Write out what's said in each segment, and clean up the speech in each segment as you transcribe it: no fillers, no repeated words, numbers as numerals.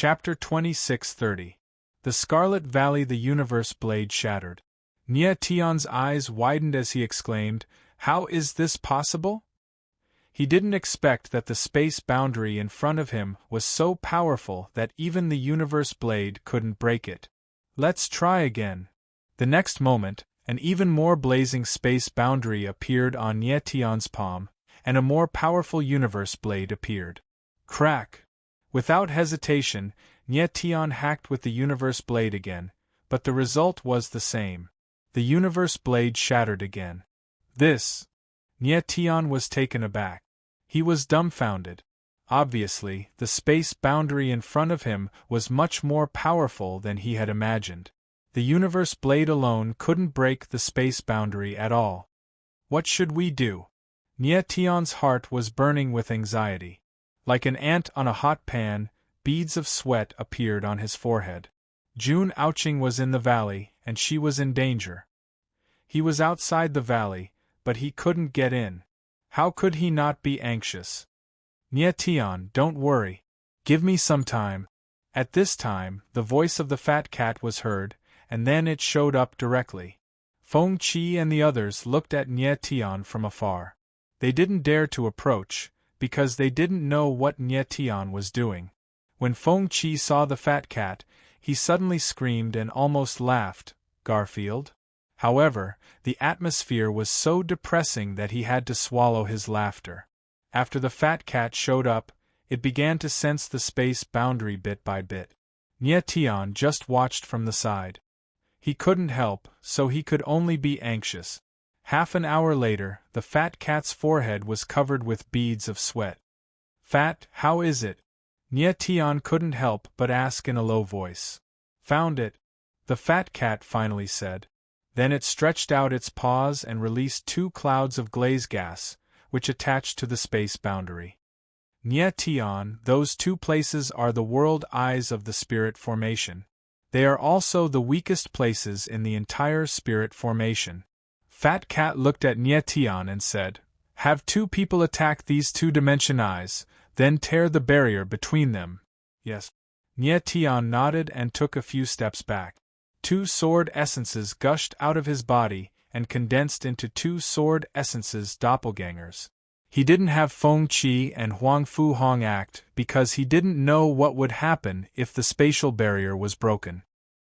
Chapter 26:30. The Scarlet Valley. The universe blade shattered. Nia Tion's eyes widened as he exclaimed, "How is this possible?" He didn't expect that the space boundary in front of him was so powerful that even the universe blade couldn't break it. Let's try again. The next moment, an even more blazing space boundary appeared on Nia Tion's palm, and a more powerful universe blade appeared. Crack! Without hesitation, Nia Tion hacked with the universe blade again, but the result was the same. The universe blade shattered again. This! Nia Tion was taken aback. He was dumbfounded. Obviously, the space boundary in front of him was much more powerful than he had imagined. The universe blade alone couldn't break the space boundary at all. What should we do? Nia Tion's heart was burning with anxiety. Like an ant on a hot pan, beads of sweat appeared on his forehead. June Ouching was in the valley, and she was in danger. He was outside the valley, but he couldn't get in. How could he not be anxious? Nia Tion, don't worry. Give me some time. At this time, the voice of the fat cat was heard, and then it showed up directly. Feng Qi and the others looked at Nia Tion from afar. They didn't dare to approach, because they didn't know what Nia Tion was doing. When Feng Qi saw the fat cat, he suddenly screamed and almost laughed. Garfield? However, the atmosphere was so depressing that he had to swallow his laughter. After the fat cat showed up, it began to sense the space boundary bit by bit. Nia Tion just watched from the side. He couldn't help, so he could only be anxious. Half an hour later, the fat cat's forehead was covered with beads of sweat. "Fat, how is it?" Nia Tion couldn't help but ask in a low voice. "Found it," the fat cat finally said. Then it stretched out its paws and released 2 clouds of glaze gas, which attached to the space boundary. "Nia Tion, those 2 places are the world eyes of the spirit formation. They are also the weakest places in the entire spirit formation." Fat Cat looked at Nia Tion and said, "Have 2 people attack these 2-dimension eyes, then tear the barrier between them." "Yes." Nia Tion nodded and took a few steps back. 2 sword essences gushed out of his body and condensed into 2 sword essences doppelgangers. He didn't have Feng Qi and Huang Fu Hong act because he didn't know what would happen if the spatial barrier was broken.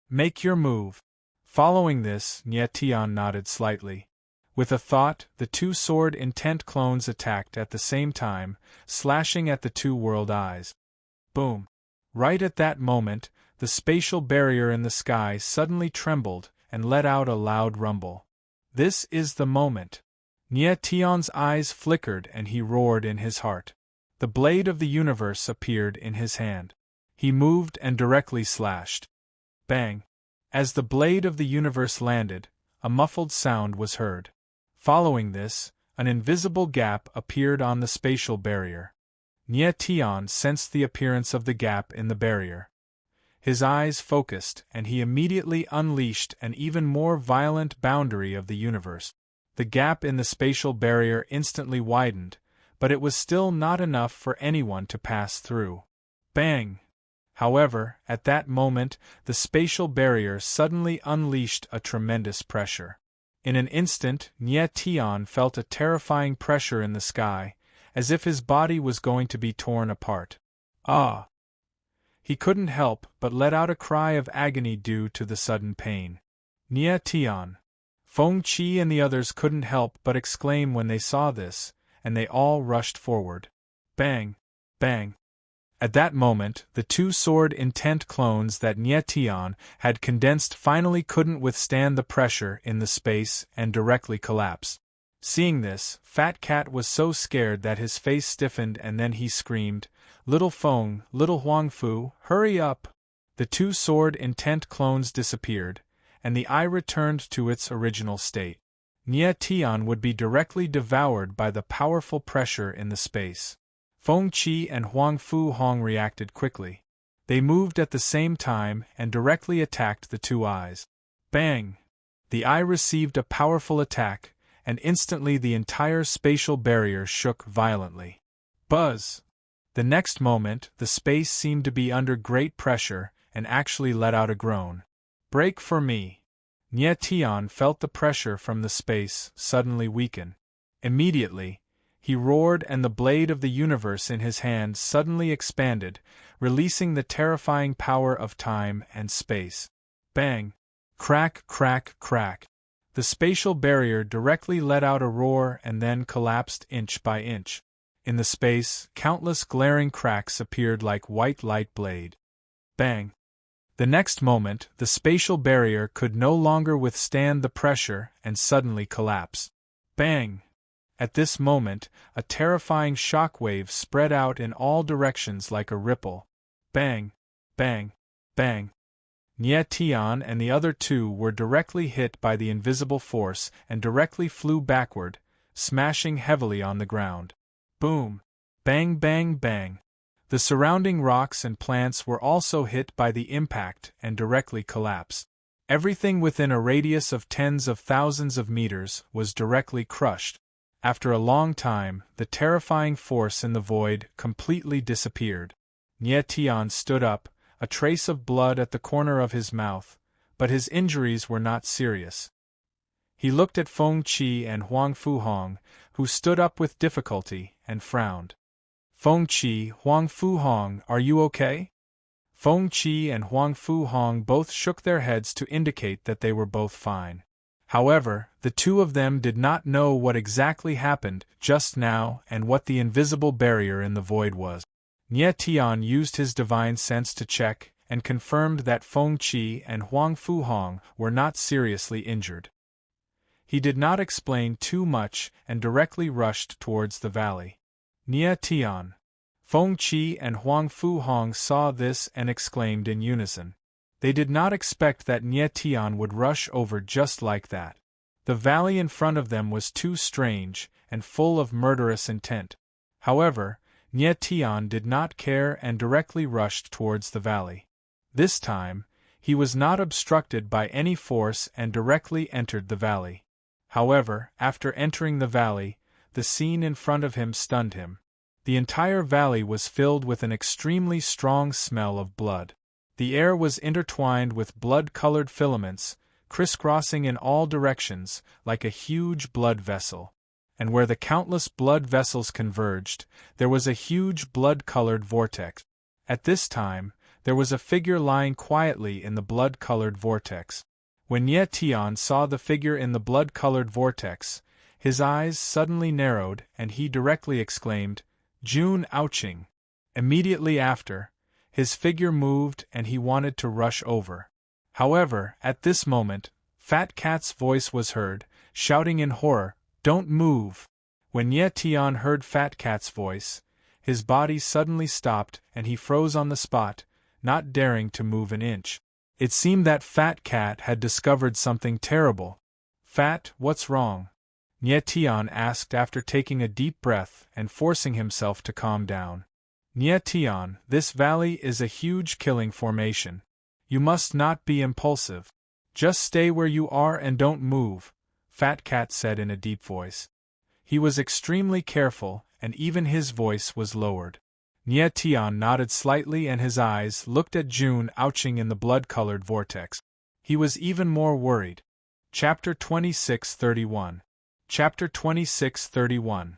"Make your move." Following this, Nia Tion nodded slightly. With a thought, the 2 sword intent clones attacked at the same time, slashing at the 2 world eyes. Boom! Right at that moment, the spatial barrier in the sky suddenly trembled and let out a loud rumble. This is the moment. Nia Tion's eyes flickered and he roared in his heart. The blade of the universe appeared in his hand. He moved and directly slashed. Bang! As the blade of the universe landed, a muffled sound was heard. Following this, an invisible gap appeared on the spatial barrier. Nia Tion sensed the appearance of the gap in the barrier. His eyes focused, and he immediately unleashed an even more violent boundary of the universe. The gap in the spatial barrier instantly widened, but it was still not enough for anyone to pass through. Bang! However, at that moment, the spatial barrier suddenly unleashed a tremendous pressure. In an instant, Nia Tion felt a terrifying pressure in the sky, as if his body was going to be torn apart. Ah! He couldn't help but let out a cry of agony due to the sudden pain. Nia Tion. Feng Qi and the others couldn't help but exclaim when they saw this, and they all rushed forward. Bang! Bang! At that moment, the 2 sword intent clones that Nia Tion had condensed finally couldn't withstand the pressure in the space and directly collapsed. Seeing this, Fat Cat was so scared that his face stiffened and then he screamed, "Little Feng, little Huang Fu, hurry up!" The 2 sword intent clones disappeared, and the eye returned to its original state. Nia Tion would be directly devoured by the powerful pressure in the space. Feng Qi and Huang Fu Hong reacted quickly. They moved at the same time and directly attacked the 2 eyes. Bang! The eye received a powerful attack, and instantly the entire spatial barrier shook violently. Buzz! The next moment, the space seemed to be under great pressure and actually let out a groan. Break for me. Nye Tian felt the pressure from the space suddenly weaken. Immediately, he roared, and the blade of the universe in his hand suddenly expanded, releasing the terrifying power of time and space. Bang! Crack, crack, crack. The spatial barrier directly let out a roar and then collapsed inch by inch. In the space, countless glaring cracks appeared like white light blade. Bang! The next moment, the spatial barrier could no longer withstand the pressure and suddenly collapsed. Bang! At this moment, a terrifying shock wave spread out in all directions like a ripple. Bang! Bang! Bang! Nye Tian and the other two were directly hit by the invisible force and directly flew backward, smashing heavily on the ground. Boom! Bang, bang, bang! The surrounding rocks and plants were also hit by the impact and directly collapsed. Everything within a radius of tens of thousands of meters was directly crushed. After a long time, the terrifying force in the void completely disappeared. Nye Tian stood up, a trace of blood at the corner of his mouth, but his injuries were not serious. He looked at Feng Qi and Huang Fuhong, who stood up with difficulty, and frowned. Feng Qi, Huang Fuhong, are you okay? Feng Qi and Huang Fuhong both shook their heads to indicate that they were both fine. However, the two of them did not know what exactly happened just now and what the invisible barrier in the void was. Nye Tian used his divine sense to check and confirmed that Feng Qi and Huang Fuhong were not seriously injured. He did not explain too much and directly rushed towards the valley. Nye Tian. Feng Qi and Huang Fuhong saw this and exclaimed in unison. They did not expect that Nye Tian would rush over just like that. The valley in front of them was too strange and full of murderous intent. However, Nye Tian did not care and directly rushed towards the valley. This time, he was not obstructed by any force and directly entered the valley. However, after entering the valley, the scene in front of him stunned him. The entire valley was filled with an extremely strong smell of blood. The air was intertwined with blood-colored filaments, crisscrossing in all directions like a huge blood vessel. And where the countless blood vessels converged, there was a huge blood-colored vortex. At this time, there was a figure lying quietly in the blood-colored vortex. When Nye Tian saw the figure in the blood-colored vortex, his eyes suddenly narrowed and he directly exclaimed, "Jun Aoqing!" Immediately after, his figure moved and he wanted to rush over. However, at this moment, Fat Cat's voice was heard, shouting in horror, "Don't move!" When Nye Tian heard Fat Cat's voice, his body suddenly stopped and he froze on the spot, not daring to move an inch. It seemed that Fat Cat had discovered something terrible. "Fat, what's wrong?" Nye Tian asked after taking a deep breath and forcing himself to calm down. "Nye Tian, this valley is a huge killing formation. You must not be impulsive. Just stay where you are and don't move," Fat Cat said in a deep voice. He was extremely careful, and even his voice was lowered. Nye Tian nodded slightly and his eyes looked at Jun Aoqing in the blood-colored vortex. He was even more worried. Chapter 26:31. Chapter 26:31.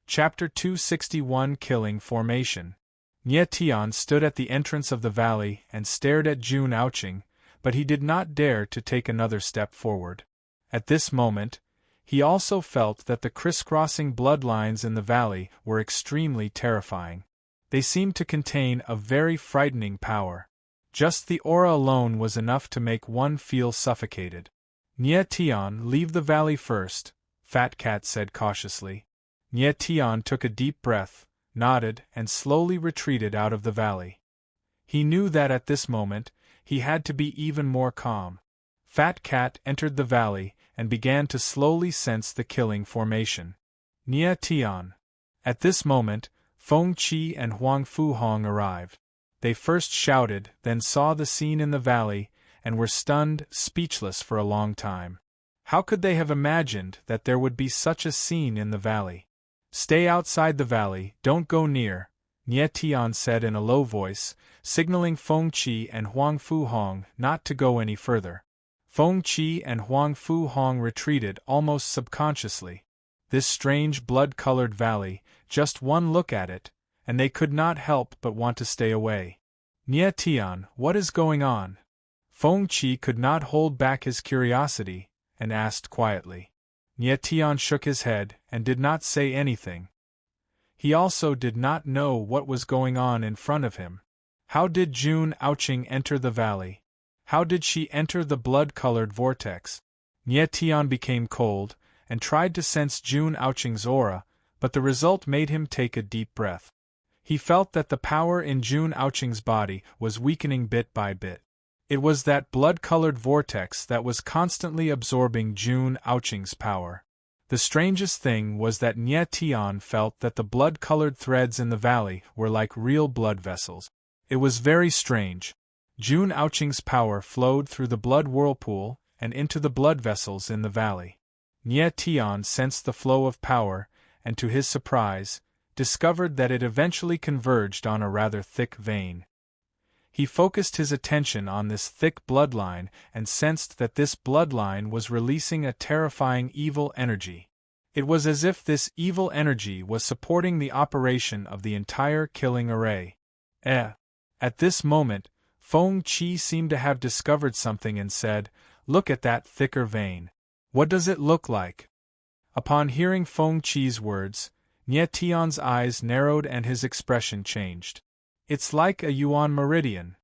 Chapter 261 Killing Formation. Nye Tian stood at the entrance of the valley and stared at Jun Aoqing, but he did not dare to take another step forward. At this moment, he also felt that the crisscrossing bloodlines in the valley were extremely terrifying. They seemed to contain a very frightening power. Just the aura alone was enough to make one feel suffocated. "Nye Tian, leave the valley first," Fat Cat said cautiously. Nye Tian took a deep breath, nodded, and slowly retreated out of the valley. He knew that at this moment, he had to be even more calm. Fat Cat entered the valley and began to slowly sense the killing formation. Nye Tian. At this moment, Feng Qi and Huang Fuhong arrived. They first shouted, then saw the scene in the valley, and were stunned, speechless for a long time. How could they have imagined that there would be such a scene in the valley? "Stay outside the valley, don't go near," Nie Tian said in a low voice, signaling Feng Qi and Huang Fu Hong not to go any further. Feng Qi and Huang Fu Hong retreated almost subconsciously. This strange blood-colored valley, just one look at it, and they could not help but want to stay away. Nie Tian, what is going on? Feng Qi could not hold back his curiosity, and asked quietly. Nie Tian shook his head and did not say anything. He also did not know what was going on in front of him. How did Jun Aoqing enter the valley? How did she enter the blood-colored vortex? Nie Tian became cold, and tried to sense Jun Aoqing's aura, but the result made him take a deep breath. He felt that the power in Jun Aoqing's body was weakening bit by bit. It was that blood-colored vortex that was constantly absorbing Jun Aoqing's power. The strangest thing was that Nie Tian felt that the blood-colored threads in the valley were like real blood vessels. It was very strange. Jun Aoqing's power flowed through the blood whirlpool and into the blood vessels in the valley. Nie Tian sensed the flow of power, and to his surprise, discovered that it eventually converged on a rather thick vein. He focused his attention on this thick bloodline and sensed that this bloodline was releasing a terrifying evil energy. It was as if this evil energy was supporting the operation of the entire killing array. At this moment, Feng Qi seemed to have discovered something and said, "Look at that thicker vein. What does it look like?" Upon hearing Feng Qi's words, Nie Tian's eyes narrowed and his expression changed. "It's like a Yuan meridian,"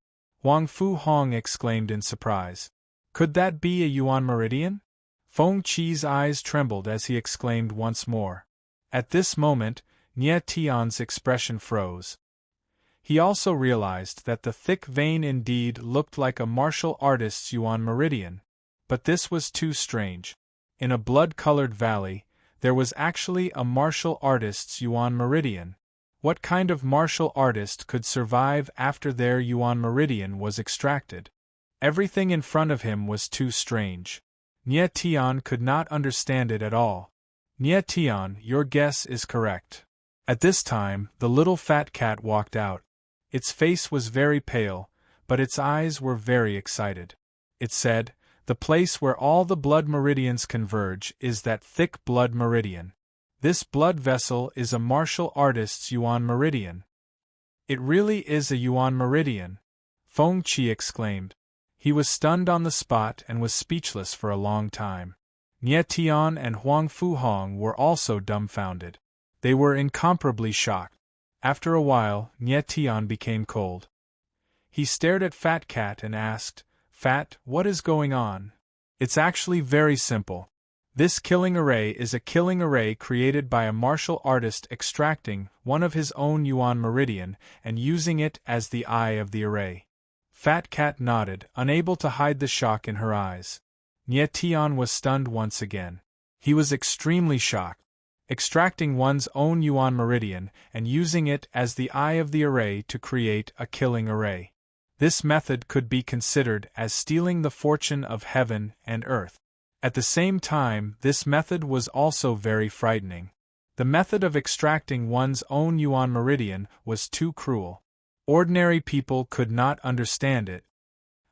Huang Fu Hong exclaimed in surprise. "Could that be a Yuan meridian?" Feng Qi's eyes trembled as he exclaimed once more. At this moment, Nie Tian's expression froze. He also realized that the thick vein indeed looked like a martial artist's Yuan meridian. But this was too strange. In a blood-colored valley, there was actually a martial artist's Yuan meridian. What kind of martial artist could survive after their Yuan meridian was extracted? Everything in front of him was too strange. Nie Tian could not understand it at all. Nie Tian, your guess is correct. At this time, the little fat cat walked out. Its face was very pale, but its eyes were very excited. It said, "The place where all the blood meridians converge is that thick blood meridian. This blood vessel is a martial artist's Yuan meridian." "It really is a Yuan meridian," Feng Qi exclaimed. He was stunned on the spot and was speechless for a long time. Nie Tian and Huang Fu Hong were also dumbfounded. They were incomparably shocked. After a while, Nie Tian became cold. He stared at Fat Cat and asked, "Fat, what is going on?" "It's actually very simple. This killing array is a killing array created by a martial artist extracting one of his own Yuan meridian and using it as the eye of the array." Fat Cat nodded, unable to hide the shock in her eyes. Nie Tian was stunned once again. He was extremely shocked. Extracting one's own Yuan meridian and using it as the eye of the array to create a killing array. This method could be considered as stealing the fortune of heaven and earth. At the same time, this method was also very frightening. The method of extracting one's own Yuan meridian was too cruel. Ordinary people could not understand it.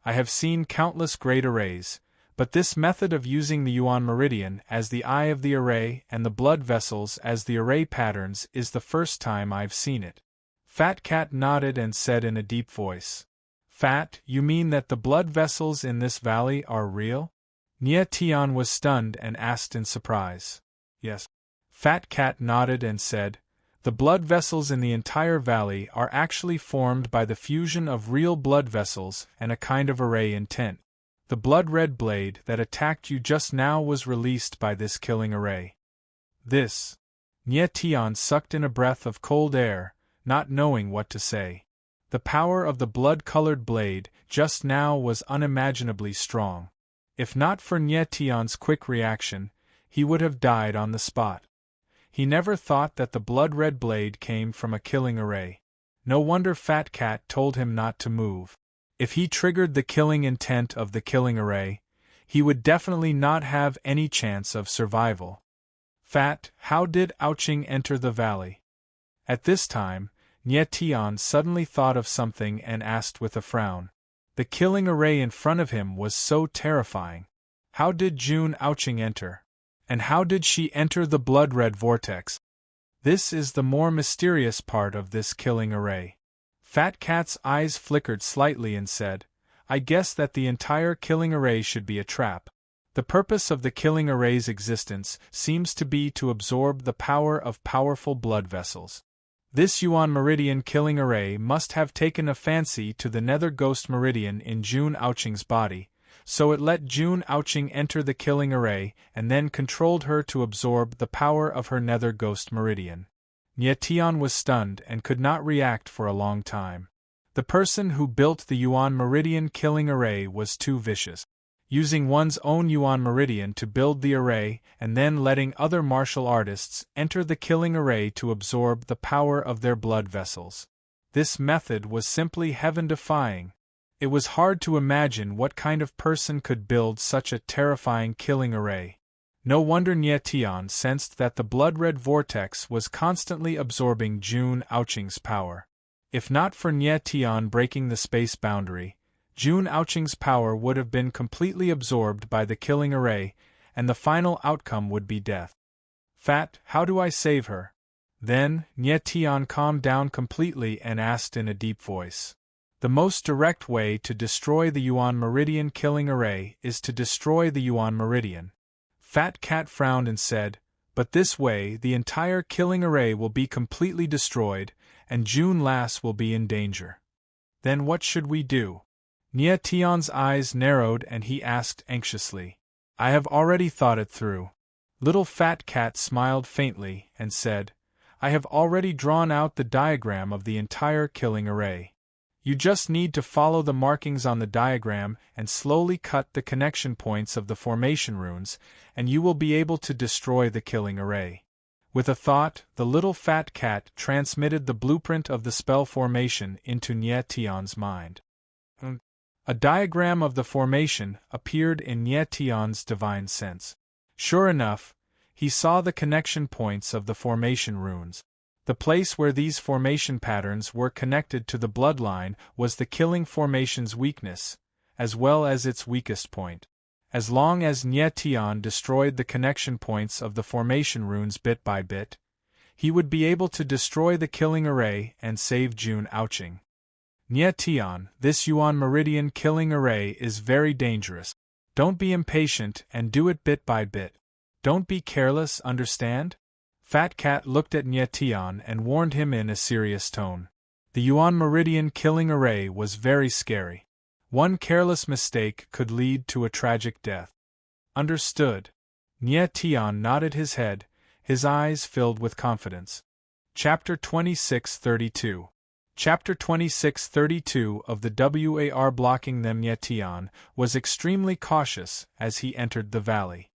I have seen countless great arrays, but this method of using the Yuan meridian as the eye of the array and the blood vessels as the array patterns is the first time I've seen it. Fat Cat nodded and said in a deep voice, "Fat, you mean that the blood vessels in this valley are real?" Nie Tian was stunned and asked in surprise. "Yes." Fat Cat nodded and said, "The blood vessels in the entire valley are actually formed by the fusion of real blood vessels and a kind of array intent. The blood-red blade that attacked you just now was released by this killing array." This. Nie Tian sucked in a breath of cold air, not knowing what to say. The power of the blood-colored blade just now was unimaginably strong. If not for Nie Tian's quick reaction, he would have died on the spot. He never thought that the blood-red blade came from a killing array. No wonder Fat Cat told him not to move. If he triggered the killing intent of the killing array, he would definitely not have any chance of survival. "Fat, how did Aoqing enter the valley?" At this time, Nye Tian suddenly thought of something and asked with a frown. The killing array in front of him was so terrifying. How did June Ouching enter? And how did she enter the blood-red vortex? This is the more mysterious part of this killing array. Fat Cat's eyes flickered slightly and said, I guess that the entire killing array should be a trap. The purpose of the killing array's existence seems to be to absorb the power of powerful blood vessels. This Yuan Meridian killing array must have taken a fancy to the Nether Ghost Meridian in June Ouching's body, so it let June Ouching enter the killing array and then controlled her to absorb the power of her Nether Ghost Meridian. Nye Tian was stunned and could not react for a long time. The person who built the Yuan Meridian killing array was too vicious. Using one's own Yuan Meridian to build the array and then letting other martial artists enter the killing array to absorb the power of their blood vessels. This method was simply heaven-defying. It was hard to imagine what kind of person could build such a terrifying killing array. No wonder Nye Tian sensed that the blood-red vortex was constantly absorbing June Ouching's power. If not for Nye Tian breaking the space boundary, June Ouching's power would have been completely absorbed by the killing array, and the final outcome would be death. Fat, how do I save her? Then, Nye Tian calmed down completely and asked in a deep voice. The most direct way to destroy the Yuan Meridian killing array is to destroy the Yuan Meridian. Fat Cat frowned and said, but this way the entire killing array will be completely destroyed, and June Lass will be in danger. Then what should we do? Nye Tian's eyes narrowed and he asked anxiously. I have already thought it through. Little Fat Cat smiled faintly and said, I have already drawn out the diagram of the entire killing array. You just need to follow the markings on the diagram and slowly cut the connection points of the formation runes, and you will be able to destroy the killing array. With a thought, the little Fat Cat transmitted the blueprint of the spell formation into Nye Tian's mind. A diagram of the formation appeared in Nye Tian's divine sense. Sure enough, he saw the connection points of the formation runes. The place where these formation patterns were connected to the bloodline was the killing formation's weakness, as well as its weakest point. As long as Nye Tian destroyed the connection points of the formation runes bit by bit, he would be able to destroy the killing array and save June Ouching. Nye Tian, this Yuan Meridian killing array is very dangerous. Don't be impatient and do it bit by bit. Don't be careless, understand? Fat Cat looked at Nye Tian and warned him in a serious tone. The Yuan Meridian killing array was very scary. One careless mistake could lead to a tragic death. Understood. Nye Tian nodded his head, his eyes filled with confidence. Chapter 2632. Chapter 2632 of the WAR Blocking Them. Nye Tian was extremely cautious as he entered the valley.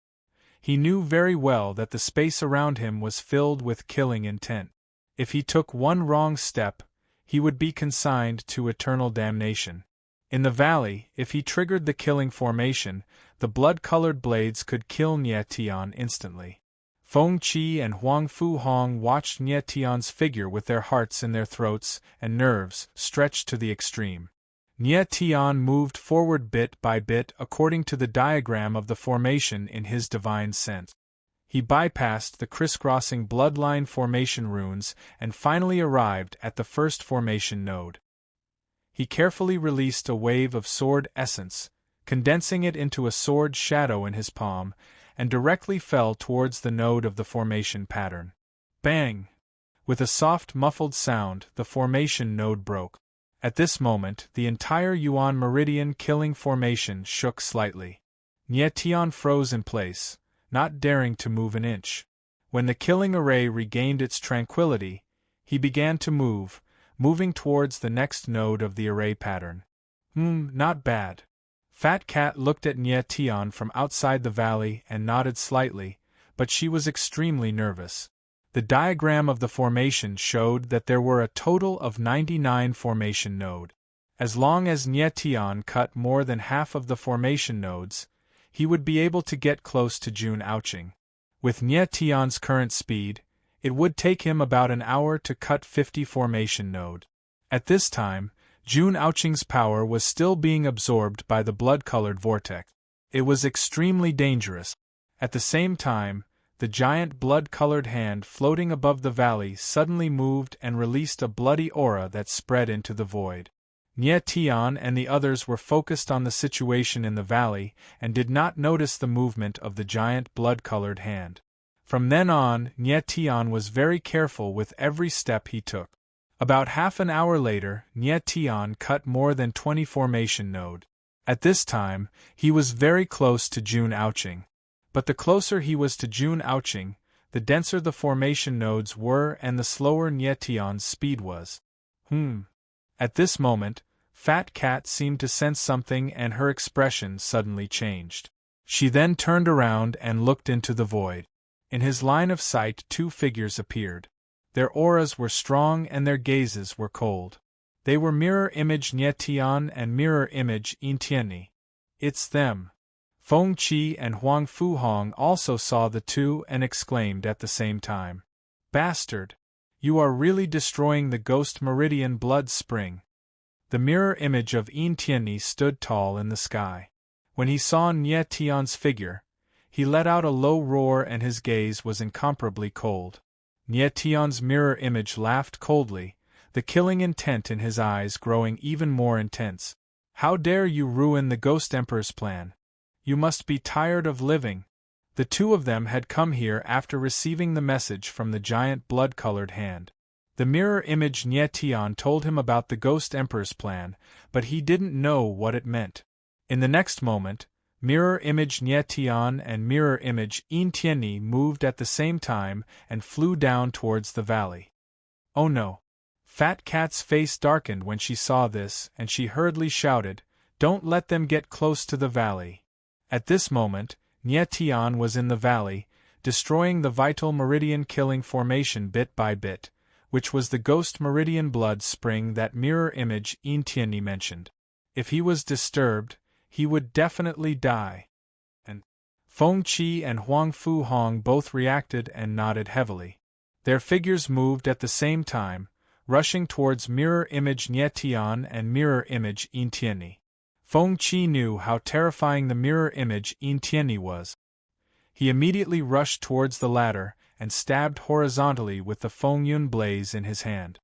He knew very well that the space around him was filled with killing intent. If he took one wrong step, he would be consigned to eternal damnation. In the valley, if he triggered the killing formation, the blood-colored blades could kill Nye Tian instantly. Feng Qi and Huang Fu Hong watched Nye Tian's figure with their hearts in their throats and nerves stretched to the extreme. Nye Tian moved forward bit by bit according to the diagram of the formation in his divine sense. He bypassed the crisscrossing bloodline formation runes and finally arrived at the first formation node. He carefully released a wave of sword essence, condensing it into a sword shadow in his palm, and directly fell towards the node of the formation pattern. Bang! With a soft muffled sound, the formation node broke. At this moment, the entire Yuan Meridian killing formation shook slightly. Nye Tian froze in place, not daring to move an inch. When the killing array regained its tranquility, he began to move, moving towards the next node of the array pattern. Not bad. Fat Cat looked at Nye Tian from outside the valley and nodded slightly, but she was extremely nervous. The diagram of the formation showed that there were a total of 99 formation nodes. As long as Nye Tian cut more than half of the formation nodes, he would be able to get close to June Ouching. With Nye Tian's current speed, It would take him about an hour to cut 50 formation node. At this time, Jun Aoqing's power was still being absorbed by the blood-colored vortex. It was extremely dangerous. At the same time, the giant blood-colored hand floating above the valley suddenly moved and released a bloody aura that spread into the void. Nie Tian and the others were focused on the situation in the valley and did not notice the movement of the giant blood-colored hand. From then on, Nie Tian was very careful with every step he took. About half an hour later, Nie Tian cut more than 20 formation node. At this time, he was very close to Jun Aoqing. But the closer he was to Jun Aoqing, the denser the formation nodes were and the slower Nie Tian's speed was. At this moment, Fat Cat seemed to sense something and her expression suddenly changed. She then turned around and looked into the void. In his line of sight 2 figures appeared. Their auras were strong and their gazes were cold. They were mirror image Nie Tian and mirror image Yin Tianni. It's them. Feng Qi and Huang Fuhong also saw the two and exclaimed at the same time. Bastard! You are really destroying the ghost meridian blood spring. The mirror image of Yin Tianni stood tall in the sky. When he saw Nie Tian's figure, he let out a low roar and his gaze was incomparably cold. Nie Tian's mirror image laughed coldly, the killing intent in his eyes growing even more intense. How dare you ruin the Ghost Emperor's plan? You must be tired of living. The two of them had come here after receiving the message from the giant blood-colored hand. The mirror image Nie Tian told him about the Ghost Emperor's plan, but he didn't know what it meant. In the next moment, mirror image Nie Tian and mirror image Yin Tianni moved at the same time and flew down towards the valley. Oh no! Fat Cat's face darkened when she saw this and she hurriedly shouted, "Don't let them get close to the valley." At this moment, Nie Tian was in the valley, destroying the vital meridian-killing formation bit by bit, which was the ghost meridian blood spring that mirror image Yin Tianni mentioned. If he was disturbed, he would definitely die. And Feng Qi and Huang Fuhong both reacted and nodded heavily. Their figures moved at the same time, rushing towards mirror image Nie Tian and mirror image Yin Tianni. Feng Qi knew how terrifying the mirror image Yin Tianni was. He immediately rushed towards the latter and stabbed horizontally with the Feng Yun blaze in his hand.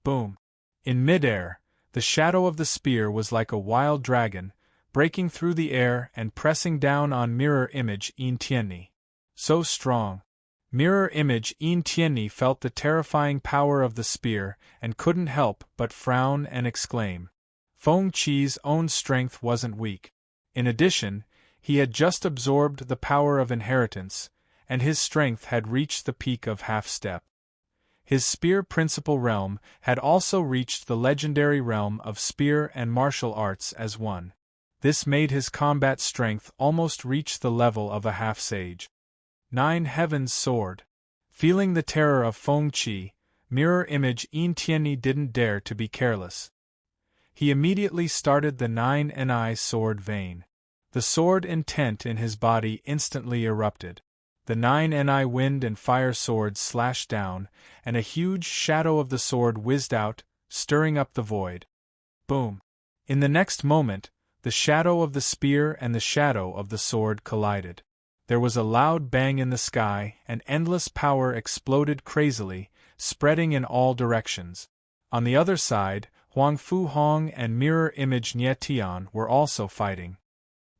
Boom! In midair, the shadow of the spear was like a wild dragon, breaking through the air and pressing down on mirror image Yin Tianni. So strong. Mirror image Yin Tianni felt the terrifying power of the spear and couldn't help but frown and exclaim. Feng Qi's own strength wasn't weak. In addition, he had just absorbed the power of inheritance, and his strength had reached the peak of half-step. His spear principal realm had also reached the legendary realm of spear and martial arts as one. This made his combat strength almost reach the level of a half-sage. 9 Heaven's Sword. Feeling the terror of Feng Qi, mirror image Yin Tianni didn't dare to be careless. He immediately started the 9 Ni sword vein. The sword intent in his body instantly erupted. The 9 Ni wind and fire swords slashed down, and a huge shadow of the sword whizzed out, stirring up the void. Boom! In the next moment, the shadow of the spear and the shadow of the sword collided. There was a loud bang in the sky, and endless power exploded crazily, spreading in all directions. On the other side, Huang Fuhong and mirror image Nie Tian were also fighting.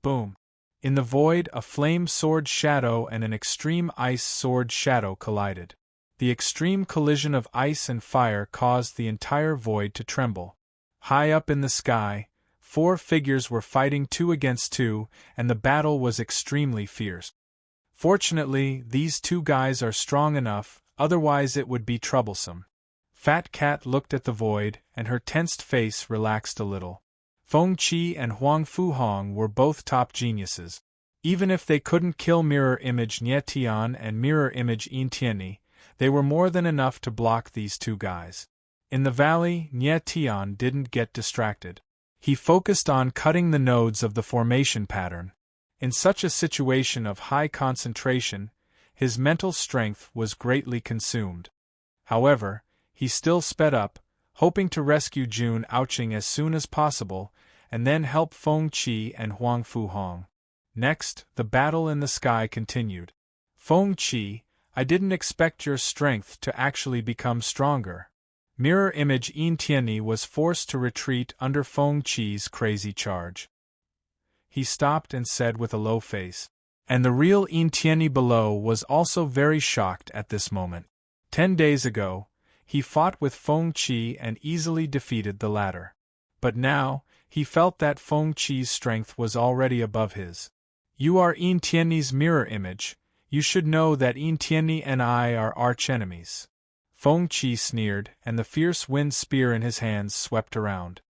Boom! In the void, a flame sword shadow and an extreme ice sword shadow collided. The extreme collision of ice and fire caused the entire void to tremble. High up in the sky, 4 figures were fighting 2 against 2, and the battle was extremely fierce. Fortunately, these 2 guys are strong enough, otherwise it would be troublesome. Fat Cat looked at the void, and her tensed face relaxed a little. Feng Qi and Huang Fuhong were both top geniuses. Even if they couldn't kill mirror image Nie Tian and mirror image Yin Tianni, they were more than enough to block these 2 guys. In the valley, Nie Tian didn't get distracted. He focused on cutting the nodes of the formation pattern. In such a situation of high concentration, his mental strength was greatly consumed. However, he still sped up, hoping to rescue Jun Aoqing as soon as possible, and then help Feng Qi and Huang Fuhong. Next, the battle in the sky continued. Feng Qi, I didn't expect your strength to actually become stronger. Mirror image Yin Tianyi was forced to retreat under Feng Qi's crazy charge. He stopped and said with a low face. And the real Yin Tianyi below was also very shocked at this moment. 10 days ago, he fought with Feng Qi and easily defeated the latter. But now, he felt that Feng Qi's strength was already above his. You are Yin Tianyi's mirror image. You should know that Yin Tianyi and I are archenemies. Feng Qi sneered, and the fierce wind spear in his hands swept around.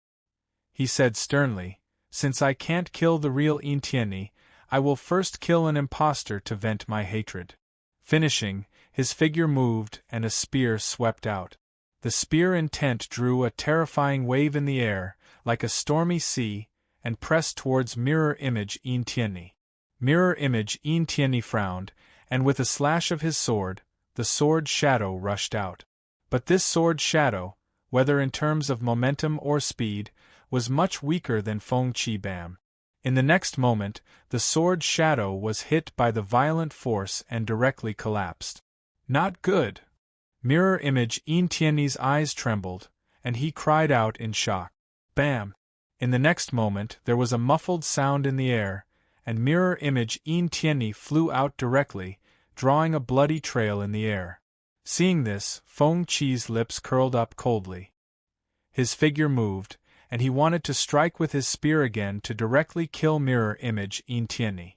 He said sternly, Since I can't kill the real Yin Tianyi, I will first kill an impostor to vent my hatred. Finishing, his figure moved and a spear swept out. The spear intent drew a terrifying wave in the air, like a stormy sea, and pressed towards mirror image Yin Tianyi. Mirror image Yin Tianyi frowned, and with a slash of his sword, the sword shadow rushed out. But this sword shadow, whether in terms of momentum or speed, was much weaker than Feng Qi Bam. In the next moment, the sword shadow was hit by the violent force and directly collapsed. Not good! Mirror image Yin Tianyi's eyes trembled, and he cried out in shock. Bam! In the next moment there was a muffled sound in the air, and mirror image Yin Tianyi flew out directly, drawing a bloody trail in the air. Seeing this, Feng Qi's lips curled up coldly. His figure moved, and he wanted to strike with his spear again to directly kill mirror image Yin Tianyi.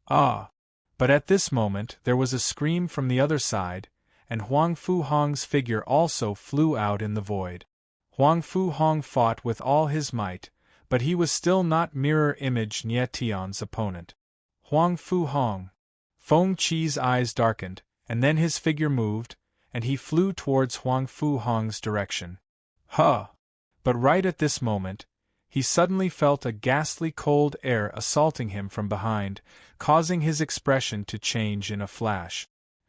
Ah! But at this moment there was a scream from the other side, and Huang Fuhong's figure also flew out in the void. Huang Fuhong fought with all his might, but he was still not mirror image Nie Tian's opponent. Huang Fuhong! Feng Qi's eyes darkened, and then his figure moved, and he flew towards Huang Fuhong's direction. Huh! But right at this moment, he suddenly felt a ghastly cold air assaulting him from behind, causing his expression to change in a flash.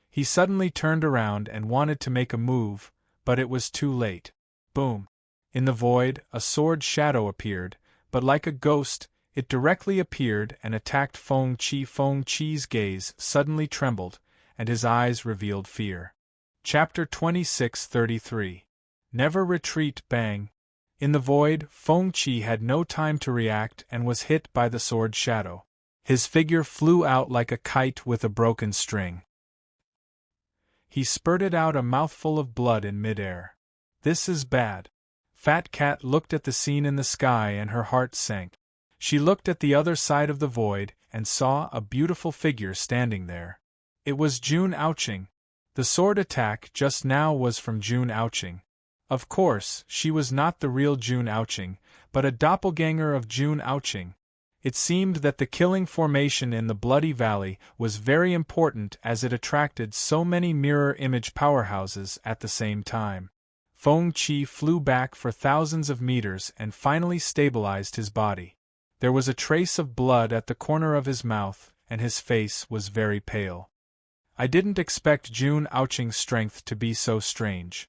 He suddenly turned around and wanted to make a move, but it was too late. Boom! In the void, a sword shadow appeared, but like a ghost, it directly appeared and attacked Feng Qi. Feng Qi's gaze suddenly trembled, and his eyes revealed fear. Chapter 26:33. Never retreat. Bang! In the void, Feng Qi had no time to react and was hit by the sword shadow. His figure flew out like a kite with a broken string. He spurted out a mouthful of blood in midair. This is bad. Fat Cat looked at the scene in the sky and her heart sank. She looked at the other side of the void and saw a beautiful figure standing there. It was Jun Aoqing. The sword attack just now was from Jun Aoqing. Of course, she was not the real Jun Aoqing, but a doppelganger of Jun Aoqing. It seemed that the killing formation in the Bloody Valley was very important as it attracted so many mirror image powerhouses at the same time. Feng Qi flew back for thousands of meters and finally stabilized his body. There was a trace of blood at the corner of his mouth, and his face was very pale. I didn't expect Jun Aoqing's strength to be so strange.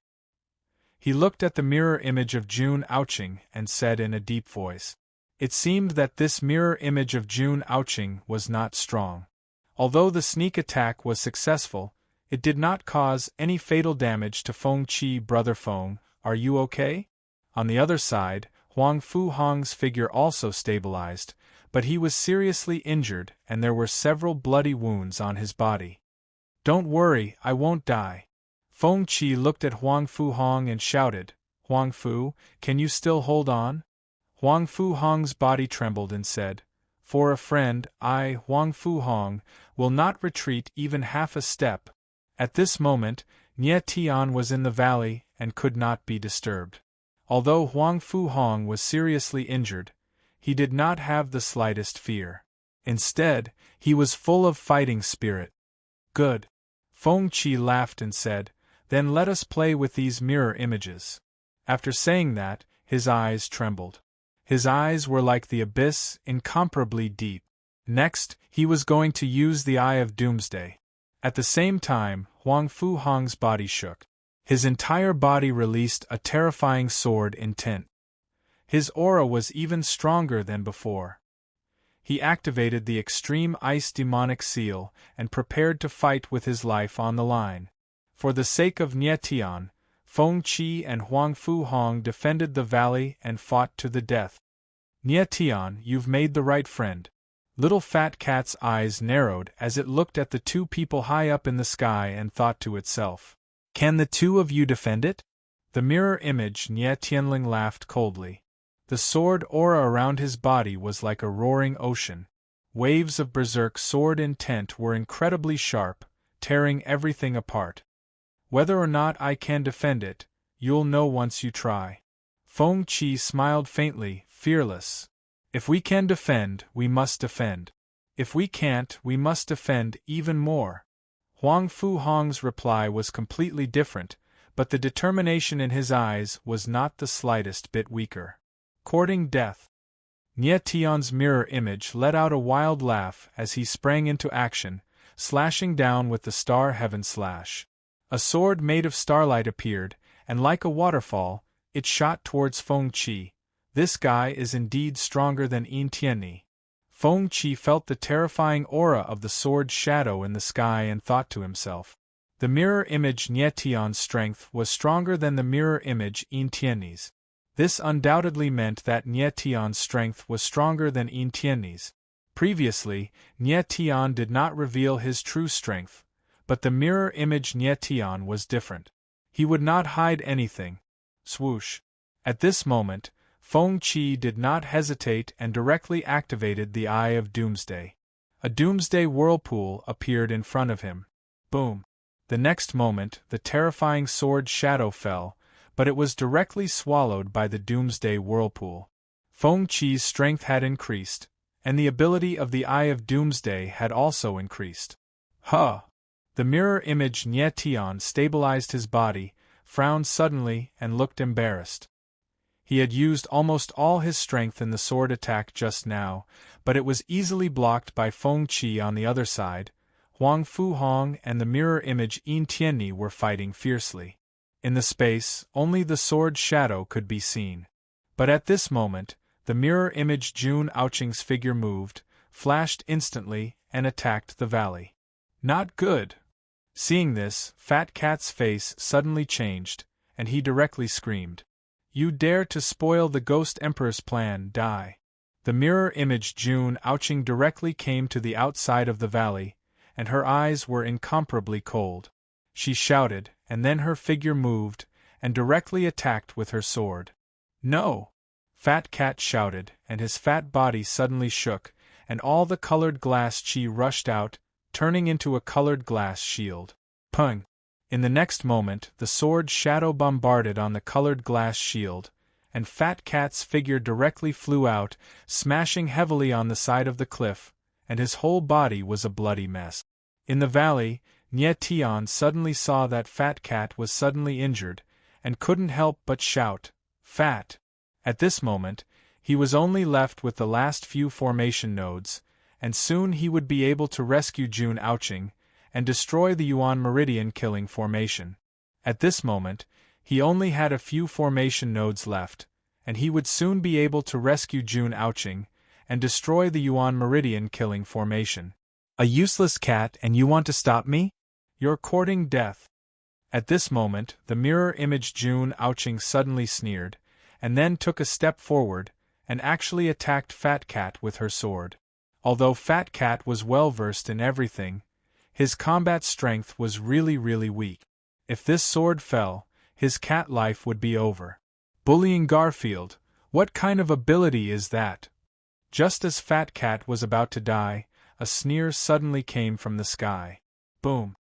He looked at the mirror image of Jun Aoqing and said in a deep voice. It seemed that this mirror image of Jun Aoqing was not strong. Although the sneak attack was successful, it did not cause any fatal damage to Feng Qi. Brother Feng, are you okay? On the other side, Huang Fuhong's figure also stabilized, but he was seriously injured and there were several bloody wounds on his body. Don't worry, I won't die. Feng Qi looked at Huang Fuhong and shouted, Huang Fu, can you still hold on? Huang Fuhong's body trembled and said, For a friend, I, Huang Fuhong, will not retreat even half a step. At this moment, Nie Tian was in the valley and could not be disturbed. Although Huang Fuhong was seriously injured, he did not have the slightest fear. Instead, he was full of fighting spirit. Good. Feng Qi laughed and said, Then let us play with these mirror images. After saying that, his eyes trembled. His eyes were like the abyss, incomparably deep. Next, he was going to use the Eye of Doomsday. At the same time, Huang Fu Hong's body shook. His entire body released a terrifying sword intent. His aura was even stronger than before. He activated the extreme ice demonic seal and prepared to fight with his life on the line. For the sake of Nie Tian, Feng Qi and Huang Fu Hong defended the valley and fought to the death. Nie Tian, you've made the right friend. Little Fat Cat's eyes narrowed as it looked at the two people high up in the sky and thought to itself, "Can the two of you defend it?" The mirror image Nie Tianling laughed coldly. The sword aura around his body was like a roaring ocean. Waves of berserk sword intent were incredibly sharp, tearing everything apart. "Whether or not I can defend it, you'll know once you try." Feng Qi smiled faintly, fearless. "If we can defend, we must defend. If we can't, we must defend even more." Huang Fu Hong's reply was completely different, but the determination in his eyes was not the slightest bit weaker. Courting death. Nie Tian's mirror image let out a wild laugh as he sprang into action, slashing down with the star heaven slash. A sword made of starlight appeared, and like a waterfall, it shot towards Feng Qi. This guy is indeed stronger than Yin Tianni. Feng Qi felt the terrifying aura of the sword's shadow in the sky and thought to himself. The mirror image Nie Tian's strength was stronger than the mirror image Yin Tianni's. This undoubtedly meant that Nie Tian's strength was stronger than Yin Tianni's. Previously, Nie Tian did not reveal his true strength, but the mirror image Nie Tian was different. He would not hide anything. Swoosh. At this moment, Feng Qi did not hesitate and directly activated the Eye of Doomsday. A doomsday whirlpool appeared in front of him. Boom. The next moment, the terrifying sword shadow fell, but it was directly swallowed by the doomsday whirlpool. Feng Qi's strength had increased, and the ability of the Eye of Doomsday had also increased. Huh! The mirror image Nie Tian stabilized his body, frowned suddenly, and looked embarrassed. He had used almost all his strength in the sword attack just now, but it was easily blocked by Feng Qi on the other side. Huang Fu Hong and the mirror image Yin Tianni were fighting fiercely. In the space, only the sword shadow could be seen. But at this moment, the mirror image Jun Aoqing's figure moved, flashed instantly, and attacked the valley. Not good! Seeing this, Fat Cat's face suddenly changed, and he directly screamed. "You dare to spoil the Ghost Emperor's plan, die!" The mirror image Jun Aoqing directly came to the outside of the valley, and her eyes were incomparably cold. She shouted, and then her figure moved, and directly attacked with her sword. "No!" Fat Cat shouted, and his fat body suddenly shook, and all the colored glass chi rushed out, turning into a colored glass shield. Pung! In the next moment, the sword shadow bombarded on the colored glass shield, and Fat Cat's figure directly flew out, smashing heavily on the side of the cliff, and his whole body was a bloody mess. In the valley, Nie Tian suddenly saw that Fat Cat was suddenly injured, and couldn't help but shout, "Fat!" At this moment, he was only left with the last few formation nodes, and soon he would be able to rescue Jun Aoqing, and destroy the Yuan Meridian killing formation. At this moment, he only had a few formation nodes left, and he would soon be able to rescue Jun Aoqing, and destroy the Yuan Meridian killing formation. "A useless cat and you want to stop me? You're courting death." At this moment, the mirror image Jun Aoqing suddenly sneered, and then took a step forward, and actually attacked Fat Cat with her sword. Although Fat Cat was well versed in everything, his combat strength was really weak. If this sword fell, his cat life would be over. Bullying Garfield, what kind of ability is that? Just as Fat Cat was about to die, a sneer suddenly came from the sky. Boom!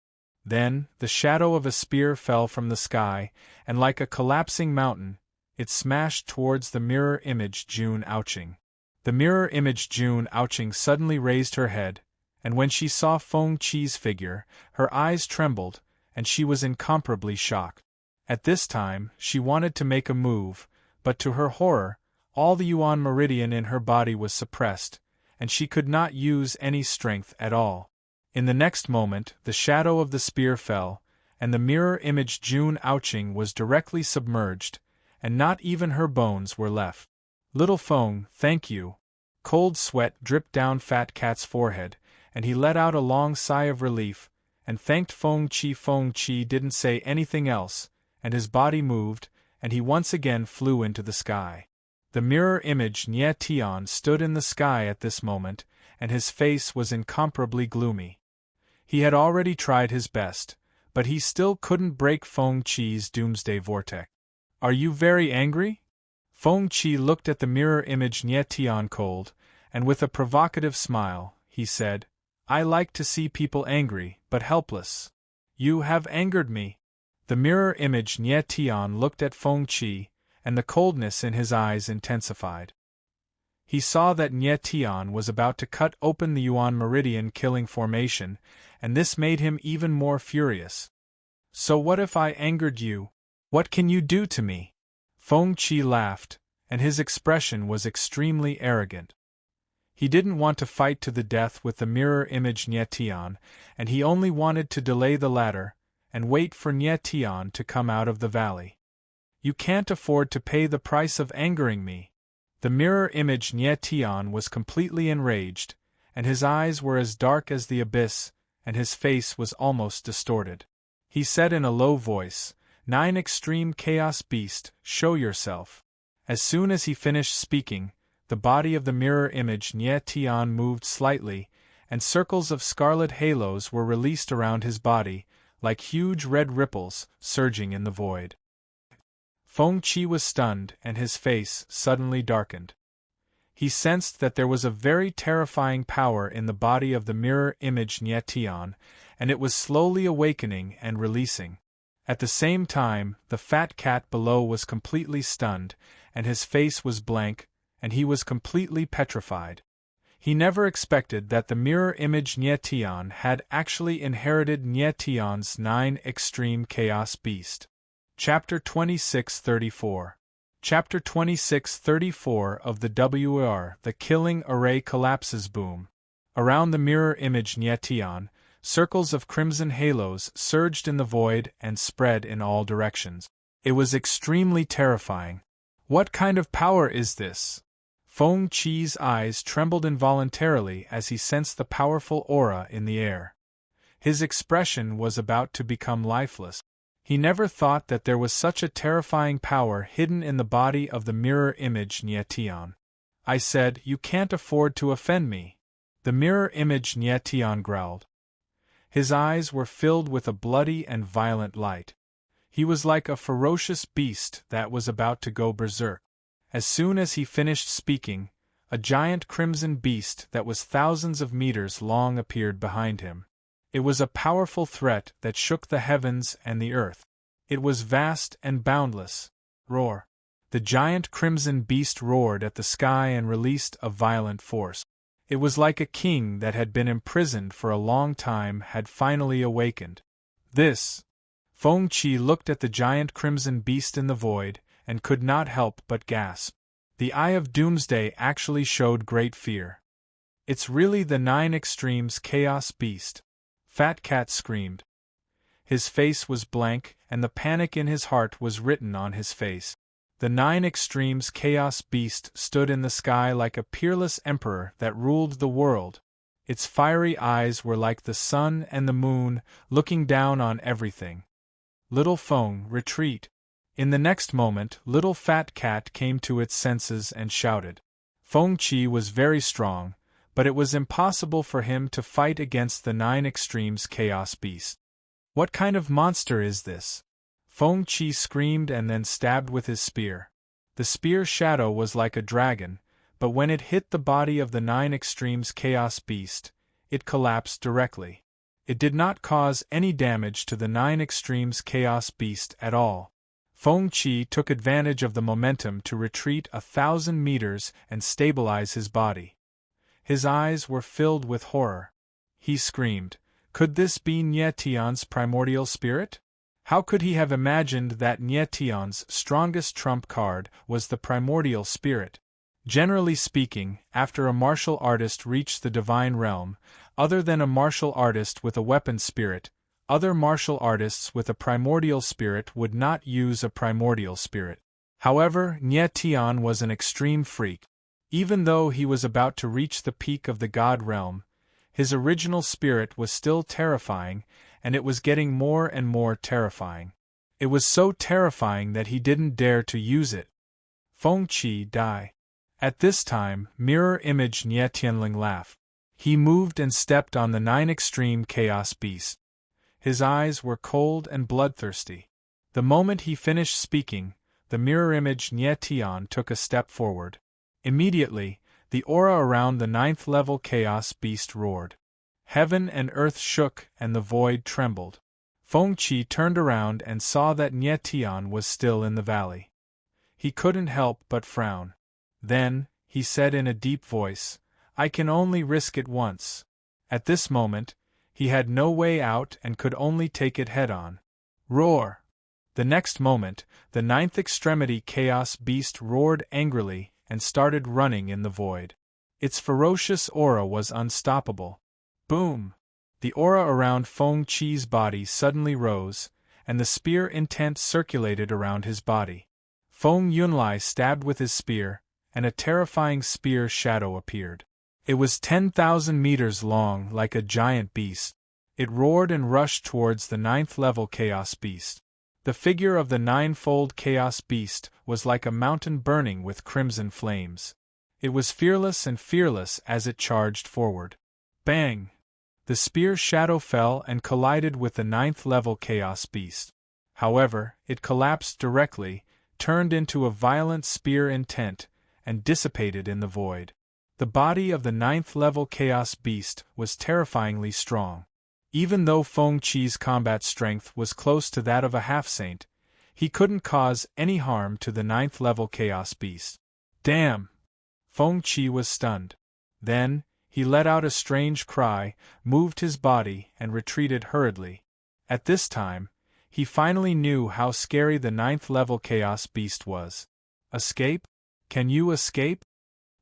Then, the shadow of a spear fell from the sky, and like a collapsing mountain, it smashed towards the mirror image Jun Aoqing. The mirror image Jun Aoqing suddenly raised her head, and when she saw Feng Qi's figure, her eyes trembled, and she was incomparably shocked. At this time, she wanted to make a move, but to her horror, all the Yuan Meridian in her body was suppressed, and she could not use any strength at all. In the next moment, the shadow of the spear fell, and the mirror image June Ouching was directly submerged, and not even her bones were left. Little Feng, thank you. Cold sweat dripped down Fat Cat's forehead, and he let out a long sigh of relief, and thanked Feng Chi. Feng Chi didn't say anything else, and his body moved, and he once again flew into the sky. The mirror image Nye Tian stood in the sky at this moment, and his face was incomparably gloomy. He had already tried his best, but he still couldn't break Feng Chi's doomsday vortex. Are you very angry? Feng Chi looked at the mirror image Nye Tian cold, and with a provocative smile, he said, I like to see people angry, but helpless. You have angered me. The mirror image Nye Tian looked at Feng Chi, and the coldness in his eyes intensified. He saw that Nye Tian was about to cut open the Yuan Meridian killing formation, and this made him even more furious. So what if I angered you? What can you do to me? Feng Chi laughed, and his expression was extremely arrogant. He didn't want to fight to the death with the mirror image Nye Tian, and he only wanted to delay the latter, and wait for Nye Tian to come out of the valley. You can't afford to pay the price of angering me. The mirror image Nye Tian was completely enraged, and his eyes were as dark as the abyss, and his face was almost distorted. He said in a low voice, Nine Extreme Chaos Beast, show yourself. As soon as he finished speaking, the body of the mirror image Nye Tian moved slightly, and circles of scarlet halos were released around his body, like huge red ripples, surging in the void. Feng Chi was stunned, and his face suddenly darkened. He sensed that there was a very terrifying power in the body of the mirror image Nye Tian, and it was slowly awakening and releasing. At the same time, the fat cat below was completely stunned, and his face was blank, and he was completely petrified. He never expected that the mirror image Nye Tian had actually inherited Nye Tian's 9 Extreme Chaos Beast. Chapter 2634. Chapter 2634 of the WR The Killing Array Collapses Boom. Around the mirror image Nye Tian, circles of crimson halos surged in the void and spread in all directions. It was extremely terrifying. What kind of power is this? Feng Chi's eyes trembled involuntarily as he sensed the powerful aura in the air. His expression was about to become lifeless. He never thought that there was such a terrifying power hidden in the body of the mirror image Nye Tian. I said, you can't afford to offend me. The mirror image Nye Tian growled. His eyes were filled with a bloody and violent light. He was like a ferocious beast that was about to go berserk. As soon as he finished speaking, a giant crimson beast that was thousands of meters long appeared behind him. It was a powerful threat that shook the heavens and the earth. It was vast and boundless. Roar! The giant crimson beast roared at the sky and released a violent force. It was like a king that had been imprisoned for a long time had finally awakened. This! Feng Chi looked at the giant crimson beast in the void, and could not help but gasp. The Eye of Doomsday actually showed great fear. It's really the 9 Extremes Chaos Beast. Fat Cat screamed. His face was blank, and the panic in his heart was written on his face. The 9 Extremes Chaos Beast stood in the sky like a peerless emperor that ruled the world. Its fiery eyes were like the sun and the moon, looking down on everything. Little Feng, retreat. In the next moment, little Fat Cat came to its senses and shouted. Feng Chi was very strong, but it was impossible for him to fight against the 9 Extremes Chaos Beast. What kind of monster is this? Feng Chi screamed and then stabbed with his spear. The spear shadow was like a dragon, but when it hit the body of the 9 Extremes Chaos Beast, it collapsed directly. It did not cause any damage to the 9 Extremes Chaos Beast at all. Feng Chi took advantage of the momentum to retreat 1,000 meters and stabilize his body. His eyes were filled with horror. He screamed, could this be Nye Tian's primordial spirit? How could he have imagined that Nye Tian's strongest trump card was the primordial spirit? Generally speaking, after a martial artist reached the divine realm, other than a martial artist with a weapon spirit, other martial artists with a primordial spirit would not use a primordial spirit. However, Nye Tian was an extreme freak. Even though he was about to reach the peak of the god realm, his original spirit was still terrifying, and it was getting more and more terrifying. It was so terrifying that he didn't dare to use it. Feng Qi die. At this time, mirror image Nye Tianling laughed. He moved and stepped on the 9 extreme chaos beast. His eyes were cold and bloodthirsty. The moment he finished speaking, the mirror image Nye Tian took a step forward. Immediately, the aura around the 9th level chaos beast roared. Heaven and earth shook and the void trembled. Feng Qi turned around and saw that Nye Tian was still in the valley. He couldn't help but frown. Then, he said in a deep voice, "I can only risk it once." At this moment, he had no way out and could only take it head-on. Roar! The next moment, the 9th extremity chaos beast roared angrily and started running in the void. Its ferocious aura was unstoppable. Boom! The aura around Feng Qi's body suddenly rose, and the spear intent circulated around his body. Feng Yunlai stabbed with his spear, and a terrifying spear shadow appeared. It was 10,000 meters long like a giant beast. It roared and rushed towards the 9th level chaos beast. The figure of the 9-fold chaos beast was like a mountain burning with crimson flames. It was fearless as it charged forward. Bang! The spear shadow fell and collided with the 9th level chaos beast. However, it collapsed directly, turned into a violent spear intent, and dissipated in the void. The body of the 9th level chaos beast was terrifyingly strong. Even though Feng Qi's combat strength was close to that of a half-saint, he couldn't cause any harm to the 9th level chaos beast. Damn! Feng Qi was stunned. Then, he let out a strange cry, moved his body, and retreated hurriedly. At this time, he finally knew how scary the 9th level chaos beast was. Escape? Can you escape?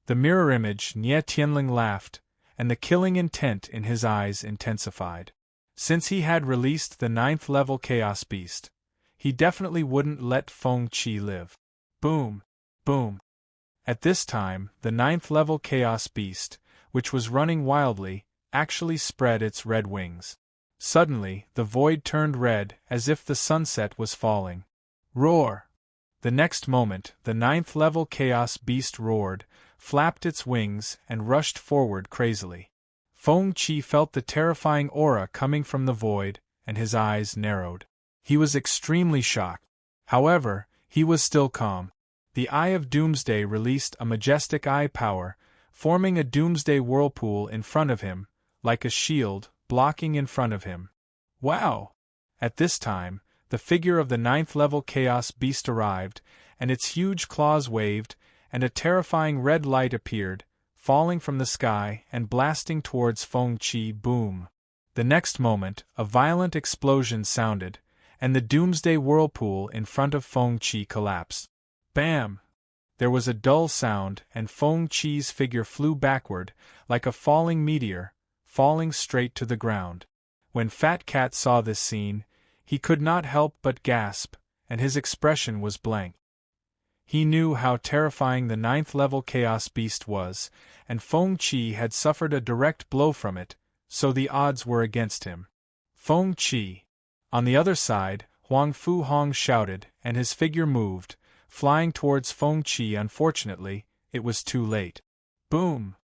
The mirror image Nye Tianling laughed, and the killing intent in his eyes intensified. Since he had released the 9th level chaos beast, he definitely wouldn't let Feng Qi live. Boom! Boom! At this time, the 9th level chaos beast, which was running wildly, actually spread its red wings. Suddenly, the void turned red as if the sunset was falling. Roar! The next moment, the 9th level chaos beast roared, flapped its wings, and rushed forward crazily. Feng Qi felt the terrifying aura coming from the void, and his eyes narrowed. He was extremely shocked. However, he was still calm. The Eye of Doomsday released a majestic eye power, forming a doomsday whirlpool in front of him, like a shield, blocking in front of him. Wow! At this time, the figure of the 9th level chaos beast arrived, and its huge claws waved, and a terrifying red light appeared, falling from the sky and blasting towards Feng Qi. Boom! The next moment, a violent explosion sounded, and the doomsday whirlpool in front of Feng Qi collapsed. Bam! There was a dull sound, and Feng Qi's figure flew backward, like a falling meteor, falling straight to the ground. When Fat Cat saw this scene, he could not help but gasp, and his expression was blank. He knew how terrifying the 9th level chaos beast was, and Feng Qi had suffered a direct blow from it, so the odds were against him. Feng Qi! On the other side, Huang Fu Hong shouted, and his figure moved, flying towards Feng Qi. Unfortunately, it was too late. Boom!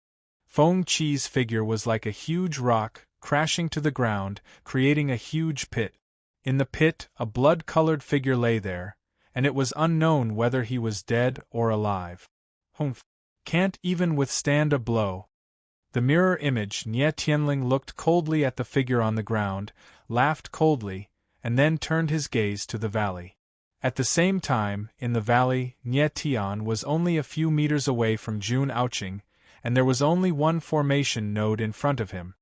Feng Qi's figure was like a huge rock, crashing to the ground, creating a huge pit. In the pit, a blood-colored figure lay there, and it was unknown whether he was dead or alive. Humph! Can't even withstand a blow. The mirror image Nye Tianling looked coldly at the figure on the ground, laughed coldly, and then turned his gaze to the valley. At the same time, in the valley, Nye Tian was only a few meters away from Jun Aoqing, and there was only one formation node in front of him.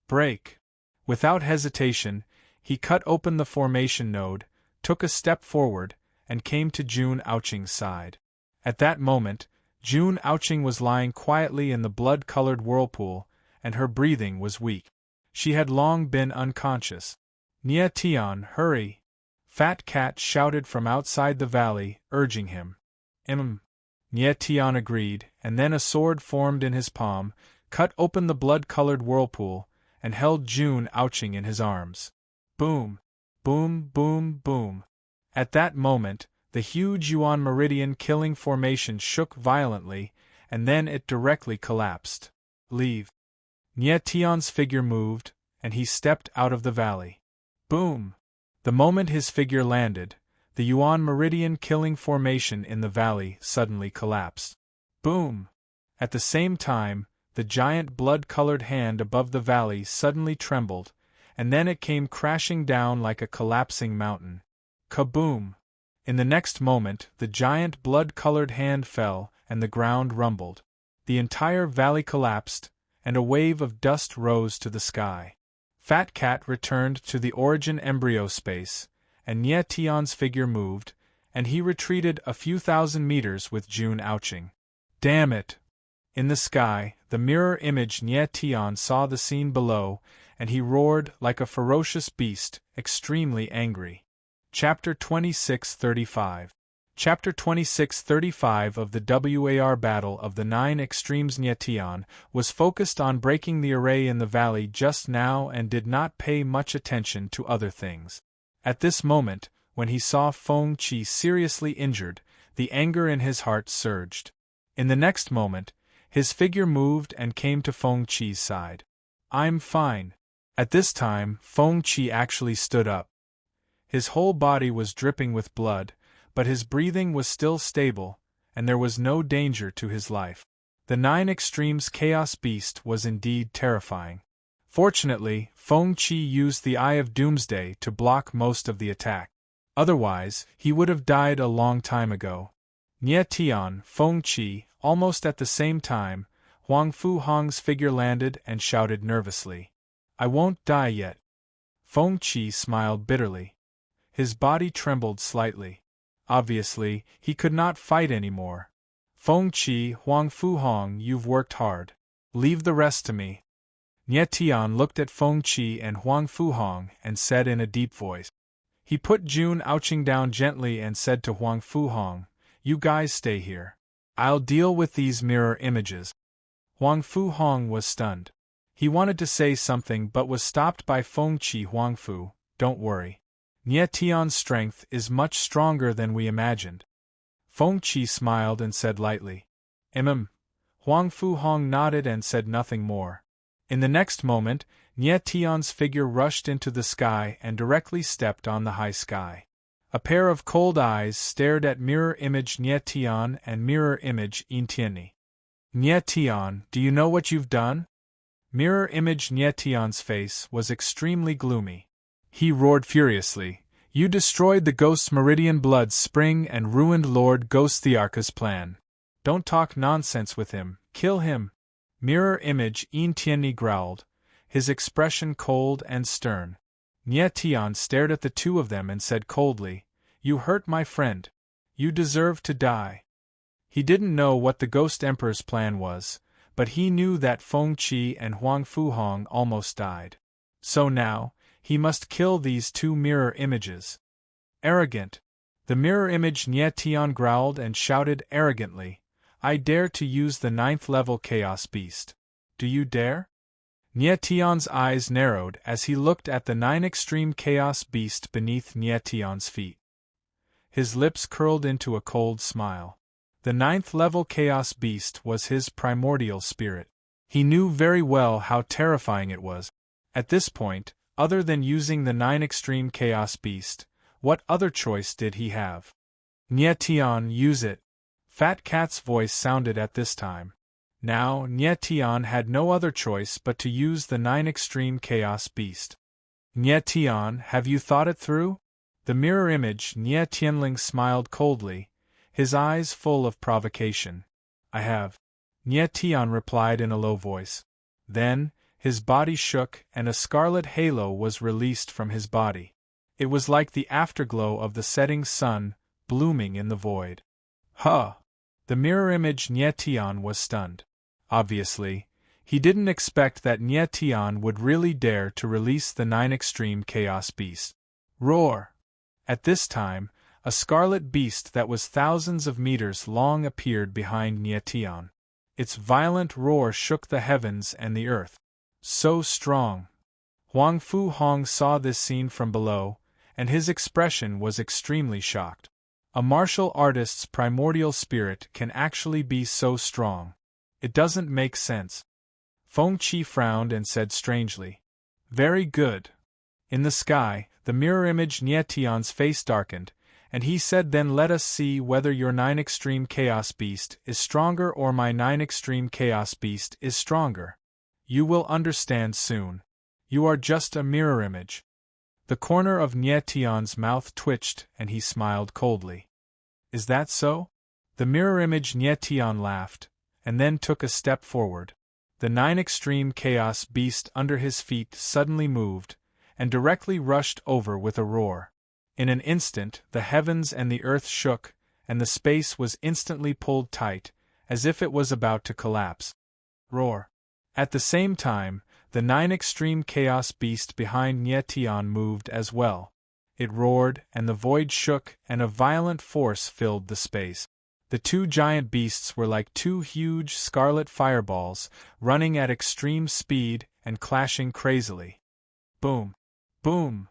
Break! Without hesitation, he cut open the formation node, took a step forward, and came to Jun Aoqing's side. At that moment, June Ouching was lying quietly in the blood-colored whirlpool, and her breathing was weak. She had long been unconscious. "Nia Tian, hurry!" Fat Cat shouted from outside the valley, urging him. Nia Tian agreed, and then a sword formed in his palm, cut open the blood-colored whirlpool, and held June Ouching in his arms. Boom! Boom, boom, boom! At that moment, the huge Yuan Meridian killing formation shook violently, and then it directly collapsed. "Leave." Nia Tian's figure moved, and he stepped out of the valley. Boom! The moment his figure landed, the Yuan Meridian killing formation in the valley suddenly collapsed. Boom! At the same time, the giant blood-colored hand above the valley suddenly trembled, and then it came crashing down like a collapsing mountain. Kaboom! In the next moment, the giant blood-colored hand fell, and the ground rumbled. The entire valley collapsed, and a wave of dust rose to the sky. Fat Cat returned to the origin embryo space, and Nia Tian's figure moved, and he retreated a few thousand meters with June Ouching. Damn it! In the sky, the mirror image Nia Tian saw the scene below, and he roared like a ferocious beast, extremely angry. Chapter 2635. Chapter 2635 of the WAR Battle of the Nine Extremes. Nia Tian was focused on breaking the array in the valley just now and did not pay much attention to other things. At this moment, when he saw Feng Qi seriously injured, the anger in his heart surged. In the next moment, his figure moved and came to Feng Qi's side. "I'm fine." At this time, Feng Qi actually stood up. His whole body was dripping with blood, but his breathing was still stable, and there was no danger to his life. The Nine Extremes Chaos Beast was indeed terrifying. Fortunately, Feng Qi used the Eye of Doomsday to block most of the attack. Otherwise, he would have died a long time ago. Nia Tian, Feng Qi, almost at the same time, Huang Fu Hong's figure landed and shouted nervously. "I won't die yet." Feng Qi smiled bitterly. His body trembled slightly. Obviously, he could not fight anymore. "Feng Qi, Huang Fu Hong, you've worked hard. Leave the rest to me." Nia Tian looked at Feng Qi and Huang Fu Hong and said in a deep voice. He put June Ouching down gently and said to Huang Fu Hong, "You guys stay here. I'll deal with these mirror images." Huang Fu Hong was stunned. He wanted to say something but was stopped by Feng Qi. "Huang Fu, don't worry. Nia Tian's strength is much stronger than we imagined." Feng Qi smiled and said lightly. Huang Fu Hong nodded and said nothing more. In the next moment, Nia Tian's figure rushed into the sky and directly stepped on the high sky. A pair of cold eyes stared at mirror image Nia Tian and mirror image Yin Tianni. "Nia Tian, do you know what you've done?" Mirror image Nia Tian's face was extremely gloomy. He roared furiously, "You destroyed the Ghost's Meridian Blood Spring and ruined Lord Ghost Thearka's plan. Don't talk nonsense with him, kill him." Mirror image Yin Tianni growled, his expression cold and stern. Nia Tian stared at the two of them and said coldly, "You hurt my friend. You deserve to die." He didn't know what the Ghost Emperor's plan was, but he knew that Feng Qi and Huang Fu Hong almost died. So now, he must kill these two mirror images. "Arrogant." The mirror image Nia Tian growled and shouted arrogantly, "I dare to use the 9th level Chaos Beast. Do you dare?" Nia Tian's eyes narrowed as he looked at the 9 Extreme Chaos Beast beneath Nia Tian's feet. His lips curled into a cold smile. The 9th level Chaos Beast was his primordial spirit. He knew very well how terrifying it was. At this point, other than using the 9 Extreme Chaos Beast, what other choice did he have? "Nia Tian, use it." Fat Cat's voice sounded at this time. Now, Nia Tian had no other choice but to use the 9 Extreme Chaos Beast. "Nia Tian, have you thought it through?" The mirror image Nia Tianling smiled coldly, his eyes full of provocation. "I have." Nia Tian replied in a low voice. Then, his body shook and a scarlet halo was released from his body. It was like the afterglow of the setting sun, blooming in the void. "Huh! The mirror image Nyetian was stunned. Obviously, he didn't expect that Nyetian would really dare to release the 9 extreme chaos beast. Roar! At this time, a scarlet beast that was thousands of meters long appeared behind Nyetian. Its violent roar shook the heavens and the earth. So strong! Huang Fu Hong saw this scene from below, and his expression was extremely shocked. A martial artist's primordial spirit can actually be so strong. It doesn't make sense. Feng Qi frowned and said strangely, "Very good." In the sky, the mirror image Nyetian's face darkened, and he said, "Then let us see whether your 9 extreme chaos beast is stronger or my 9 extreme chaos beast is stronger. You will understand soon. You are just a mirror image." The corner of Nyetian's mouth twitched and he smiled coldly. "Is that so?" The mirror image Nyetian laughed, and then took a step forward. The 9 extreme chaos beast under his feet suddenly moved, and directly rushed over with a roar. In an instant, the heavens and the earth shook, and the space was instantly pulled tight, as if it was about to collapse. Roar! At the same time, the 9 extreme chaos beast behind Nyetian moved as well. It roared, and the void shook, and a violent force filled the space. The 2 giant beasts were like 2 huge scarlet fireballs, running at extreme speed and clashing crazily. Boom! Boom!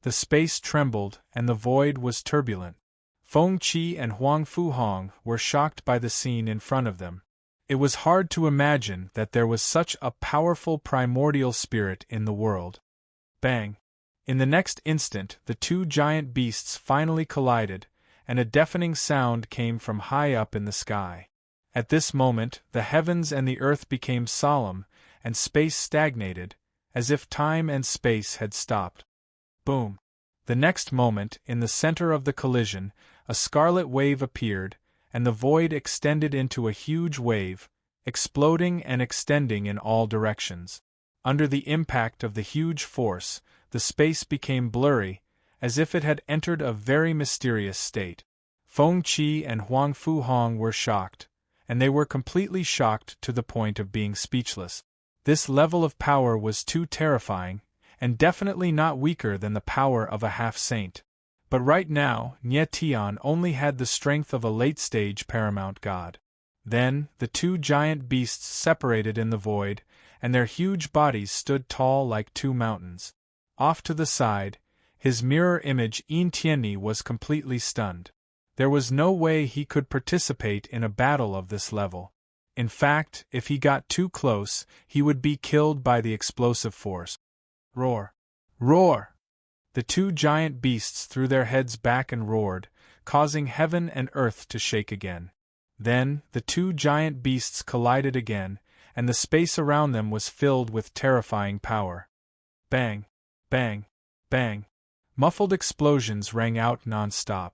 The space trembled, and the void was turbulent. Feng Qi and Huang Fu Hong were shocked by the scene in front of them. It was hard to imagine that there was such a powerful primordial spirit in the world. Bang! In the next instant, the 2 giant beasts finally collided, and a deafening sound came from high up in the sky. At this moment, the heavens and the earth became solemn, and space stagnated, as if time and space had stopped. Boom! The next moment, in the center of the collision, a scarlet wave appeared, and the void extended into a huge wave, exploding and extending in all directions. Under the impact of the huge force, the space became blurry, as if it had entered a very mysterious state. Feng Qi and Huang Fu Hong were shocked, and they were completely shocked to the point of being speechless. This level of power was too terrifying, and definitely not weaker than the power of a half-saint. But right now, Nyetian only had the strength of a late-stage paramount god. Then, the 2 giant beasts separated in the void, and their huge bodies stood tall like 2 mountains. Off to the side, his mirror image Yin Tianyi was completely stunned. There was no way he could participate in a battle of this level. In fact, if he got too close, he would be killed by the explosive force. Roar! Roar! The 2 giant beasts threw their heads back and roared, causing heaven and earth to shake again. Then, the 2 giant beasts collided again, and the space around them was filled with terrifying power. Bang! Bang! Bang! Muffled explosions rang out non-stop.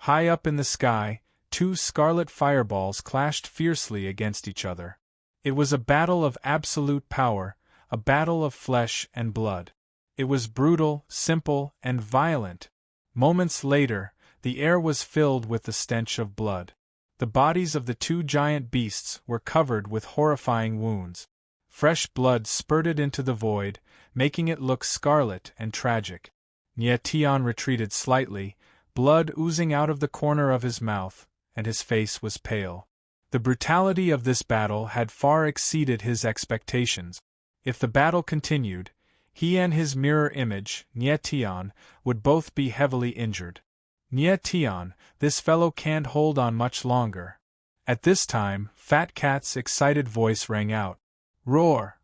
High up in the sky, 2 scarlet fireballs clashed fiercely against each other. It was a battle of absolute power, a battle of flesh and blood. It was brutal, simple, and violent. Moments later, the air was filled with the stench of blood. The bodies of the 2 giant beasts were covered with horrifying wounds. Fresh blood spurted into the void, making it look scarlet and tragic. Nyetian retreated slightly, blood oozing out of the corner of his mouth, and his face was pale. The brutality of this battle had far exceeded his expectations. If the battle continued, he and his mirror image, Nyetian, would both be heavily injured. Nyetian, this fellow can't hold on much longer. At this time, Fat Cat's excited voice rang out. Roar!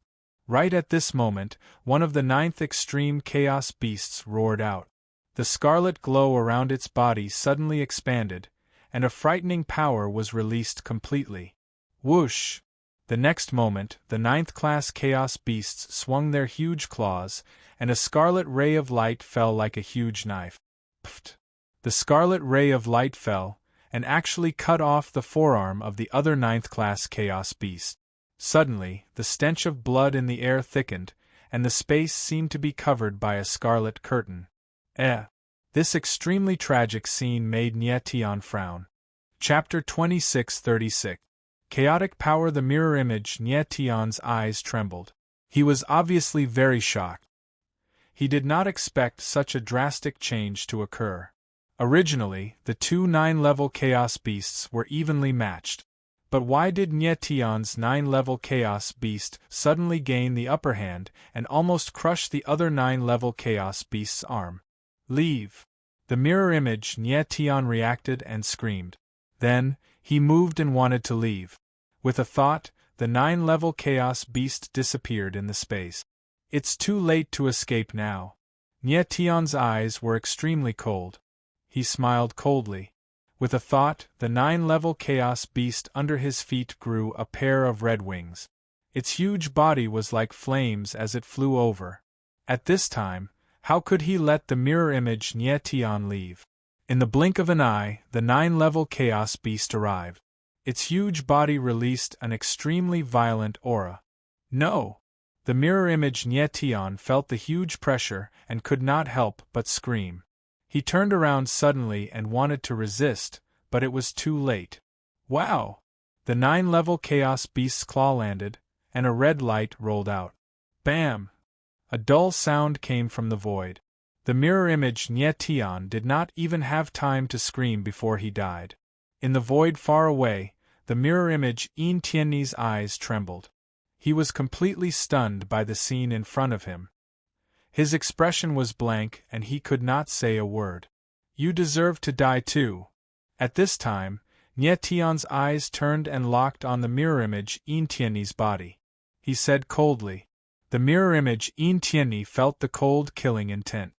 Right at this moment, one of the 9th extreme chaos beasts roared out. The scarlet glow around its body suddenly expanded, and a frightening power was released completely. Whoosh! The next moment, the 9th class chaos beasts swung their huge claws, and a scarlet ray of light fell like a huge knife. Pfft! The scarlet ray of light fell, and actually cut off the forearm of the other 9th class chaos beast. Suddenly, the stench of blood in the air thickened, and the space seemed to be covered by a scarlet curtain. This extremely tragic scene made Nyetian frown. Chapter 2636. Chaotic Power. The mirror image. Nie Tian's eyes trembled. He was obviously very shocked. He did not expect such a drastic change to occur. Originally, the two 9-level Chaos Beasts were evenly matched. But why did Nie Tian's 9-level Chaos Beast suddenly gain the upper hand and almost crush the other 9-level Chaos Beast's arm? Leave! The mirror image. Nie Tian reacted and screamed. Then, he moved and wanted to leave. With a thought, the 9-level Chaos Beast disappeared in the space. It's too late to escape now. Nie Tian's eyes were extremely cold. He smiled coldly. With a thought, the 9-level Chaos Beast under his feet grew a pair of red wings. Its huge body was like flames as it flew over. At this time, how could he let the mirror image Nie Tian leave? In the blink of an eye, the 9-level Chaos Beast arrived. Its huge body released an extremely violent aura. No! The mirror image Nie Tian felt the huge pressure and could not help but scream. He turned around suddenly and wanted to resist, but it was too late. Wow! The 9-level Chaos Beast's claw landed, and a red light rolled out. Bam! A dull sound came from the void. The mirror image Nie Tian did not even have time to scream before he died. In the void far away, the mirror image Nie Tian's eyes trembled. He was completely stunned by the scene in front of him. His expression was blank and he could not say a word. You deserve to die too. At this time, Nie Tian's eyes turned and locked on the mirror image Nie Tian's body. He said coldly. The mirror image Nie Tian felt the cold killing intent.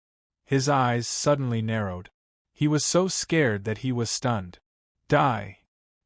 His eyes suddenly narrowed. He was so scared that he was stunned. Die!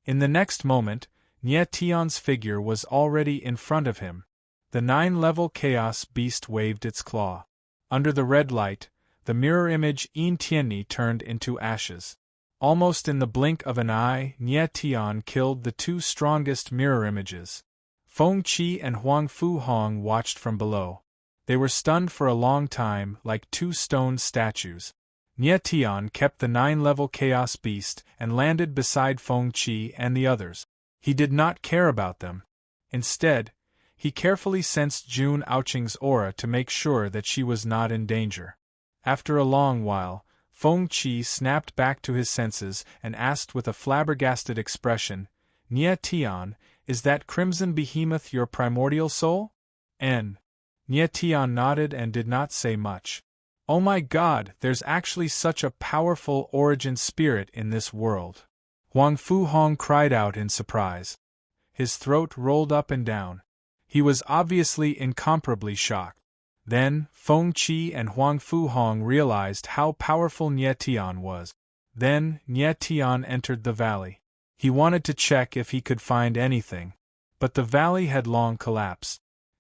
In the next moment, Nie Tian's figure was already in front of him. The 9-level Chaos Beast waved its claw. Under the red light, the mirror image Nie Tian turned into ashes. Almost in the blink of an eye, Nie Tian killed the two strongest mirror images. Feng Qi and Huang Fu Hong watched from below. They were stunned for a long time, like two stone statues. Nie Tian kept the 9-level Chaos Beast and landed beside Feng Qi and the others. He did not care about them. Instead, he carefully sensed Jun Aoqing's aura to make sure that she was not in danger. After a long while, Feng Qi snapped back to his senses and asked with a flabbergasted expression, Nie Tian, is that crimson behemoth your primordial soul? Nie Tian nodded and did not say much. Oh my God, there's actually such a powerful origin spirit in this world. Huang Fu Hong cried out in surprise. His throat rolled up and down. He was obviously incomparably shocked. Then, Feng Qi and Huang Fu Hong realized how powerful Nie Tian was. Then, Nie Tian entered the valley. He wanted to check if he could find anything. But the valley had long collapsed.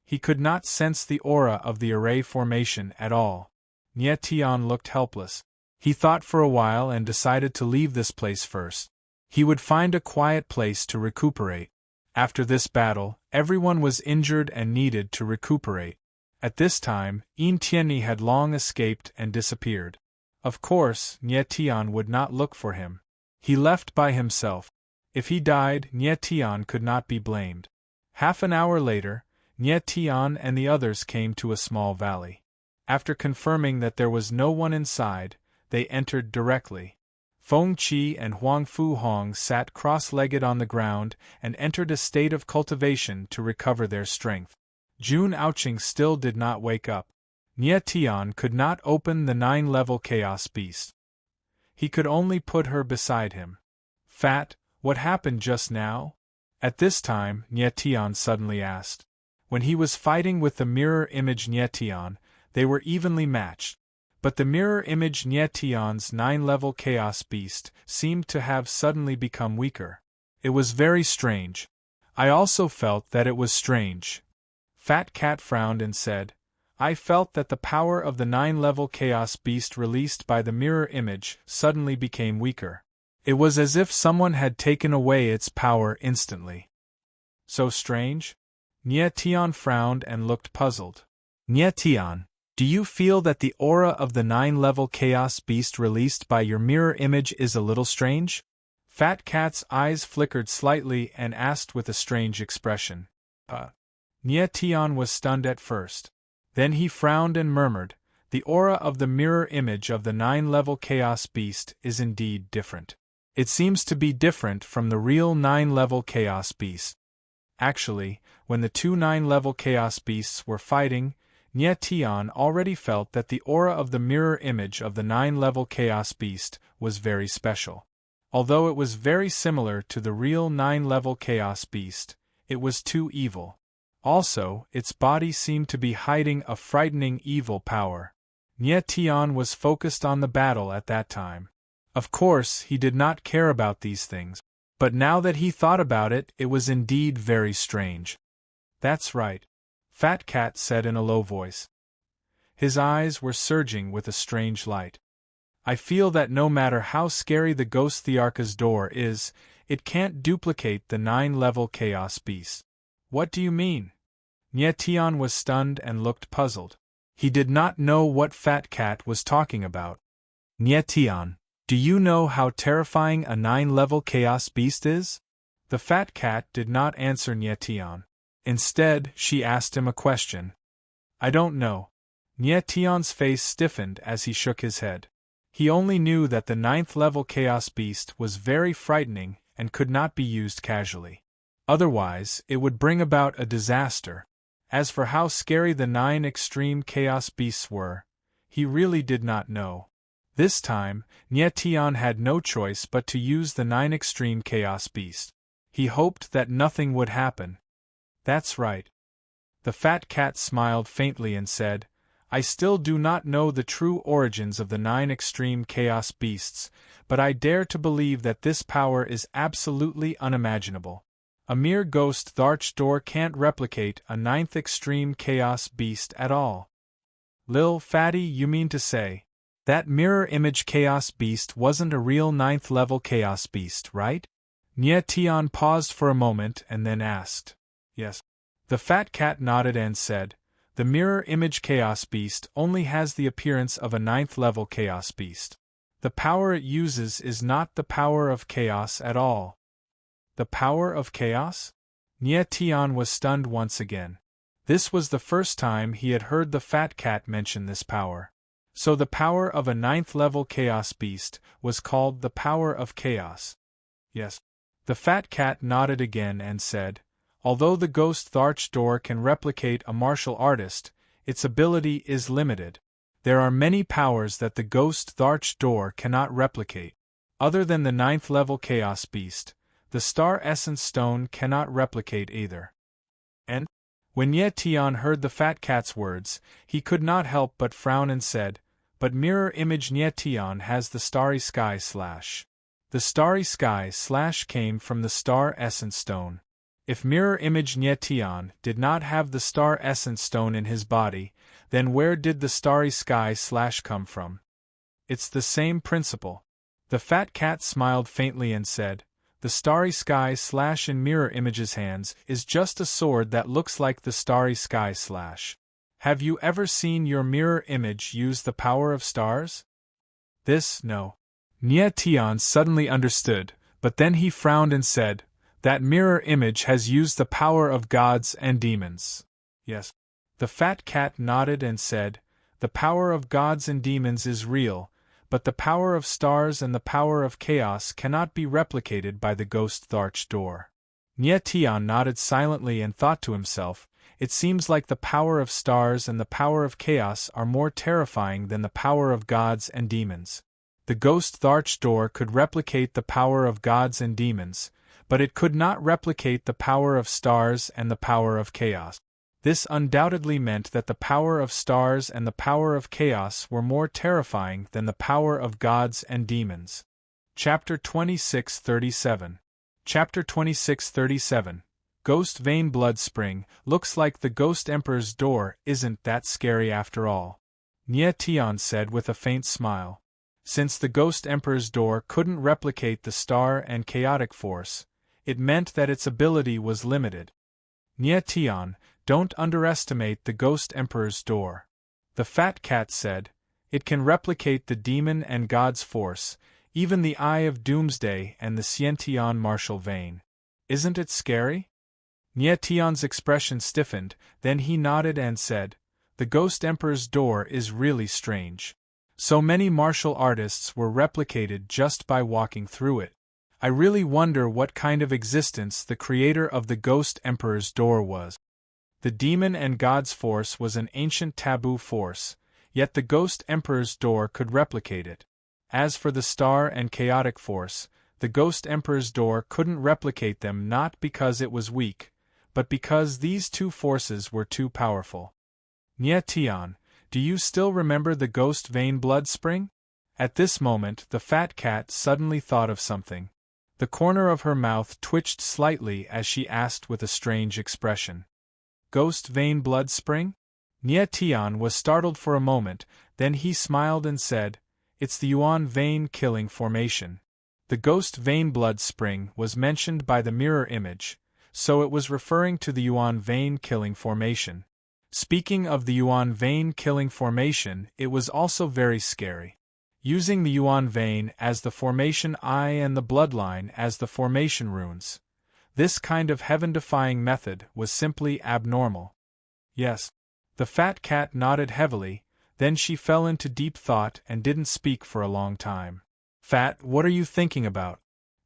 He could not sense the aura of the array formation at all. Nie Tian looked helpless. He thought for a while and decided to leave this place first. He would find a quiet place to recuperate. After this battle, everyone was injured and needed to recuperate. At this time, Nie Tian had long escaped and disappeared. Of course, Nie Tian would not look for him. He left by himself. If he died, Nie Tian could not be blamed. Half an hour later, Nie Tian and the others came to a small valley. After confirming that there was no one inside, they entered directly. Feng Qi and Huang Fu Hong sat cross-legged on the ground and entered a state of cultivation to recover their strength. Jun Aoqing still did not wake up. Nie Tian could not open the 9-level Chaos Beast. He could only put her beside him. Fat, what happened just now? At this time, Nie Tian suddenly asked. When he was fighting with the mirror image Nie Tian, they were evenly matched. But the mirror image Nie Tian's 9-level Chaos Beast seemed to have suddenly become weaker. It was very strange. I also felt that it was strange. Fat Cat frowned and said, I felt that the power of the 9-level Chaos Beast released by the mirror image suddenly became weaker. It was as if someone had taken away its power instantly. So strange? Nie Tian frowned and looked puzzled. Nie Tian, do you feel that the aura of the 9-level Chaos Beast released by your mirror image is a little strange? Fat Cat's eyes flickered slightly and asked with a strange expression. Nye Tian was stunned at first. Then he frowned and murmured, "The aura of the mirror image of the 9-level Chaos Beast is indeed different. It seems to be different from the real 9-level Chaos Beast." Actually, when the two 9-level Chaos Beasts were fighting, Nye Tian already felt that the aura of the mirror image of the 9-level Chaos Beast was very special. Although it was very similar to the real 9-level Chaos Beast, it was too evil. Also, its body seemed to be hiding a frightening evil power. Nye Tian was focused on the battle at that time. Of course, he did not care about these things, but now that he thought about it, it was indeed very strange. "That's right," Fat Cat said in a low voice. His eyes were surging with a strange light. "I feel that no matter how scary the Ghost Thearka's door is, it can't duplicate the 9-level Chaos Beast." "What do you mean?" Nye Tian was stunned and looked puzzled. He did not know what Fat Cat was talking about. "Nye Tian, do you know how terrifying a 9-level Chaos Beast is?" The Fat Cat did not answer Nye Tian. Instead, she asked him a question. "I don't know." Nye Tian's face stiffened as he shook his head. He only knew that the 9th-level Chaos Beast was very frightening and could not be used casually. Otherwise, it would bring about a disaster. As for how scary the 9 extreme Chaos Beasts were, he really did not know. This time, Nye Tian had no choice but to use the 9 extreme Chaos Beast. He hoped that nothing would happen. "That's right." The Fat Cat smiled faintly and said, "I still do not know the true origins of the 9 extreme Chaos Beasts, but I dare to believe that this power is absolutely unimaginable. A mere Ghost Tharch door can't replicate a 9th extreme Chaos Beast at all." "Lil Fatty, you mean to say that mirror image Chaos Beast wasn't a real 9th-level Chaos Beast, right?" Nye Tian paused for a moment and then asked. "Yes." The Fat Cat nodded and said, "The mirror image Chaos Beast only has the appearance of a 9th-level Chaos Beast. The power it uses is not the power of chaos at all." "The power of chaos?" Nye Tian was stunned once again. This was the first time he had heard the Fat Cat mention this power. So the power of a 9th-level Chaos Beast was called the power of chaos. "Yes." The Fat Cat nodded again and said, "Although the Ghost Tharch door can replicate a martial artist, its ability is limited. There are many powers that the Ghost Tharch door cannot replicate. Other than the 9th-level Chaos Beast, the Star Essence Stone cannot replicate either." And when Nye Tian heard the Fat Cat's words, he could not help but frown and said, "But mirror image Nye Tian has the Starry Sky slash." The Starry Sky slash came from the Star Essence Stone. If mirror image Nye Tian did not have the Star Essence Stone in his body, then where did the Starry Sky slash come from? "It's the same principle." The Fat Cat smiled faintly and said, "The Starry Sky slash in mirror image's hands is just a sword that looks like the Starry Sky slash. Have you ever seen your mirror image use the power of stars?" No. Nye Tian suddenly understood, but then he frowned and said, "That mirror image has used the power of gods and demons." "Yes." The Fat Cat nodded and said, "The power of gods and demons is real, but the power of stars and the power of chaos cannot be replicated by the Ghost Tharch door." Nye Tian nodded silently and thought to himself, "It seems like the power of stars and the power of chaos are more terrifying than the power of gods and demons. The Ghost Tharch door could replicate the power of gods and demons, but it could not replicate the power of stars and the power of chaos. This undoubtedly meant that the power of stars and the power of chaos were more terrifying than the power of gods and demons." Chapter 2637. Chapter 2637. Ghost Vein Blood Spring. "Looks like the Ghost Emperor's door isn't that scary after all," Nye Tian said with a faint smile. Since the Ghost Emperor's door couldn't replicate the star and chaotic force, it meant that its ability was limited. "Nye Tian, don't underestimate the Ghost Emperor's door," the Fat Cat said. "It can replicate the demon and god's force, Even the Eye of Doomsday and the Xiantian martial vein. Isn't it scary? Nietian's expression stiffened, then he nodded and said, "The Ghost Emperor's door is really strange. So many martial artists were replicated just by walking through it. I really wonder what kind of existence the creator of the Ghost Emperor's door was." The demon and god's force was an ancient taboo force, yet the Ghost Emperor's door could replicate it. As for the star and chaotic force, the Ghost Emperor's door couldn't replicate them, not because it was weak, but because these two forces were too powerful. "Nietian, do you still remember the ghost vein blood spring?" At this moment the fat cat suddenly thought of something. The corner of her mouth twitched slightly as she asked with a strange expression. "Ghost vein blood spring?" Nietian was startled for a moment, then he smiled and said, "It's the Yuan vein killing formation." The ghost vein blood spring was mentioned by the mirror image, so it was referring to the Yuan vein killing formation. Speaking of the Yuan vein killing formation, it was also very scary. Using the Yuan vein as the formation eye and the bloodline as the formation runes. This kind of heaven-defying method was simply abnormal. Yes. The fat cat nodded heavily, then she fell into deep thought and didn't speak for a long time. "Fat, what are you thinking about?"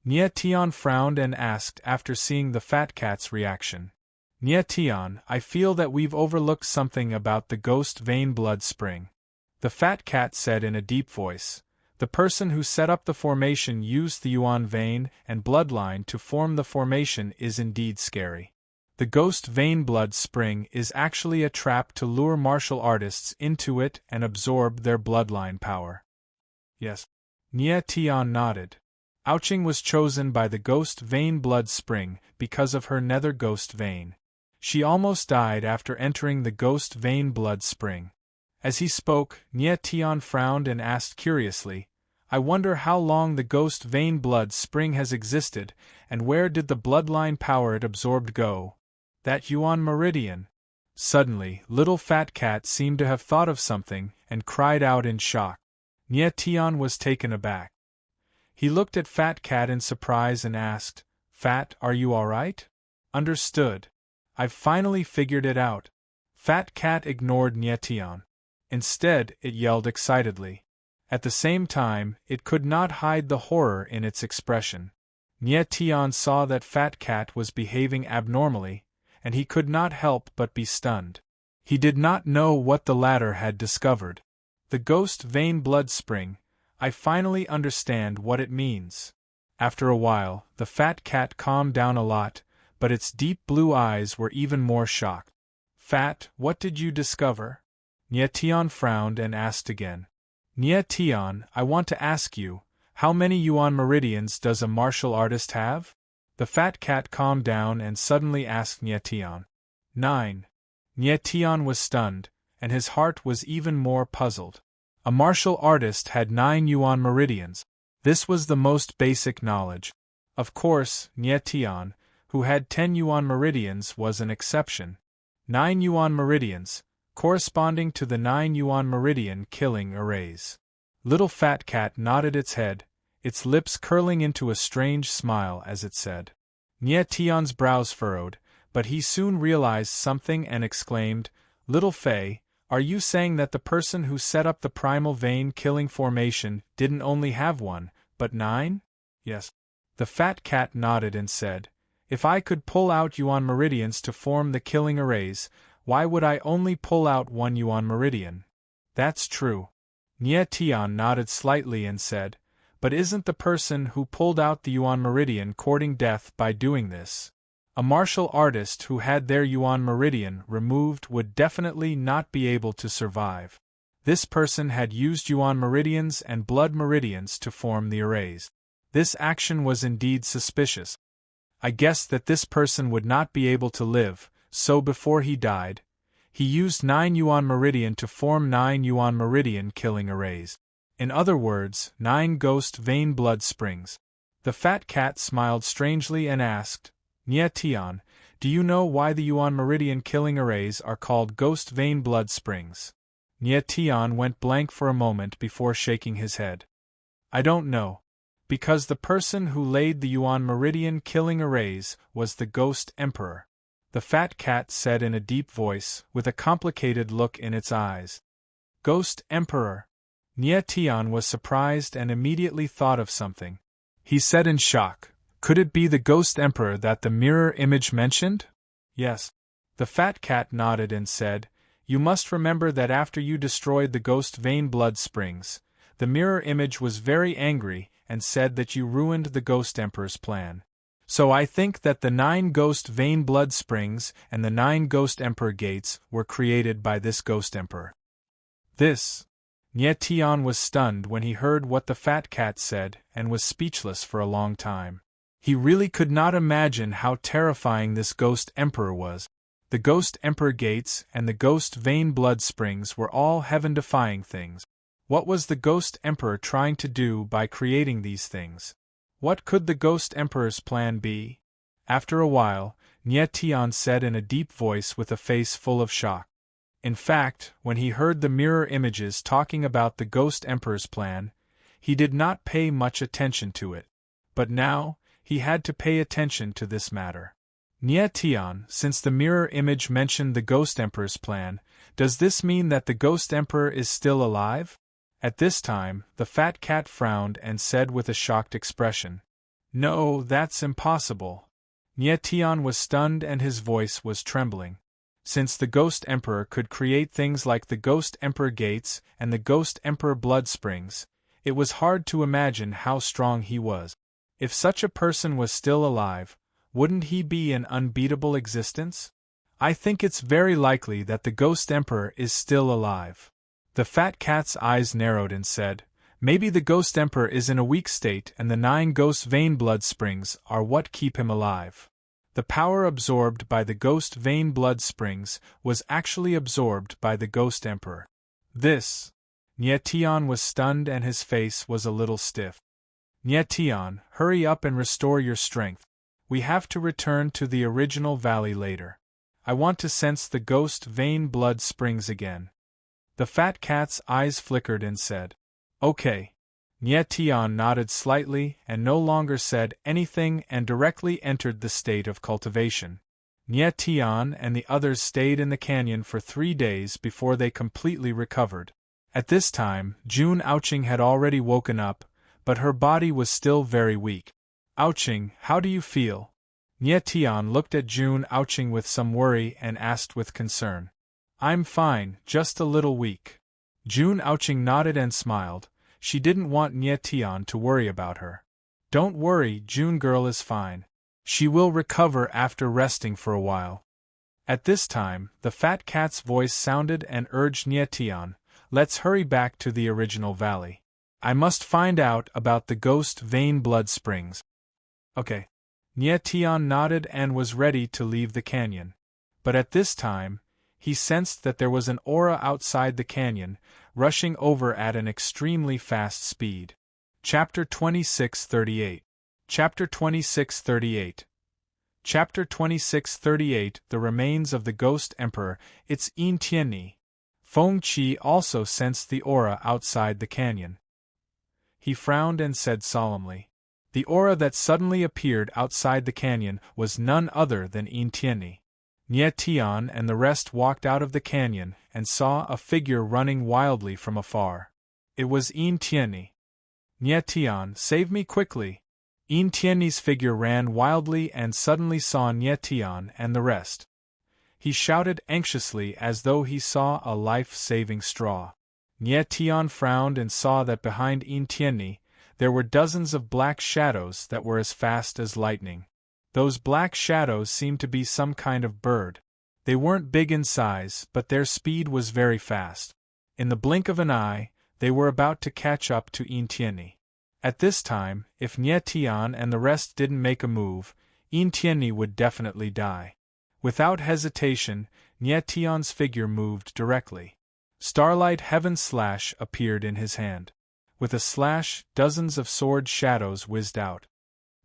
Nietian frowned and asked after seeing the fat cat's reaction. "Nietian, I feel that we've overlooked something about the ghost vein blood spring." The fat cat said in a deep voice, "The person who set up the formation used the Yuan vein and bloodline to form the formation is indeed scary. The ghost vein blood spring is actually a trap to lure martial artists into it and absorb their bloodline power." "Yes." Nietian nodded. Ouching was chosen by the ghost vein blood spring because of her nether ghost vein. She almost died after entering the ghost vein blood spring. As he spoke, Nietian frowned and asked curiously, "I wonder how long the ghost vein blood spring has existed, and where did the bloodline power it absorbed go? That Yuan meridian." Suddenly, little fat cat seemed to have thought of something and cried out in shock. Nietian was taken aback. He looked at Fat Cat in surprise and asked, "Fat, are you alright?" "Understood. I've finally figured it out." Fat Cat ignored Nietian. Instead, it yelled excitedly. At the same time, it could not hide the horror in its expression. Nietian saw that Fat Cat was behaving abnormally, and he could not help but be stunned. He did not know what the latter had discovered. "The ghost vein blood spring, I finally understand what it means." After a while, the fat cat calmed down a lot, but its deep blue eyes were even more shocked. "Fat, what did you discover?" Nietian frowned and asked again. "Nietian, I want to ask you, how many Yuan meridians does a martial artist have?" The fat cat calmed down and suddenly asked Nietian. 9. Nietian was stunned, and his heart was even more puzzled. A martial artist had 9 Yuan meridians. This was the most basic knowledge. Of course, Nietian, who had 10 Yuan meridians, was an exception. 9 Yuan meridians, corresponding to the 9 Yuan meridian killing arrays. Little Fat Cat nodded its head, its lips curling into a strange smile as it said. Nietian's brows furrowed, but he soon realized something and exclaimed, "Little Fei, are you saying that the person who set up the primal vein killing formation didn't only have 1, but 9? "Yes." The fat cat nodded and said, "If I could pull out Yuan meridians to form the killing arrays, why would I only pull out 1 Yuan meridian?" "That's true." Nietian nodded slightly and said, "But isn't the person who pulled out the Yuan meridian courting death by doing this? A martial artist who had their Yuan meridian removed would definitely not be able to survive. This person had used Yuan meridians and blood meridians to form the arrays. This action was indeed suspicious. I guessed that this person would not be able to live, so before he died, he used 9 Yuan meridian to form 9 Yuan meridian killing arrays. In other words, 9 ghost vein blood springs." The fat cat smiled strangely and asked, "Nietian, do you know why the Yuan meridian killing arrays are called ghost vein blood springs?" Nietian went blank for a moment before shaking his head. "I don't know." Because the person who laid the Yuan meridian killing arrays was the Ghost Emperor. The fat cat said in a deep voice, with a complicated look in its eyes. Ghost Emperor. Nie Tian was surprised and immediately thought of something. He said in shock, "Could it be the Ghost Emperor that the mirror image mentioned?" "Yes." The fat cat nodded and said, "You must remember that after you destroyed the Ghost Vein Blood Springs, the mirror image was very angry and said that you ruined the Ghost Emperor's plan. So I think that the 9 Ghost Vein Blood Springs and the 9 Ghost Emperor Gates were created by this Ghost Emperor." This. Nie Tian was stunned when he heard what the fat cat said and was speechless for a long time. He really could not imagine how terrifying this Ghost Emperor was. The Ghost Emperor Gates and the Ghost Vein Blood Springs were all heaven-defying things. What was the Ghost Emperor trying to do by creating these things? What could the Ghost Emperor's plan be? After a while, Nie Tian said in a deep voice with a face full of shock. In fact, when he heard the mirror images talking about the Ghost Emperor's plan, he did not pay much attention to it. But now, he had to pay attention to this matter. Nie Tian, since the mirror image mentioned the Ghost Emperor's plan, does this mean that the Ghost Emperor is still alive? At this time, the fat cat frowned and said with a shocked expression, "No, that's impossible." Nie Tian was stunned and his voice was trembling. Since the Ghost Emperor could create things like the Ghost Emperor Gates and the Ghost Emperor Blood Springs, it was hard to imagine how strong he was. If such a person was still alive, wouldn't he be an unbeatable existence? I think it's very likely that the Ghost Emperor is still alive. The fat cat's eyes narrowed and said, "Maybe the Ghost Emperor is in a weak state and the 9 Ghost Vein Blood Springs are what keep him alive." The power absorbed by the Ghost Vein Blood Springs was actually absorbed by the Ghost Emperor. This. Nie Tian was stunned and his face was a little stiff. Nie Tian, hurry up and restore your strength. We have to return to the original valley later. I want to sense the Ghost Vein Blood Springs again. The fat cat's eyes flickered and said, "Okay." Nie Tian nodded slightly and no longer said anything and directly entered the state of cultivation. Nie Tian and the others stayed in the canyon for 3 days before they completely recovered. At this time, June Ouching had already woken up, but her body was still very weak. "Ouching, how do you feel?" Nie Tian looked at June Ouching with some worry and asked with concern. "I'm fine, just a little weak." June Ouching nodded and smiled. She didn't want Nie Tian to worry about her. "Don't worry, June girl is fine. She will recover after resting for a while." At this time, the fat cat's voice sounded and urged Nie Tian, "Let's hurry back to the original valley. I must find out about the Ghost Vein Blood Springs." "Okay." Nie Tian nodded and was ready to leave the canyon. But at this time, he sensed that there was an aura outside the canyon, rushing over at an extremely fast speed. Chapter 2638. Chapter 2638. Chapter 2638. The Remains of the Ghost Emperor. It's Yin Tianni. Feng Qi also sensed the aura outside the canyon. He frowned and said solemnly, "The aura that suddenly appeared outside the canyon was none other than Yin Tianni." Nie Tian and the rest walked out of the canyon and saw a figure running wildly from afar. It was Yin Tianni. "Nie Tian, save me quickly!" Yin Tianni's figure ran wildly and suddenly saw Nie Tian and the rest. He shouted anxiously as though he saw a life-saving straw. Nie Tian frowned and saw that behind Yin Tianni there were dozens of black shadows that were as fast as lightning. Those black shadows seemed to be some kind of bird. They weren't big in size, but their speed was very fast. In the blink of an eye, they were about to catch up to Yin Tianni. At this time, if Nie Tian and the rest didn't make a move, Yin Tianni would definitely die. Without hesitation, Nie Tian's figure moved directly. Starlight Heaven Slash appeared in his hand. With a slash, dozens of sword shadows whizzed out.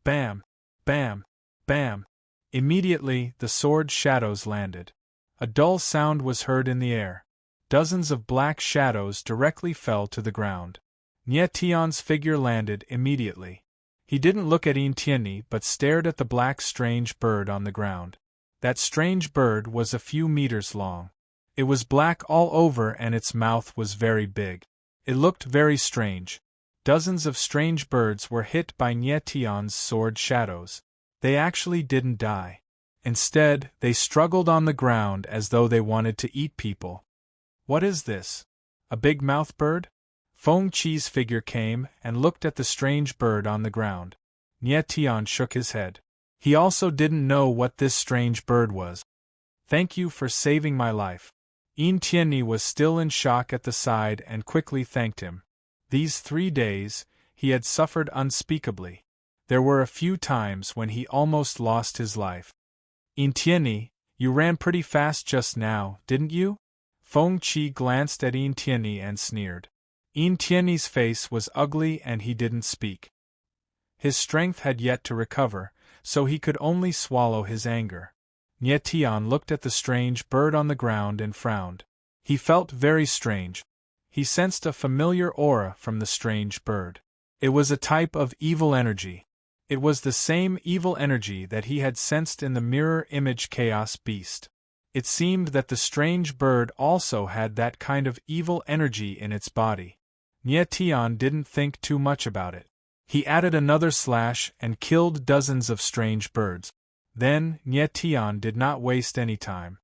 Bam! Bam! Bam! Immediately, the sword shadows landed. A dull sound was heard in the air. Dozens of black shadows directly fell to the ground. Nie Tian's figure landed immediately. He didn't look at Entienne but stared at the black strange bird on the ground. That strange bird was a few meters long. It was black all over and its mouth was very big. It looked very strange. Dozens of strange birds were hit by Nie Tian's sword shadows. They actually didn't die. Instead, they struggled on the ground as though they wanted to eat people. What is this? A big mouth bird? Feng Qi's figure came and looked at the strange bird on the ground. Nie Tian shook his head. He also didn't know what this strange bird was. Thank you for saving my life. Entienne was still in shock at the side and quickly thanked him. These 3 days, he had suffered unspeakably. There were a few times when he almost lost his life. Entienne, you ran pretty fast just now, didn't you? Feng Qi glanced at Entienne and sneered. Entienne's face was ugly and he didn't speak. His strength had yet to recover, so he could only swallow his anger. Nie Tian looked at the strange bird on the ground and frowned. He felt very strange. He sensed a familiar aura from the strange bird. It was a type of evil energy. It was the same evil energy that he had sensed in the mirror image chaos beast. It seemed that the strange bird also had that kind of evil energy in its body. Nie Tian didn't think too much about it. He added another slash and killed dozens of strange birds. Then, Nie Tian did not waste any time.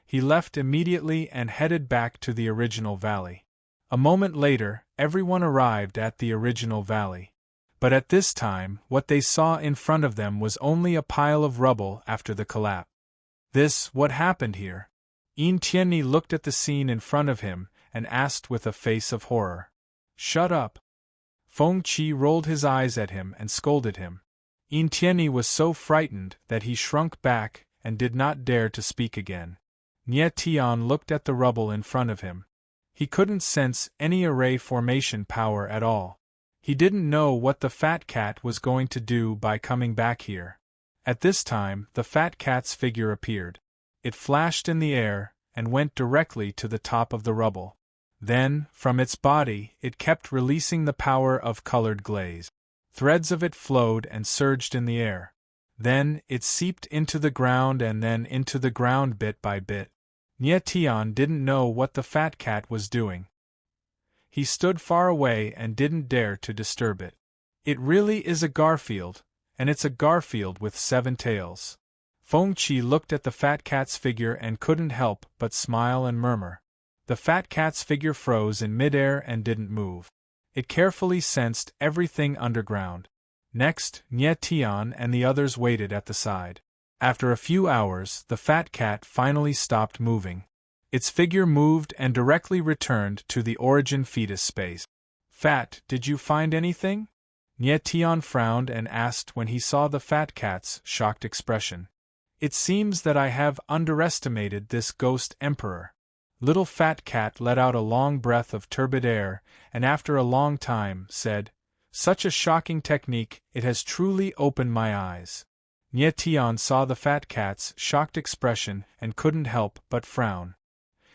He left immediately and headed back to the original valley. A moment later, everyone arrived at the original valley. But at this time, what they saw in front of them was only a pile of rubble after the collapse. What happened here? Entienne looked at the scene in front of him and asked with a face of horror. Shut up. Feng Qi rolled his eyes at him and scolded him. Entienne was so frightened that he shrunk back and did not dare to speak again. Nie Tian looked at the rubble in front of him. He couldn't sense any array formation power at all. He didn't know what the fat cat was going to do by coming back here. At this time, the fat cat's figure appeared. It flashed in the air and went directly to the top of the rubble. Then, from its body, it kept releasing the power of colored glaze. Threads of it flowed and surged in the air. Then, it seeped into the ground and then into the ground bit by bit. Nie Tian didn't know what the fat cat was doing. He stood far away and didn't dare to disturb it. It really is a Garfield, and it's a Garfield with 7 tails. Feng Qi looked at the fat cat's figure and couldn't help but smile and murmur. The fat cat's figure froze in midair and didn't move. It carefully sensed everything underground. Next, Nie Tian and the others waited at the side. After a few hours, the fat cat finally stopped moving. Its figure moved and directly returned to the origin fetus space. Fat, did you find anything? Nie Tian frowned and asked when he saw the fat cat's shocked expression. It seems that I have underestimated this ghost emperor. Little fat cat let out a long breath of turbid air, and after a long time, said, Such a shocking technique, it has truly opened my eyes. Nie Tian saw the fat cat's shocked expression and couldn't help but frown.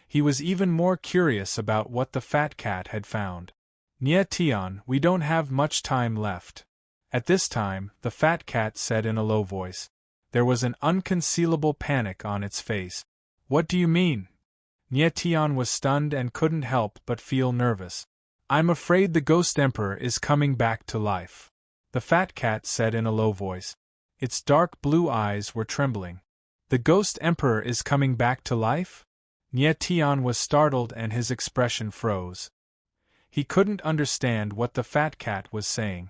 He was even more curious about what the fat cat had found. Nie Tian, we don't have much time left. At this time, the fat cat said in a low voice. There was an unconcealable panic on its face. What do you mean? Nie Tian was stunned and couldn't help but feel nervous. I'm afraid the Ghost Emperor is coming back to life. The fat cat said in a low voice. Its dark blue eyes were trembling. The Ghost Emperor is coming back to life? Nie Tian was startled and his expression froze. He couldn't understand what the fat cat was saying.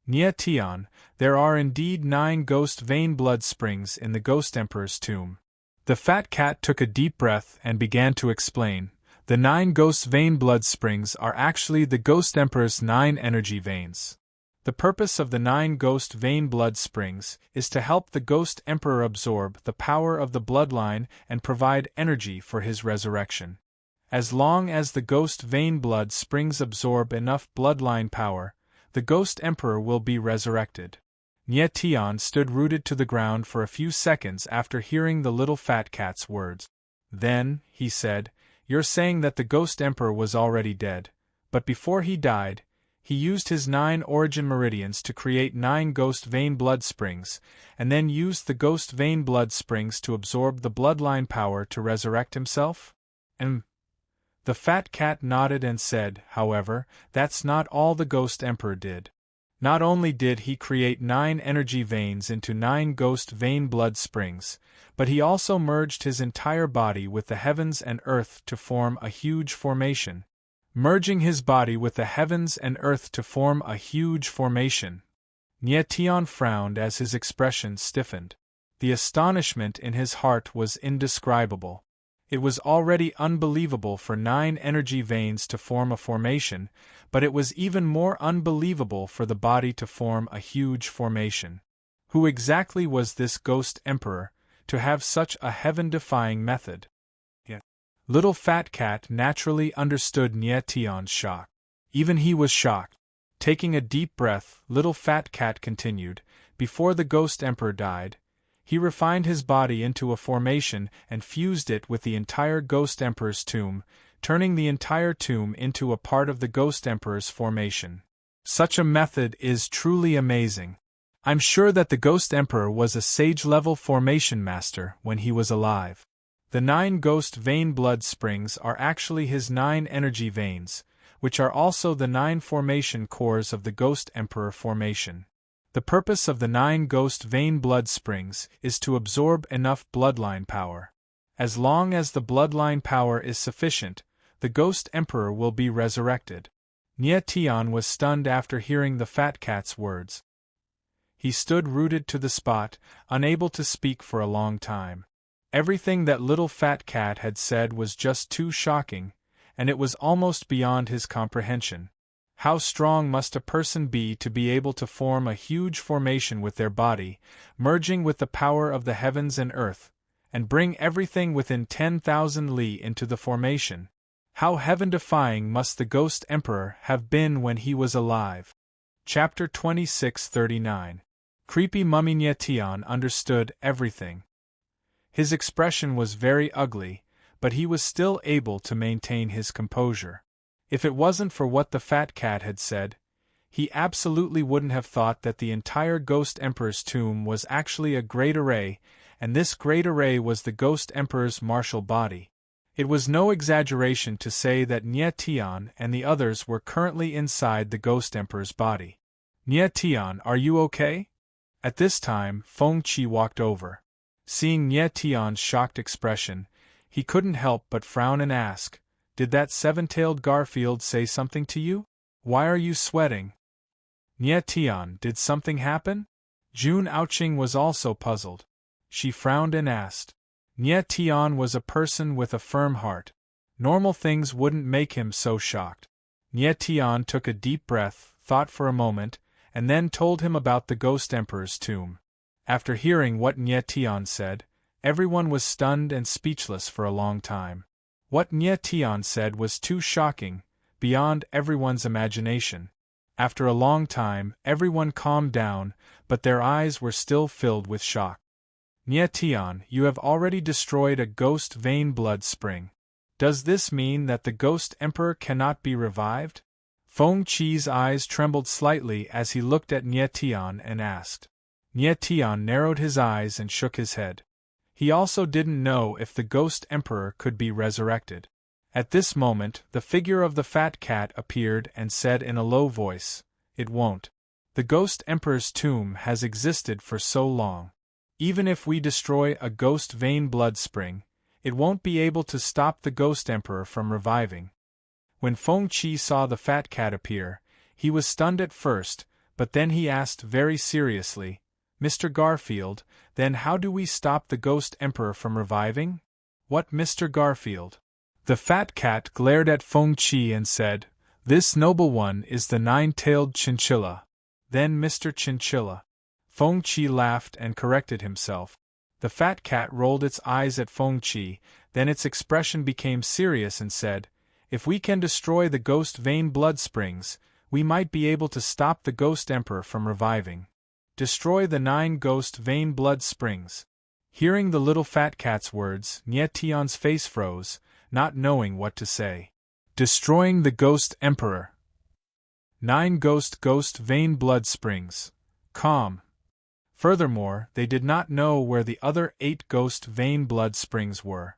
Nie Tian, there are indeed 9 ghost vein blood springs in the Ghost Emperor's tomb. The fat cat took a deep breath and began to explain. The 9 ghost vein blood springs are actually the Ghost Emperor's 9 energy veins. The purpose of the 9 ghost vein blood springs is to help the Ghost Emperor absorb the power of the bloodline and provide energy for his resurrection. As long as the ghost vein blood springs absorb enough bloodline power, the Ghost Emperor will be resurrected. Nie Tian stood rooted to the ground for a few seconds after hearing the little fat cat's words. Then, he said, You're saying that the Ghost Emperor was already dead, but before he died, He used his 9 origin meridians to create 9 ghost vein blood springs, and then used the ghost vein blood springs to absorb the bloodline power to resurrect himself? The fat cat nodded and said, however, that's not all the Ghost Emperor did. Not only did he create 9 energy veins into 9 ghost vein blood springs, but he also merged his entire body with the heavens and earth to form a huge formation. Merging his body with the heavens and earth to form a huge formation. Nye Tian frowned as his expression stiffened. The astonishment in his heart was indescribable. It was already unbelievable for 9 energy veins to form a formation, but it was even more unbelievable for the body to form a huge formation. Who exactly was this Ghost Emperor, to have such a heaven-defying method? Little Fat Cat naturally understood Nye Tian's shock. Even he was shocked. Taking a deep breath, Little Fat Cat continued, before the Ghost Emperor died, he refined his body into a formation and fused it with the entire Ghost Emperor's tomb, turning the entire tomb into a part of the Ghost Emperor's formation. Such a method is truly amazing. I'm sure that the Ghost Emperor was a sage-level formation master when he was alive. The 9 ghost vein blood springs are actually his 9 energy veins, which are also the 9 formation cores of the Ghost Emperor formation. The purpose of the 9 ghost vein blood springs is to absorb enough bloodline power. As long as the bloodline power is sufficient, the Ghost Emperor will be resurrected. Nye Tian was stunned after hearing the fat cat's words. He stood rooted to the spot, unable to speak for a long time. Everything that Little Fat Cat had said was just too shocking, and it was almost beyond his comprehension. How strong must a person be to be able to form a huge formation with their body, merging with the power of the heavens and earth, and bring everything within 10,000 li into the formation? How heaven-defying must the Ghost Emperor have been when he was alive? Chapter 2639. Creepy Mummy. Nye Tian understood everything. His expression was very ugly, but he was still able to maintain his composure. If it wasn't for what the fat cat had said, he absolutely wouldn't have thought that the entire Ghost Emperor's tomb was actually a great array, and this great array was the Ghost Emperor's martial body. It was no exaggeration to say that Nye Tian and the others were currently inside the Ghost Emperor's body. Nye Tian, are you okay? At this time, Feng Qi walked over. Seeing Nye Tian's shocked expression, he couldn't help but frown and ask, "Did that 7-tailed Garfield say something to you? Why are you sweating?" Nye Tian, did something happen? Jun Aoqing was also puzzled. She frowned and asked. Nye Tian was a person with a firm heart. Normal things wouldn't make him so shocked. Nye Tian took a deep breath, thought for a moment, and then told him about the Ghost Emperor's tomb. After hearing what Nye Tian said, everyone was stunned and speechless for a long time. What Nye Tian said was too shocking, beyond everyone's imagination. After a long time, everyone calmed down, but their eyes were still filled with shock. Nye Tian, you have already destroyed a ghost vein blood spring. Does this mean that the Ghost Emperor cannot be revived? Feng Qi's eyes trembled slightly as he looked at Nye Tian and asked. Nye Tian narrowed his eyes and shook his head. He also didn't know if the Ghost Emperor could be resurrected. At this moment, the figure of the fat cat appeared and said in a low voice, "It won't. The Ghost Emperor's tomb has existed for so long. Even if we destroy a ghost vein blood spring, it won't be able to stop the Ghost Emperor from reviving." When Feng Qi saw the fat cat appear, he was stunned at first, but then he asked very seriously, "Mr. Garfield, then how do we stop the Ghost Emperor from reviving?" "What Mr. Garfield?" The fat cat glared at Feng Qi and said, "This noble one is the 9-tailed chinchilla." "Then Mr. Chinchilla." Feng Qi laughed and corrected himself. The fat cat rolled its eyes at Feng Qi, then its expression became serious and said, "If we can destroy the ghost vein blood springs, we might be able to stop the Ghost Emperor from reviving. Destroy the 9 ghost vein blood springs." Hearing the little fat cat's words, Nye Tian's face froze, not knowing what to say. Destroying the Ghost Emperor. 9 ghost vein blood springs. Calm. Furthermore, they did not know where the other 8 ghost vein blood springs were.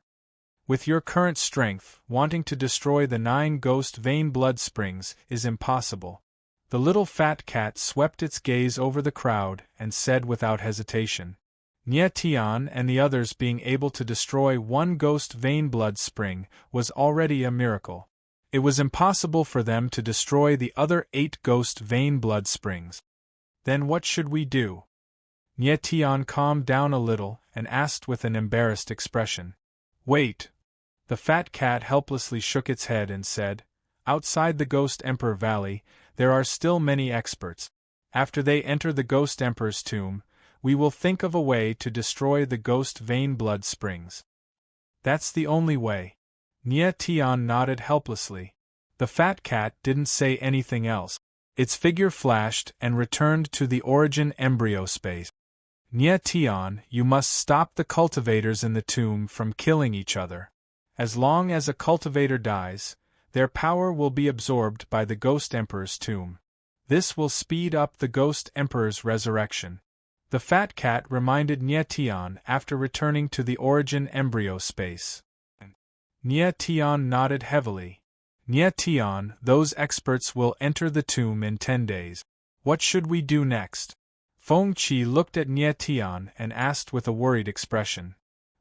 With your current strength, wanting to destroy the 9 ghost vein blood springs is impossible. The little fat cat swept its gaze over the crowd and said without hesitation, Nye Tian and the others being able to destroy 1 ghost vein blood spring was already a miracle. It was impossible for them to destroy the other 8 ghost vein blood springs. Then what should we do? Nye Tian calmed down a little and asked with an embarrassed expression. Wait. The fat cat helplessly shook its head and said, outside the Ghost Emperor Valley, there are still many experts. After they enter the Ghost Emperor's tomb, we will think of a way to destroy the ghost vein blood springs. That's the only way. Nye Tian nodded helplessly. The fat cat didn't say anything else. Its figure flashed and returned to the origin embryo space. Nye Tian, you must stop the cultivators in the tomb from killing each other. As long as a cultivator dies, their power will be absorbed by the Ghost Emperor's tomb. This will speed up the Ghost Emperor's resurrection. The fat cat reminded Nye Tian after returning to the origin embryo space. Nye Tian nodded heavily. Nye Tian, those experts will enter the tomb in 10 days. What should we do next? Feng Qi looked at Nye Tian and asked with a worried expression.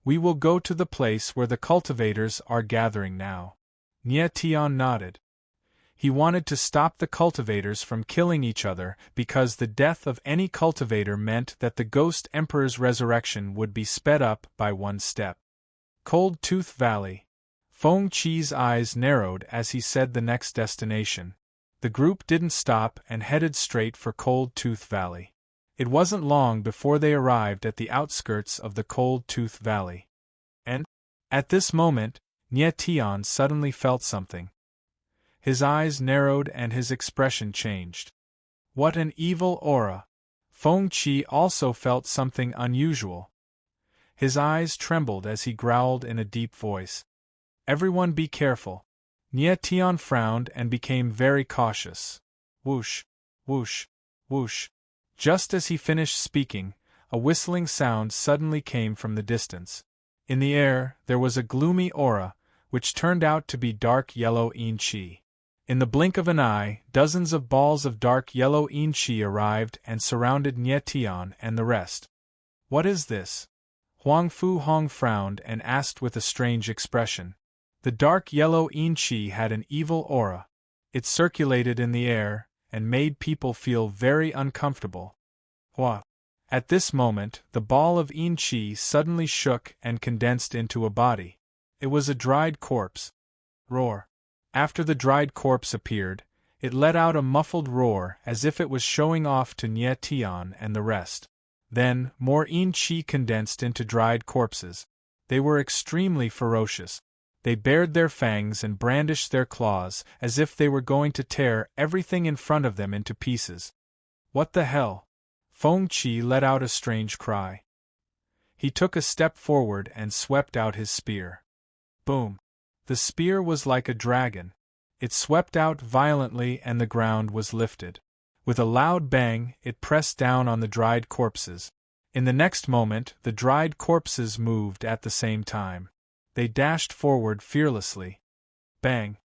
We will go to the place where the cultivators are gathering now. Nye Tian nodded. He wanted to stop the cultivators from killing each other because the death of any cultivator meant that the Ghost Emperor's resurrection would be sped up by 1 step. Cold Tooth Valley. Feng Qi's eyes narrowed as he said the next destination. The group didn't stop and headed straight for Cold Tooth Valley. It wasn't long before they arrived at the outskirts of the Cold Tooth Valley. And, at this moment, Nye Tian suddenly felt something. His eyes narrowed and his expression changed. What an evil aura! Feng Qi also felt something unusual. His eyes trembled as he growled in a deep voice. Everyone be careful. Nye Tian frowned and became very cautious. Whoosh, whoosh, whoosh. Just as he finished speaking, a whistling sound suddenly came from the distance. In the air, there was a gloomy aura, which turned out to be dark yellow yin qi. In the blink of an eye, dozens of balls of dark yellow yin qi arrived and surrounded Nye Tian and the rest. What is this? Huang Fu Hong frowned and asked with a strange expression. The dark yellow yin qi had an evil aura. It circulated in the air, and made people feel very uncomfortable. Hua! At this moment, the ball of yin qi suddenly shook and condensed into a body. It was a dried corpse. Roar! After the dried corpse appeared, it let out a muffled roar as if it was showing off to Nye Tian and the rest. Then, more yin qi condensed into dried corpses. They were extremely ferocious. They bared their fangs and brandished their claws as if they were going to tear everything in front of them into pieces. What the hell? Feng Qi let out a strange cry. He took a step forward and swept out his spear. Boom! The spear was like a dragon. It swept out violently and the ground was lifted. With a loud bang, it pressed down on the dried corpses. In the next moment, the dried corpses moved at the same time. They dashed forward fearlessly. Bang!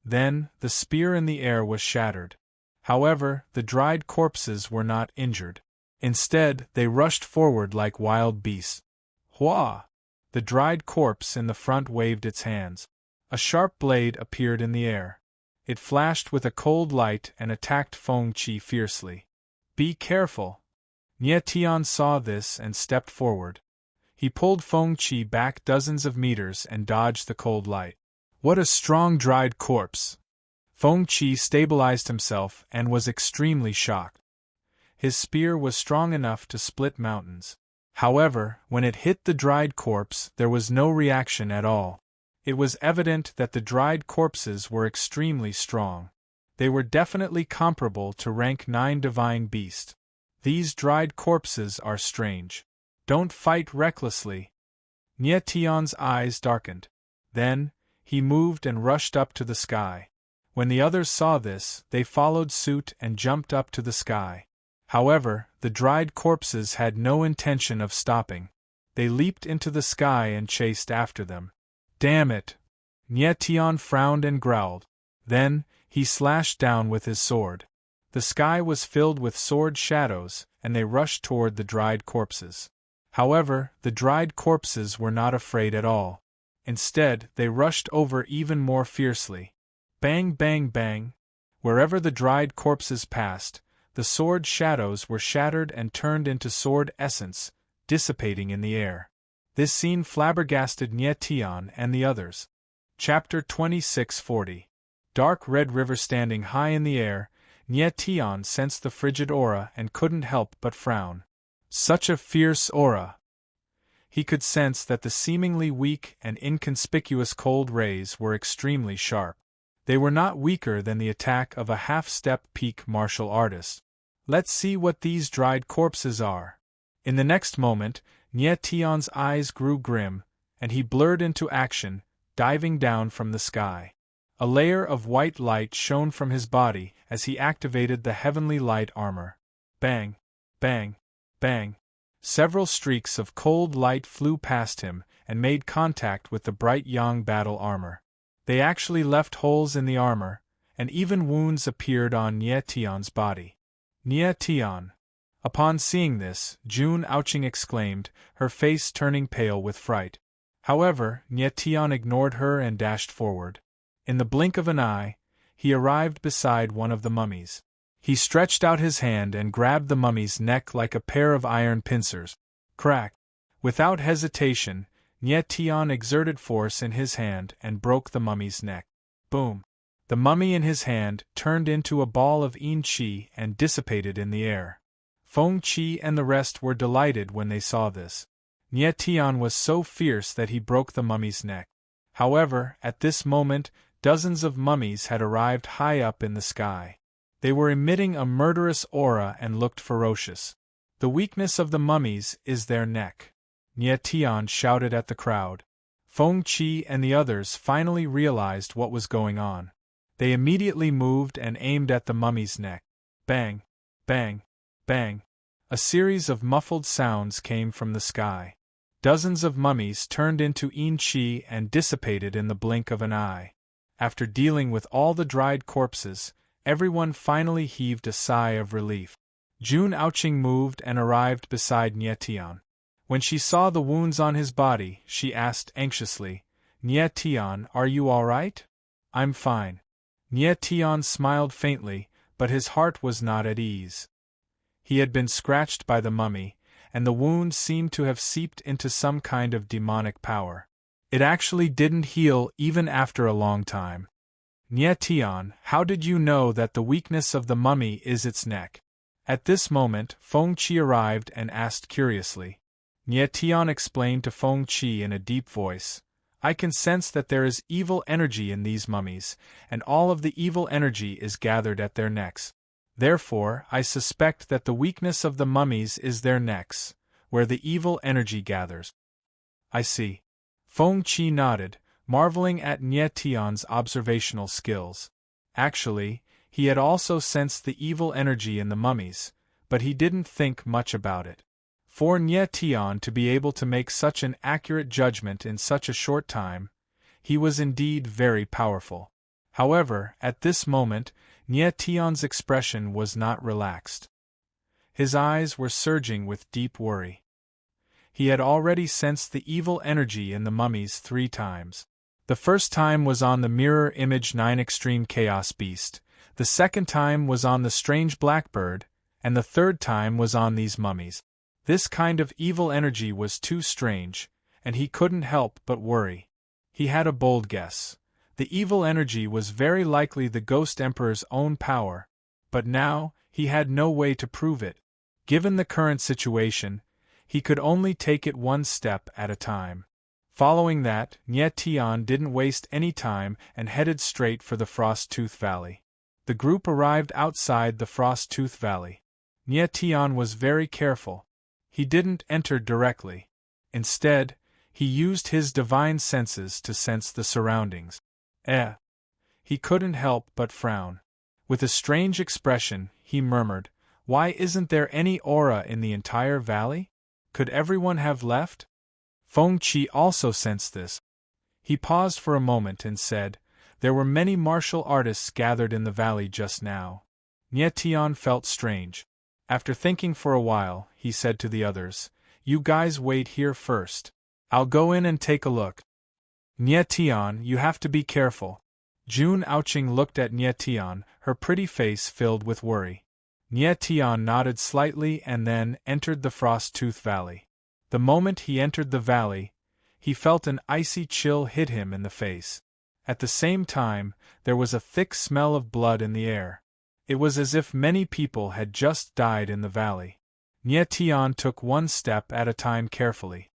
Then, the spear in the air was shattered. However, the dried corpses were not injured. Instead, they rushed forward like wild beasts. Hua! The dried corpse in the front waved its hands. A sharp blade appeared in the air. It flashed with a cold light and attacked Feng Qi fiercely. Be careful! Nye Tian saw this and stepped forward. He pulled Feng Qi back dozens of meters and dodged the cold light. What a strong dried corpse! Feng Qi stabilized himself and was extremely shocked. His spear was strong enough to split mountains. However, when it hit the dried corpse, there was no reaction at all. It was evident that the dried corpses were extremely strong. They were definitely comparable to rank 9 divine beast. These dried corpses are strange. Don't fight recklessly. Nye Tian's eyes darkened. Then, he moved and rushed up to the sky. When the others saw this, they followed suit and jumped up to the sky. However, the dried corpses had no intention of stopping. They leaped into the sky and chased after them. Damn it! Nyetian frowned and growled. Then, he slashed down with his sword. The sky was filled with sword shadows, and they rushed toward the dried corpses. However, the dried corpses were not afraid at all. Instead, they rushed over even more fiercely. Bang, bang, bang! Wherever the dried corpses passed, the sword shadows were shattered and turned into sword essence, dissipating in the air. This scene flabbergasted Nyetian and the others. Chapter 2640. Dark red river. Standing high in the air, Nyetian sensed the frigid aura and couldn't help but frown. Such a fierce aura! He could sense that the seemingly weak and inconspicuous cold rays were extremely sharp. They were not weaker than the attack of a half-step peak martial artist. Let's see what these dried corpses are. In the next moment, Nyetian's eyes grew grim, and he blurred into action, diving down from the sky. A layer of white light shone from his body as he activated the heavenly light armor. Bang! Bang! Bang! Several streaks of cold light flew past him and made contact with the bright yang battle armor. They actually left holes in the armor, and even wounds appeared on Nyetian's body. Nyetian! Upon seeing this, June Ouching exclaimed, her face turning pale with fright. However, Nyetian ignored her and dashed forward. In the blink of an eye, he arrived beside one of the mummies. He stretched out his hand and grabbed the mummy's neck like a pair of iron pincers. Crack! Without hesitation, Nyetian exerted force in his hand and broke the mummy's neck. Boom! The mummy in his hand turned into a ball of yin qi and dissipated in the air. Feng Qi and the rest were delighted when they saw this. Nyetian was so fierce that he broke the mummy's neck. However, at this moment, dozens of mummies had arrived high up in the sky. They were emitting a murderous aura and looked ferocious. The weakness of the mummies is their neck. Nyetian shouted at the crowd. Feng Qi and the others finally realized what was going on. They immediately moved and aimed at the mummy's neck. Bang! Bang! Bang! A series of muffled sounds came from the sky. Dozens of mummies turned into yin qi and dissipated in the blink of an eye. After dealing with all the dried corpses, everyone finally heaved a sigh of relief. June Ouching moved and arrived beside Nyetian. When she saw the wounds on his body, she asked anxiously, "Nyetian, are you all right?" "I'm fine." Nyetian smiled faintly, but his heart was not at ease. He had been scratched by the mummy, and the wound seemed to have seeped into some kind of demonic power. It actually didn't heal even after a long time. "Nyetian, how did you know that the weakness of the mummy is its neck?" At this moment, Feng Qi arrived and asked curiously. Nyetian explained to Feng Qi in a deep voice, "I can sense that there is evil energy in these mummies, and all of the evil energy is gathered at their necks. Therefore, I suspect that the weakness of the mummies is their necks, where the evil energy gathers." "I see." Feng Qi nodded, marveling at Nyetian's observational skills. Actually, he had also sensed the evil energy in the mummies, but he didn't think much about it. For Nyetian to be able to make such an accurate judgment in such a short time, he was indeed very powerful. However, at this moment, Nyetian's expression was not relaxed. His eyes were surging with deep worry. He had already sensed the evil energy in the mummies 3 times. The first time was on the Mirror Image 9 Extreme Chaos Beast, the second time was on the Strange Blackbird, and the third time was on these mummies. This kind of evil energy was too strange, and he couldn't help but worry. He had a bold guess. The evil energy was very likely the Ghost Emperor's own power, but now, he had no way to prove it. Given the current situation, he could only take it one step at a time. Following that, Nyetian didn't waste any time and headed straight for the Frost-Tooth Valley. The group arrived outside the Frost-Tooth Valley. Nyetian was very careful. He didn't enter directly. Instead, he used his divine senses to sense the surroundings. he couldn't help but frown. With a strange expression, he murmured, "Why isn't there any aura in the entire valley? Could everyone have left?" Feng Qi also sensed this. He paused for a moment and said, "There were many martial artists gathered in the valley just now." Nie Tian felt strange. After thinking for a while, he said to the others, "You guys wait here first. I'll go in and take a look." "Nie Tian, you have to be careful." Jun Aoqing looked at Nie Tian, her pretty face filled with worry. Nie Tian nodded slightly and then entered the Frost-Tooth Valley. The moment he entered the valley, he felt an icy chill hit him in the face. At the same time, there was a thick smell of blood in the air. It was as if many people had just died in the valley. Nie Tian took one step at a time carefully.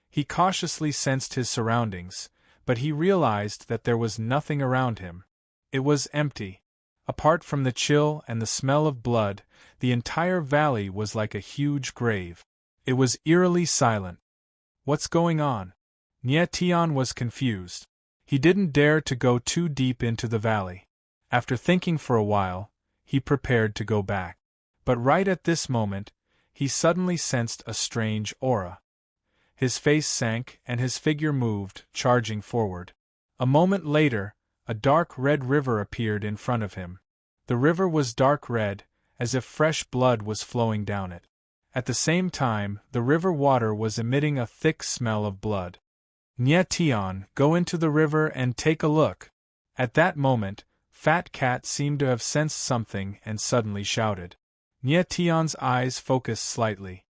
He cautiously sensed his surroundings, but he realized that there was nothing around him. It was empty. Apart from the chill and the smell of blood, the entire valley was like a huge grave. It was eerily silent. What's going on? Nie Tian was confused. He didn't dare to go too deep into the valley. After thinking for a while, he prepared to go back. But right at this moment, he suddenly sensed a strange aura. His face sank and his figure moved, charging forward. A moment later, a dark red river appeared in front of him. The river was dark red, as if fresh blood was flowing down it. At the same time, the river water was emitting a thick smell of blood. Nie Tian, go into the river and take a look. At that moment, Fat Cat seemed to have sensed something and suddenly shouted. Nie Tian's eyes focused slightly.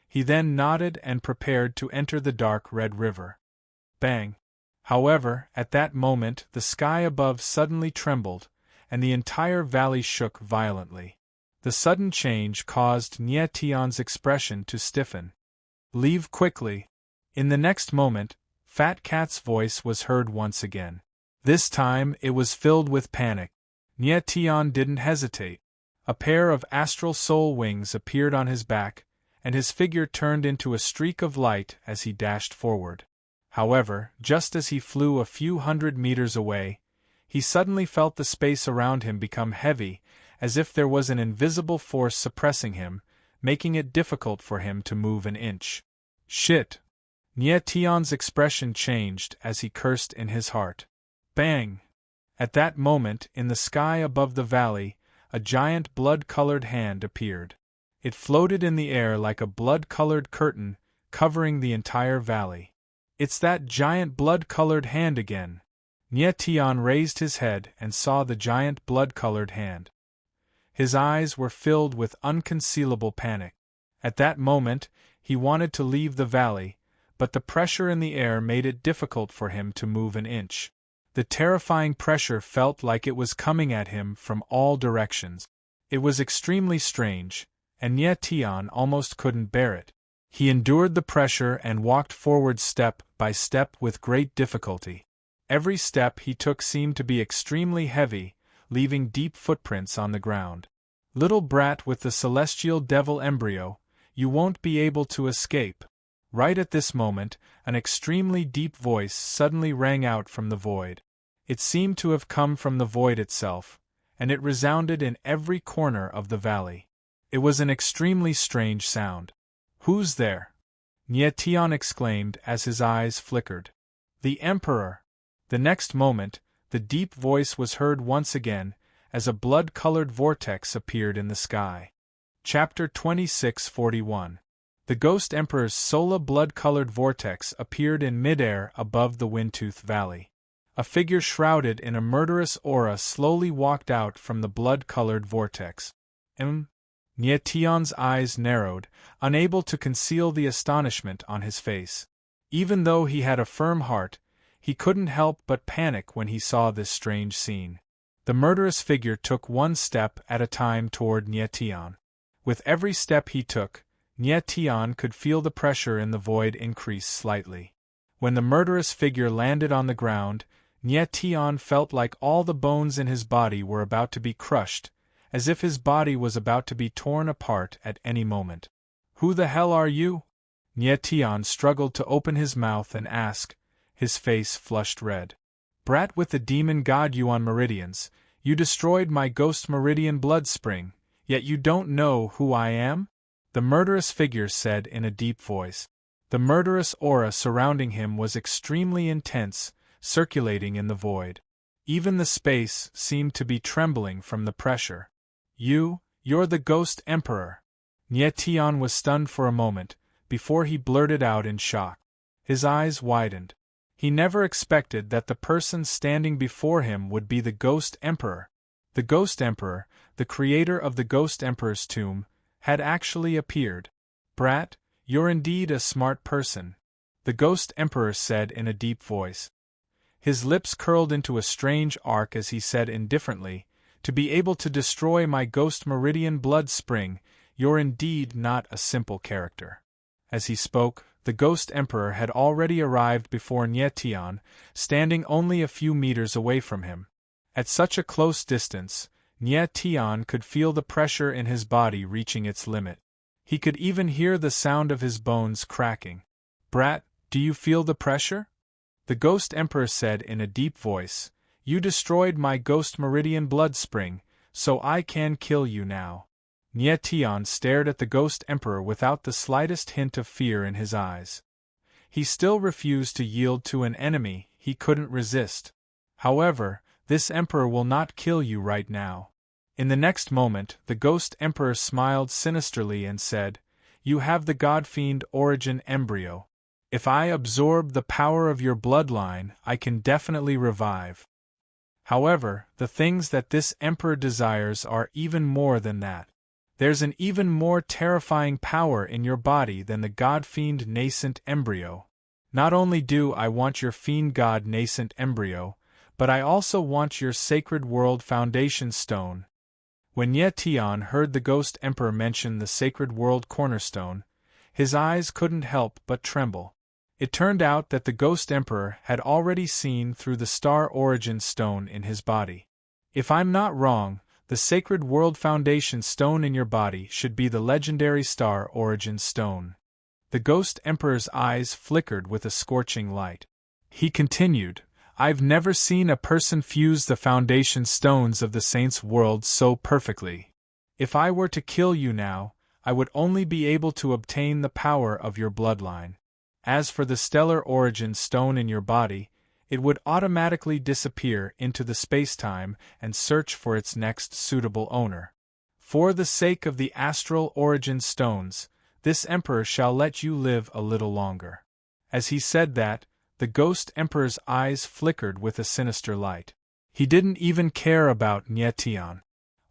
He then nodded and prepared to enter the dark red river. Bang! However, at that moment the sky above suddenly trembled, and the entire valley shook violently. The sudden change caused Nie Tian's expression to stiffen. "Leave quickly." In the next moment, Fat Cat's voice was heard once again. This time it was filled with panic. Nie Tian didn't hesitate. A pair of astral soul wings appeared on his back, and his figure turned into a streak of light as he dashed forward. However, just as he flew a few hundred meters away, he suddenly felt the space around him become heavy, as if there was an invisible force suppressing him, making it difficult for him to move an inch. Shit! Nie Tian's expression changed as he cursed in his heart. Bang! At that moment, in the sky above the valley, a giant blood-colored hand appeared. It floated in the air like a blood-colored curtain, covering the entire valley. "It's that giant blood-colored hand again." Nie Tian raised his head and saw the giant blood-colored hand. His eyes were filled with unconcealable panic. At that moment, he wanted to leave the valley, but the pressure in the air made it difficult for him to move an inch. The terrifying pressure felt like it was coming at him from all directions. It was extremely strange, and Nie Tian almost couldn't bear it. He endured the pressure and walked forward step by step with great difficulty. Every step he took seemed to be extremely heavy, leaving deep footprints on the ground. "Little brat with the celestial devil embryo, you won't be able to escape." Right at this moment, an extremely deep voice suddenly rang out from the void. It seemed to have come from the void itself, and it resounded in every corner of the valley. It was an extremely strange sound. "Who's there?" Nie Tian exclaimed as his eyes flickered. "The Emperor!" The next moment, the deep voice was heard once again, as a blood-colored vortex appeared in the sky. Chapter 2641. The Ghost Emperor's solar blood-colored vortex appeared in midair above the Windtooth Valley. A figure shrouded in a murderous aura slowly walked out from the blood-colored vortex. Nie Tian's eyes narrowed, unable to conceal the astonishment on his face. Even though he had a firm heart, he couldn't help but panic when he saw this strange scene. The murderous figure took one step at a time toward Nie Tian. With every step he took, Nie Tian could feel the pressure in the void increase slightly. When the murderous figure landed on the ground, Nie Tian felt like all the bones in his body were about to be crushed, as if his body was about to be torn apart at any moment. "Who the hell are you?" Nie Tian struggled to open his mouth and ask, his face flushed red. Brat with the demon god Yuan meridians, you destroyed my ghost meridian blood spring, yet you don't know who I am? The murderous figure said in a deep voice. The murderous aura surrounding him was extremely intense, circulating in the void. Even the space seemed to be trembling from the pressure. You're the Ghost Emperor. Nie Tian was stunned for a moment, before he blurted out in shock. His eyes widened. He never expected that the person standing before him would be the Ghost Emperor. The Ghost Emperor, the creator of the Ghost Emperor's tomb, had actually appeared. Brat, you're indeed a smart person, the Ghost Emperor said in a deep voice. His lips curled into a strange arc as he said indifferently, to be able to destroy my ghost meridian blood spring, you're indeed not a simple character. As he spoke, the Ghost Emperor had already arrived before Nie Tian, standing only a few meters away from him. At such a close distance, Nie Tian could feel the pressure in his body reaching its limit. He could even hear the sound of his bones cracking. Brat, do you feel the pressure? The Ghost Emperor said in a deep voice, you destroyed my ghost meridian blood spring, so I can kill you now. Nie Tian stared at the Ghost Emperor without the slightest hint of fear in his eyes. He still refused to yield to an enemy he couldn't resist. However, this Emperor will not kill you right now. In the next moment, the Ghost Emperor smiled sinisterly and said, you have the God-fiend origin embryo. If I absorb the power of your bloodline, I can definitely revive. However, the things that this Emperor desires are even more than that. There's an even more terrifying power in your body than the God-fiend nascent embryo. Not only do I want your fiend god nascent embryo, but I also want your sacred world foundation stone. When Nie Tian heard the Ghost Emperor mention the sacred world cornerstone, his eyes couldn't help but tremble. It turned out that the Ghost Emperor had already seen through the star origin stone in his body. If I'm not wrong, the sacred world foundation stone in your body should be the legendary star origin stone. The Ghost Emperor's eyes flickered with a scorching light. He continued, I've never seen a person fuse the foundation stones of the saint's world so perfectly. If I were to kill you now, I would only be able to obtain the power of your bloodline. As for the stellar origin stone in your body, it would automatically disappear into the space-time and search for its next suitable owner. For the sake of the astral origin stones, this Emperor shall let you live a little longer. As he said that, the Ghost Emperor's eyes flickered with a sinister light. He didn't even care about Nie Tian.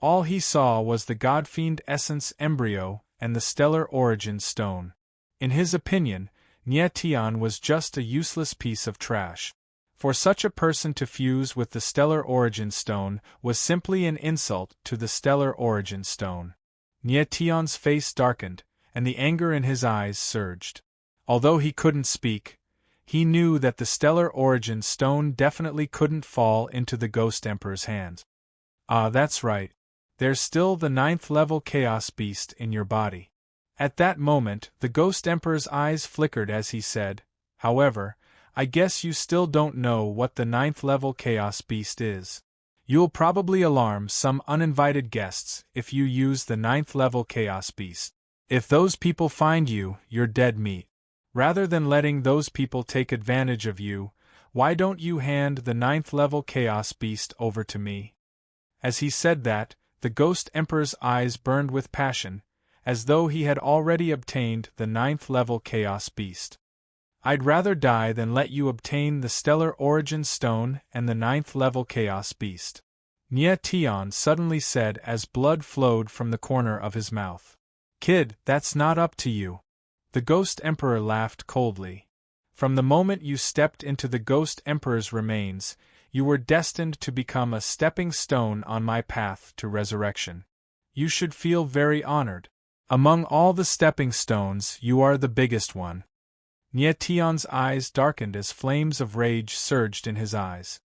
All he saw was the God-fiend essence embryo and the stellar origin stone. In his opinion, Nie Tian was just a useless piece of trash. For such a person to fuse with the stellar origin stone was simply an insult to the stellar origin stone. Nie Tian's face darkened, and the anger in his eyes surged. Although he couldn't speak, he knew that the stellar origin stone definitely couldn't fall into the Ghost Emperor's hands. Ah, that's right. There's still the 9th level Chaos Beast in your body. At that moment, the Ghost Emperor's eyes flickered as he said, however, I guess you still don't know what the 9th level Chaos Beast is. You'll probably alarm some uninvited guests if you use the 9th level Chaos Beast. If those people find you, you're dead meat. Rather than letting those people take advantage of you, why don't you hand the 9th level Chaos Beast over to me? As he said that, the Ghost Emperor's eyes burned with passion, as though he had already obtained the 9th level Chaos Beast. I'd rather die than let you obtain the Stellar Origin Stone and the 9th level Chaos Beast. Nie Tian suddenly said as blood flowed from the corner of his mouth. Kid, that's not up to you. The Ghost Emperor laughed coldly. From the moment you stepped into the Ghost Emperor's remains, you were destined to become a stepping stone on my path to resurrection. You should feel very honored. Among all the stepping stones, you are the biggest one. Nie Tian's eyes darkened as flames of rage surged in his eyes.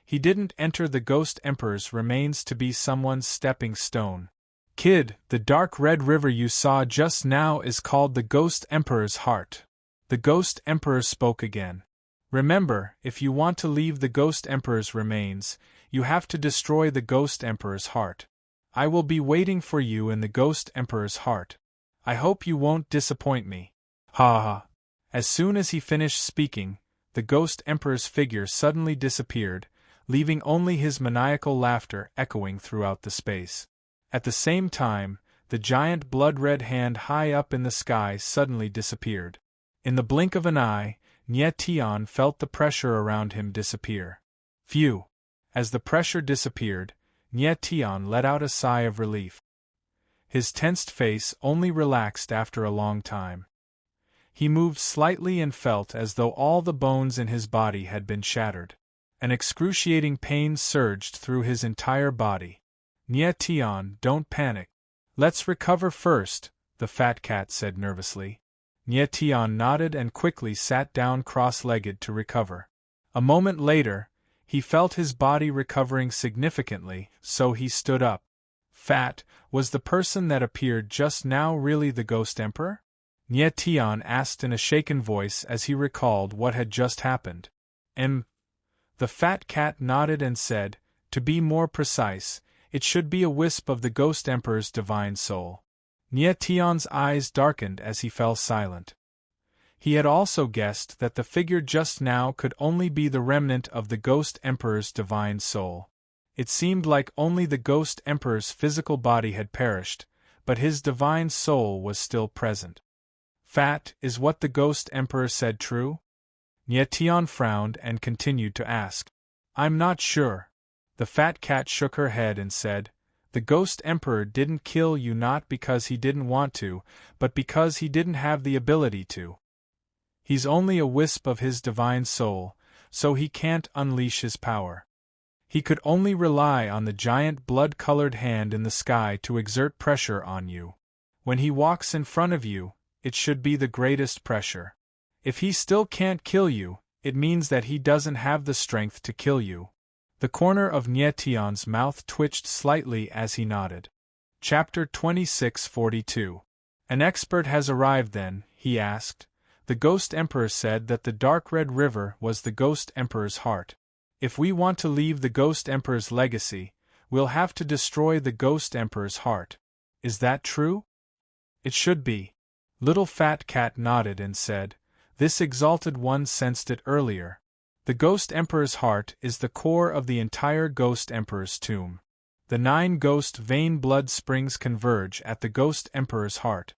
He didn't enter the Ghost Emperor's remains to be someone's stepping stone. Kid, the dark red river you saw just now is called the Ghost Emperor's heart. The Ghost Emperor spoke again. Remember, if you want to leave the Ghost Emperor's remains, you have to destroy the Ghost Emperor's heart. I will be waiting for you in the Ghost Emperor's heart. I hope you won't disappoint me. Ha ha. As soon as he finished speaking, the Ghost Emperor's figure suddenly disappeared, leaving only his maniacal laughter echoing throughout the space. At the same time, the giant blood-red hand high up in the sky suddenly disappeared. In the blink of an eye, Nye Tian felt the pressure around him disappear. Phew! As the pressure disappeared, Nye Tian let out a sigh of relief. His tensed face only relaxed after a long time. He moved slightly and felt as though all the bones in his body had been shattered. An excruciating pain surged through his entire body. Nye Tian, don't panic. Let's recover first, the fat cat said nervously. Nye Tian nodded and quickly sat down cross-legged to recover. A moment later, he felt his body recovering significantly, so he stood up. Fat, was the person that appeared just now really the Ghost Emperor? Nye Tian asked in a shaken voice as he recalled what had just happened. The fat cat nodded and said, to be more precise, it should be a wisp of the Ghost Emperor's divine soul. Nye Tian's eyes darkened as he fell silent. He had also guessed that the figure just now could only be the remnant of the Ghost Emperor's divine soul. It seemed like only the Ghost Emperor's physical body had perished, but his divine soul was still present. Fat, is what the Ghost Emperor said true? Nye Tian frowned and continued to ask. I'm not sure. The fat cat shook her head and said, the Ghost Emperor didn't kill you not because he didn't want to, but because he didn't have the ability to. He's only a wisp of his divine soul, so he can't unleash his power. He could only rely on the giant blood-colored hand in the sky to exert pressure on you. When he walks in front of you, it should be the greatest pressure. If he still can't kill you, it means that he doesn't have the strength to kill you. The corner of Nye Tian's mouth twitched slightly as he nodded. Chapter 2642. An expert has arrived then, he asked. The Ghost Emperor said that the dark red river was the Ghost Emperor's heart. If we want to leave the Ghost Emperor's legacy, we'll have to destroy the Ghost Emperor's heart. Is that true? It should be. Little Fat Cat nodded and said, this exalted one sensed it earlier. The Ghost Emperor's heart is the core of the entire Ghost Emperor's tomb. The 9 ghost vein blood springs converge at the Ghost Emperor's heart.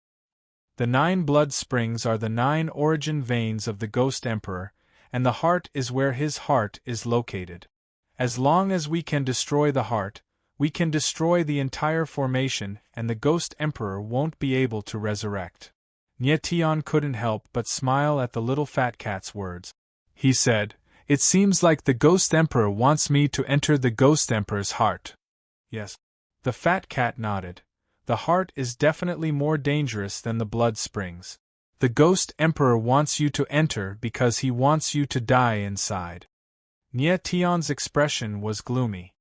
The 9 blood springs are the 9 origin veins of the Ghost Emperor, and the heart is where his heart is located. As long as we can destroy the heart, we can destroy the entire formation and the Ghost Emperor won't be able to resurrect. Nye Tian couldn't help but smile at the little fat cat's words. He said, it seems like the Ghost Emperor wants me to enter the Ghost Emperor's heart. Yes. The fat cat nodded. The heart is definitely more dangerous than the blood springs. The Ghost Emperor wants you to enter because he wants you to die inside. Nye Tian's expression was gloomy.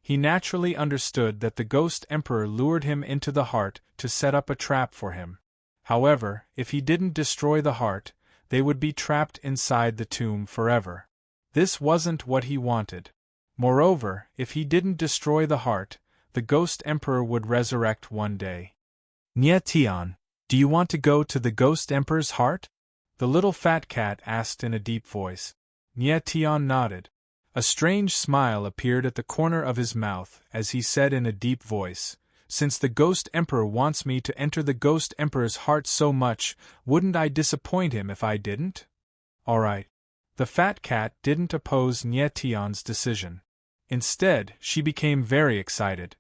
He naturally understood that the Ghost Emperor lured him into the heart to set up a trap for him. However, if he didn't destroy the heart, they would be trapped inside the tomb forever. This wasn't what he wanted. Moreover, if he didn't destroy the heart, the Ghost Emperor would resurrect one day. Nye Tian, do you want to go to the Ghost Emperor's heart? The little fat cat asked in a deep voice. Nye Tian nodded. A strange smile appeared at the corner of his mouth as he said in a deep voice, since the Ghost Emperor wants me to enter the Ghost Emperor's heart so much, wouldn't I disappoint him if I didn't? All right. The fat cat didn't oppose Nye Tian's decision. Instead, she became very excited.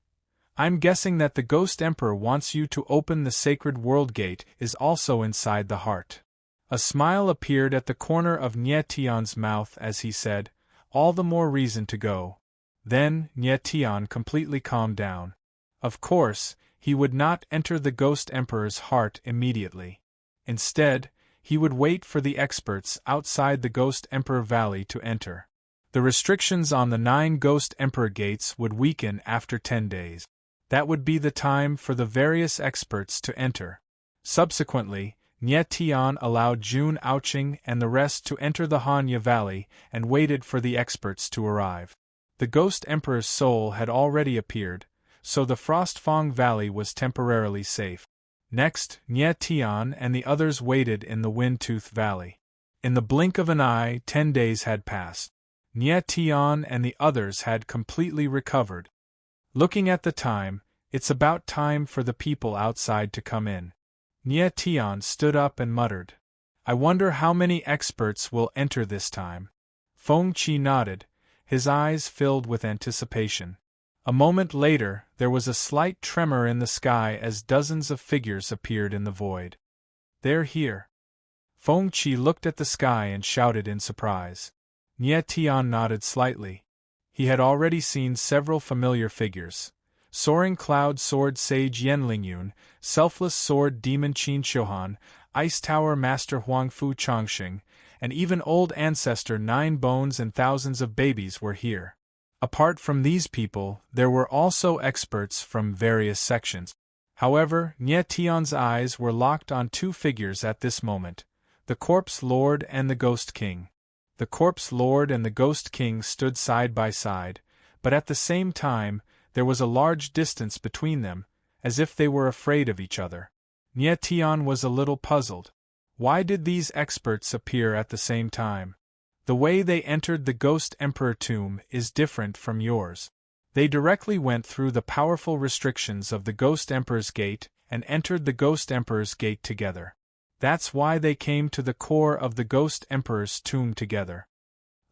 I'm guessing that the Ghost Emperor wants you to open the sacred world gate is also inside the heart. A smile appeared at the corner of Nye Tian's mouth as he said, all the more reason to go. Then, Nye Tian completely calmed down. Of course, he would not enter the Ghost Emperor's heart immediately. Instead, he would wait for the experts outside the Ghost Emperor Valley to enter. The restrictions on the 9 Ghost Emperor gates would weaken after 10 days. That would be the time for the various experts to enter. Subsequently, Nie Tian allowed Jun Ouching and the rest to enter the Hanya Valley and waited for the experts to arrive. The Ghost Emperor's soul had already appeared, so the Frostfang Valley was temporarily safe. Next, Nie Tian and the others waited in the Windtooth Valley. In the blink of an eye, 10 days had passed. Nie Tian and the others had completely recovered. Looking at the time, it's about time for the people outside to come in. Nie Tian stood up and muttered, "I wonder how many experts will enter this time." Feng Qi nodded, his eyes filled with anticipation. A moment later, there was a slight tremor in the sky as dozens of figures appeared in the void. "They're here." Feng Qi looked at the sky and shouted in surprise. Nie Tian nodded slightly. He had already seen several familiar figures. Soaring Cloud Sword Sage Yenlingyun, Selfless Sword Demon Qin Shohan, Ice Tower Master Huangfu Chongxing, and even Old Ancestor Nine Bones and thousands of babies were here. Apart from these people, there were also experts from various sections. However, Nie Tian's eyes were locked on two figures at this moment, the Corpse Lord and the Ghost King. The Corpse Lord and the Ghost King stood side by side, but at the same time, there was a large distance between them, as if they were afraid of each other. Nie Tian was a little puzzled. Why did these experts appear at the same time? The way they entered the Ghost Emperor tomb is different from yours. They directly went through the powerful restrictions of the Ghost Emperor's Gate and entered the Ghost Emperor's Gate together. That's why they came to the core of the Ghost Emperor's tomb together.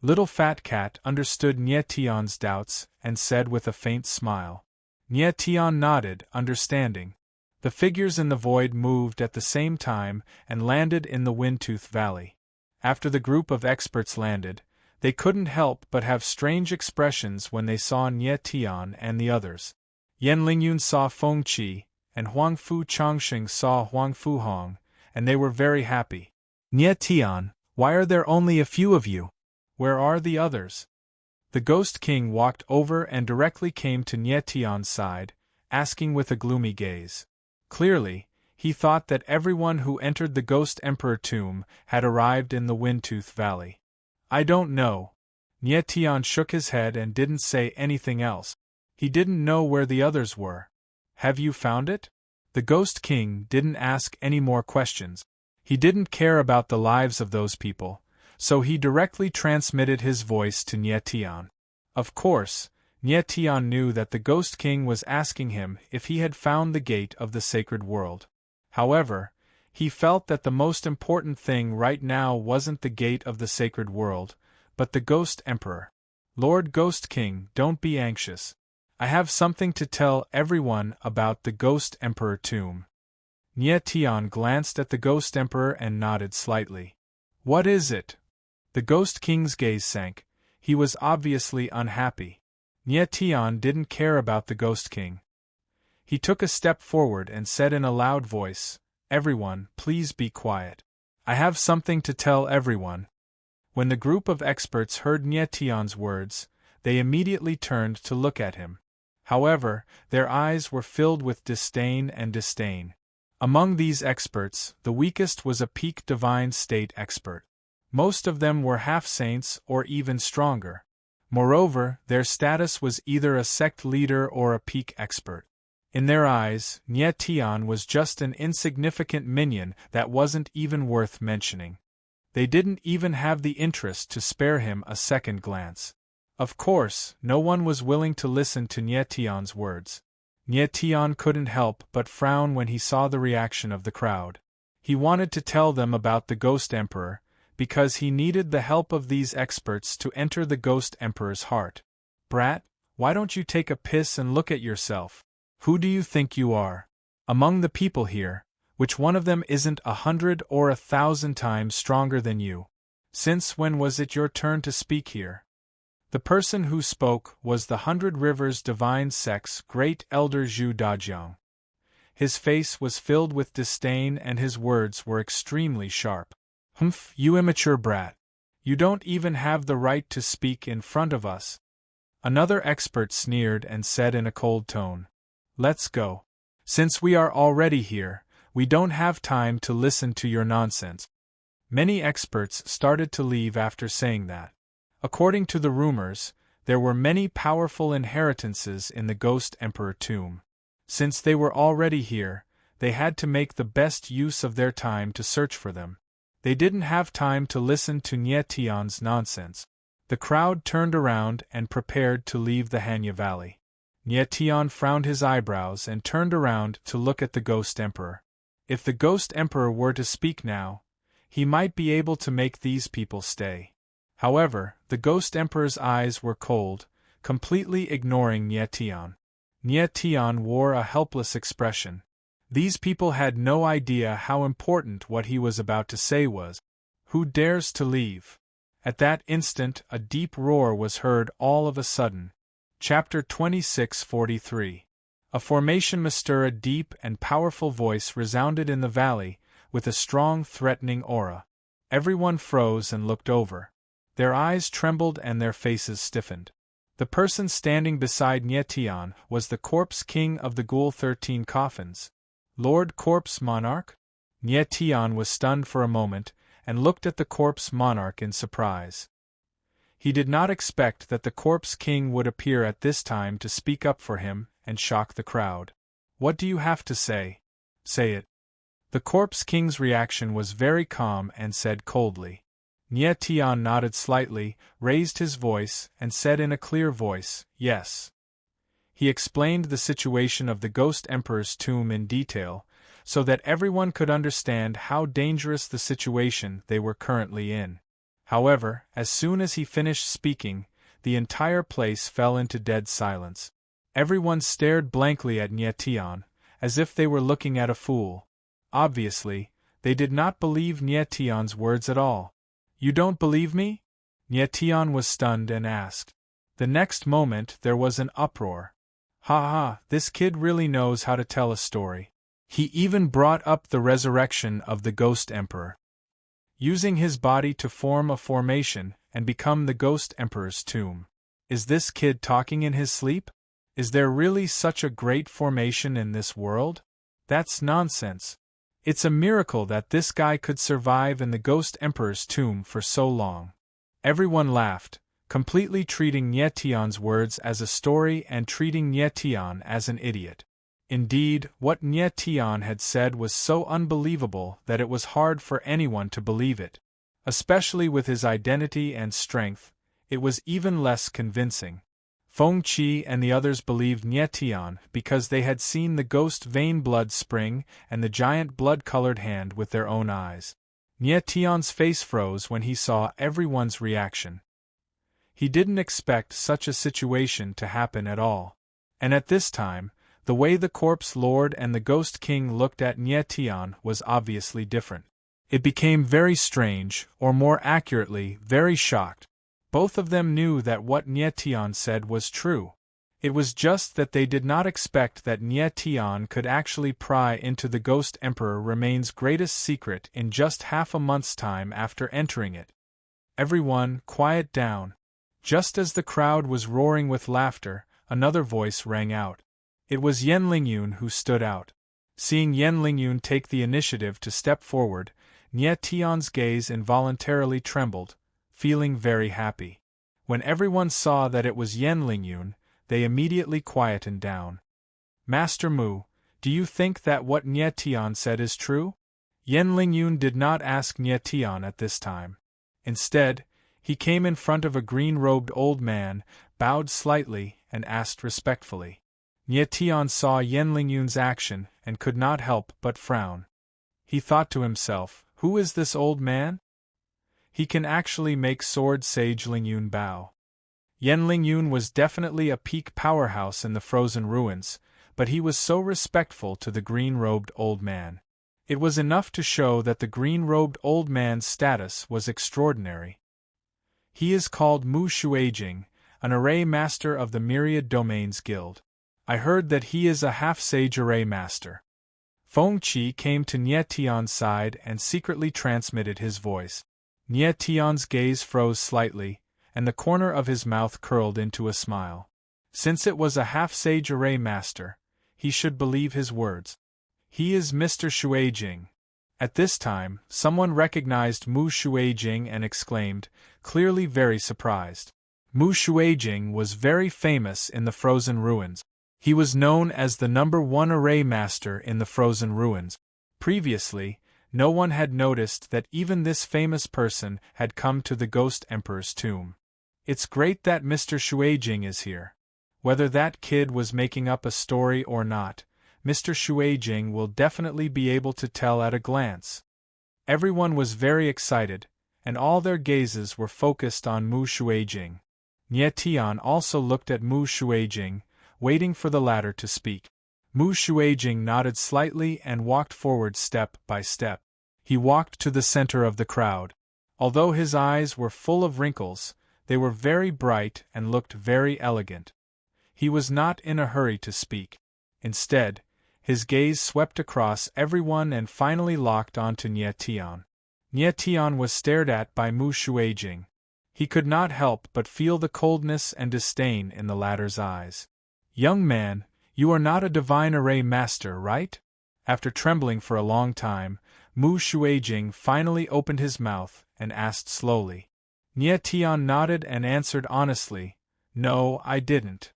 Little Fat Cat understood Nie Tian's doubts and said with a faint smile. Nie Tian nodded, understanding. The figures in the void moved at the same time and landed in the Windtooth Valley. After the group of experts landed, they couldn't help but have strange expressions when they saw Nie Tian and the others. Yenlingyun saw Feng Qi, and Huangfu Chongxing saw Huangfu Hong, and they were very happy. Nie Tian, why are there only a few of you? Where are the others? The Ghost King walked over and directly came to Nie Tian's side, asking with a gloomy gaze. Clearly, he thought that everyone who entered the Ghost Emperor tomb had arrived in the Windtooth Valley. I don't know. Nie Tian shook his head and didn't say anything else. He didn't know where the others were. Have you found it? The Ghost King didn't ask any more questions. He didn't care about the lives of those people, so he directly transmitted his voice to Nie Tian. Of course, Nie Tian knew that the Ghost King was asking him if he had found the gate of the sacred world. However, he felt that the most important thing right now wasn't the gate of the sacred world, but the Ghost Emperor. Lord Ghost King, don't be anxious. I have something to tell everyone about the Ghost Emperor tomb. Nie Tian glanced at the Ghost Emperor and nodded slightly. What is it? The Ghost King's gaze sank. He was obviously unhappy. Nie Tian didn't care about the Ghost King. He took a step forward and said in a loud voice, "Everyone, please be quiet. I have something to tell everyone." When the group of experts heard Nie Tian's words, they immediately turned to look at him. However, their eyes were filled with disdain and disdain. Among these experts, the weakest was a peak divine state expert. Most of them were half-saints or even stronger. Moreover, their status was either a sect leader or a peak expert. In their eyes, Nie Tian was just an insignificant minion that wasn't even worth mentioning. They didn't even have the interest to spare him a second glance. Of course, no one was willing to listen to Nie Tian's words. Nie Tian couldn't help but frown when he saw the reaction of the crowd. He wanted to tell them about the Ghost Emperor, because he needed the help of these experts to enter the Ghost Emperor's heart. Brat, why don't you take a piss and look at yourself? Who do you think you are? Among the people here, which one of them isn't 100 or 1,000 times stronger than you? Since when was it your turn to speak here? The person who spoke was the 100 Rivers Divine Sect's Great Elder Zhu Dajiang. His face was filled with disdain and his words were extremely sharp. Humph, you immature brat. You don't even have the right to speak in front of us. Another expert sneered and said in a cold tone, "Let's go. Since we are already here, We don't have time to listen to your nonsense. Many experts started to leave after saying that. According to the rumors, there were many powerful inheritances in the Ghost Emperor tomb. Since they were already here, they had to make the best use of their time to search for them. They didn't have time to listen to Nie Tian's nonsense. The crowd turned around and prepared to leave the Hanya Valley. Nie Tian frowned his eyebrows and turned around to look at the Ghost Emperor. If the Ghost Emperor were to speak now, he might be able to make these people stay. However, the Ghost Emperor's eyes were cold, completely ignoring Nie Tian. Nie Tian wore a helpless expression. These people had no idea how important what he was about to say was. Who dares to leave? At that instant, a deep roar was heard all of a sudden. Chapter 26:43. A formation muster. A deep and powerful voice resounded in the valley, with a strong, threatening aura. Everyone froze and looked over. Their eyes trembled and their faces stiffened. The person standing beside Nie Tian was the corpse king of the Ghoul 13 Coffins. Lord Corpse Monarch? Nie Tian was stunned for a moment, and looked at the corpse monarch in surprise. He did not expect that the corpse king would appear at this time to speak up for him and shock the crowd. What do you have to say? Say it. The corpse king's reaction was very calm and said coldly. Nie Tian nodded slightly, raised his voice, and said in a clear voice, yes. He explained the situation of the Ghost Emperor's tomb in detail, so that everyone could understand how dangerous the situation they were currently in. However, as soon as he finished speaking, the entire place fell into dead silence. Everyone stared blankly at Nie Tian, as if they were looking at a fool. Obviously, they did not believe Nie Tian's words at all. You don't believe me? Nie Tian was stunned and asked. The next moment there was an uproar. Ha ha, this kid really knows how to tell a story. He even brought up the resurrection of the Ghost Emperor, using his body to form a formation and become the Ghost Emperor's tomb. Is this kid talking in his sleep? Is there really such a great formation in this world? That's nonsense. It's a miracle that this guy could survive in the Ghost Emperor's tomb for so long. Everyone laughed, completely treating Nie Tian's words as a story and treating Nie Tian as an idiot. Indeed, what Nie Tian had said was so unbelievable that it was hard for anyone to believe it. Especially with his identity and strength, it was even less convincing. Feng Qi and the others believed Nie Tian because they had seen the ghost vein blood spring and the giant blood-colored hand with their own eyes. Nie Tian's face froze when he saw everyone's reaction. He didn't expect such a situation to happen at all. And at this time, the way the Corpse Lord and the Ghost King looked at Nie Tian was obviously different. It became very strange, or more accurately, very shocked. Both of them knew that what Nie Tian said was true. It was just that they did not expect that Nie Tian could actually pry into the Ghost Emperor Remain's greatest secret in just half a month's time after entering it. Everyone, quiet down. Just as the crowd was roaring with laughter, another voice rang out. It was Yen Lingyun who stood out. Seeing Yen Lingyun take the initiative to step forward, Nie Tian's gaze involuntarily trembled, feeling very happy. When everyone saw that it was Yen Lingyun, they immediately quietened down. Master Mu, do you think that what Nie Tian said is true? Yen Lingyun did not ask Nie Tian at this time. Instead, he came in front of a green-robed old man, bowed slightly, and asked respectfully. Nie Tian saw Yen Lingyun's action and could not help but frown. He thought to himself, who is this old man? He can actually make Sword Sage Lingyun bow. Yen Lingyun was definitely a peak powerhouse in the frozen ruins, but he was so respectful to the green-robed old man. It was enough to show that the green-robed old man's status was extraordinary. He is called Mu Shuijing, an array master of the Myriad Domains Guild. I heard that he is a half-sage array master. Feng Qi came to Nie Tian's side and secretly transmitted his voice. Nie Tian's gaze froze slightly, and the corner of his mouth curled into a smile. Since it was a half-sage array master, he should believe his words. He is Mr. Shuijing. At this time, someone recognized Mu Shuijing and exclaimed, clearly very surprised. Mu Shuijing was very famous in the Frozen Ruins. He was known as the #1 array master in the Frozen Ruins. Previously, no one had noticed that even this famous person had come to the Ghost Emperor's tomb. It's great that Mr. Shuijing is here. Whether that kid was making up a story or not, Mr. Shuijing will definitely be able to tell at a glance. Everyone was very excited, and all their gazes were focused on Mu Shuijing. Nie Tian also looked at Mu Shuijing, waiting for the latter to speak. Mu Shuijing nodded slightly and walked forward step by step. He walked to the center of the crowd. Although his eyes were full of wrinkles, they were very bright and looked very elegant. He was not in a hurry to speak. Instead, his gaze swept across everyone and finally locked onto Nie Tian. Nie Tian was stared at by Mu Shuijing. He could not help but feel the coldness and disdain in the latter's eyes. Young man, you are not a divine array master, right? After trembling for a long time, Mu Shuijing finally opened his mouth and asked slowly. Nie Tian nodded and answered honestly, no, I didn't.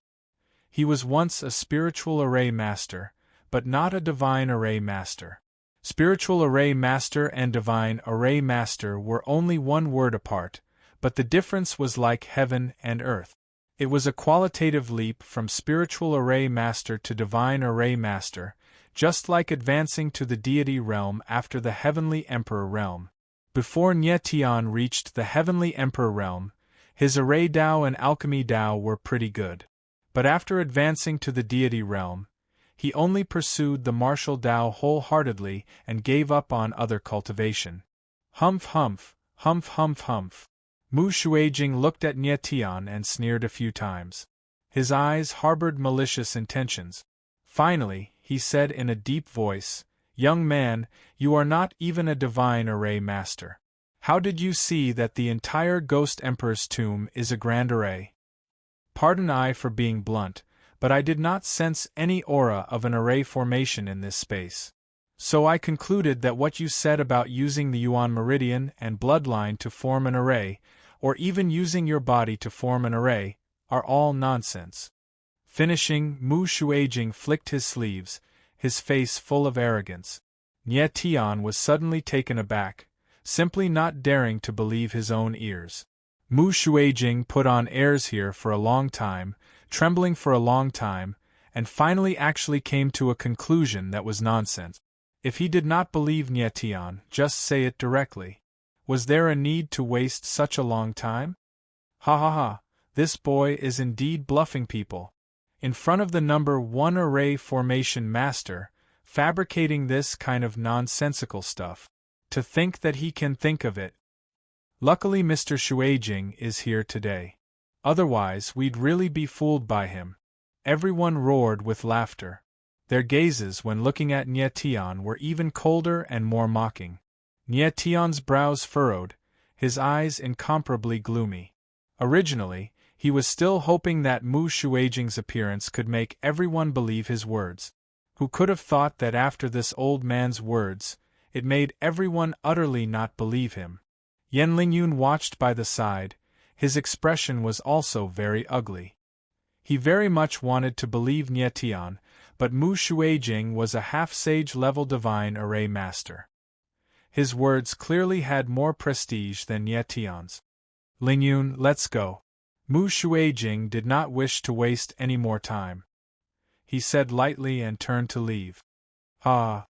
He was once a spiritual array master, but not a divine array master. Spiritual array master and divine array master were only one word apart, but the difference was like heaven and earth. It was a qualitative leap from spiritual array master to divine array master, just like advancing to the deity realm after the heavenly emperor realm. Before Nie Tian reached the heavenly emperor realm, his array Dao and alchemy Dao were pretty good. But after advancing to the deity realm, he only pursued the martial Dao wholeheartedly and gave up on other cultivation. Humph humph, humph humph humph. Mu Shuijing looked at Nie Tian and sneered a few times. His eyes harbored malicious intentions. Finally, he said in a deep voice, young man, you are not even a divine array master. How did you see that the entire Ghost Emperor's tomb is a grand array? Pardon I for being blunt, but I did not sense any aura of an array formation in this space. So I concluded that what you said about using the Yuan Meridian and Bloodline to form an array, or even using your body to form an array, are all nonsense. Finishing, Mu Shuijing flicked his sleeves, his face full of arrogance. Nie Tian was suddenly taken aback, simply not daring to believe his own ears. Mu Shuijing put on airs here for a long time, trembling for a long time, and finally actually came to a conclusion that was nonsense. If he did not believe Nie Tian, just say it directly. Was there a need to waste such a long time? Ha ha ha, this boy is indeed bluffing people. In front of the #1 array formation master, fabricating this kind of nonsensical stuff. To think that he can think of it. Luckily Mr. Shuijing is here today. Otherwise we'd really be fooled by him. Everyone roared with laughter. Their gazes when looking at Nie Tian were even colder and more mocking. Nie Tian's brows furrowed, his eyes incomparably gloomy. Originally, he was still hoping that Mu Shuijing's appearance could make everyone believe his words. Who could have thought that after this old man's words, it made everyone utterly not believe him. Yan Lingyun watched by the side, his expression was also very ugly. He very much wanted to believe Nie Tian, but Mu Shuijing was a half-sage level divine array master. His words clearly had more prestige than Nie Tian's. Lingyun, let's go. Mu Shuijing did not wish to waste any more time. He said lightly and turned to leave. Ah!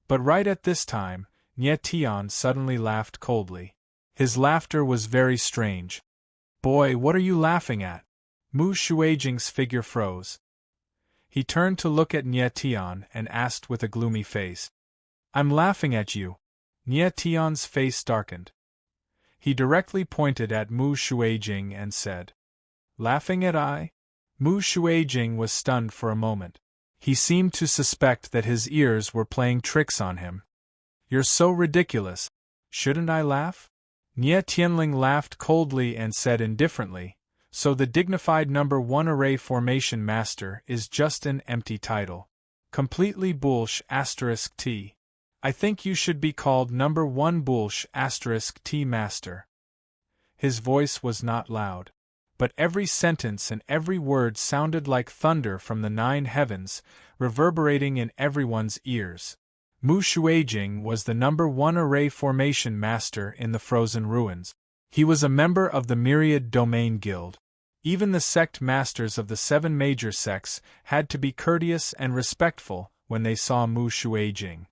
But right at this time, Nie Tian suddenly laughed coldly. His laughter was very strange. Boy, what are you laughing at? Mu Shuijing's figure froze. He turned to look at Nie Tian and asked with a gloomy face. I'm laughing at you. Nie Tian's face darkened. He directly pointed at Mu Shuijing and said, laughing at I? Mu Shuijing was stunned for a moment. He seemed to suspect that his ears were playing tricks on him. You're so ridiculous. Shouldn't I laugh? Nie Tianling laughed coldly and said indifferently, so the dignified #1 array formation master is just an empty title. Completely bullsh asterisk T. I think you should be called number 1 bullsh asterisk T master. His voice was not loud, but every sentence and every word sounded like thunder from the 9 heavens, reverberating in everyone's ears. Mu Shuijing was the number 1 array formation master in the Frozen Ruins. He was a member of the Myriad Domain Guild. Even the sect masters of the 7 major sects had to be courteous and respectful when they saw Mu Shuijing.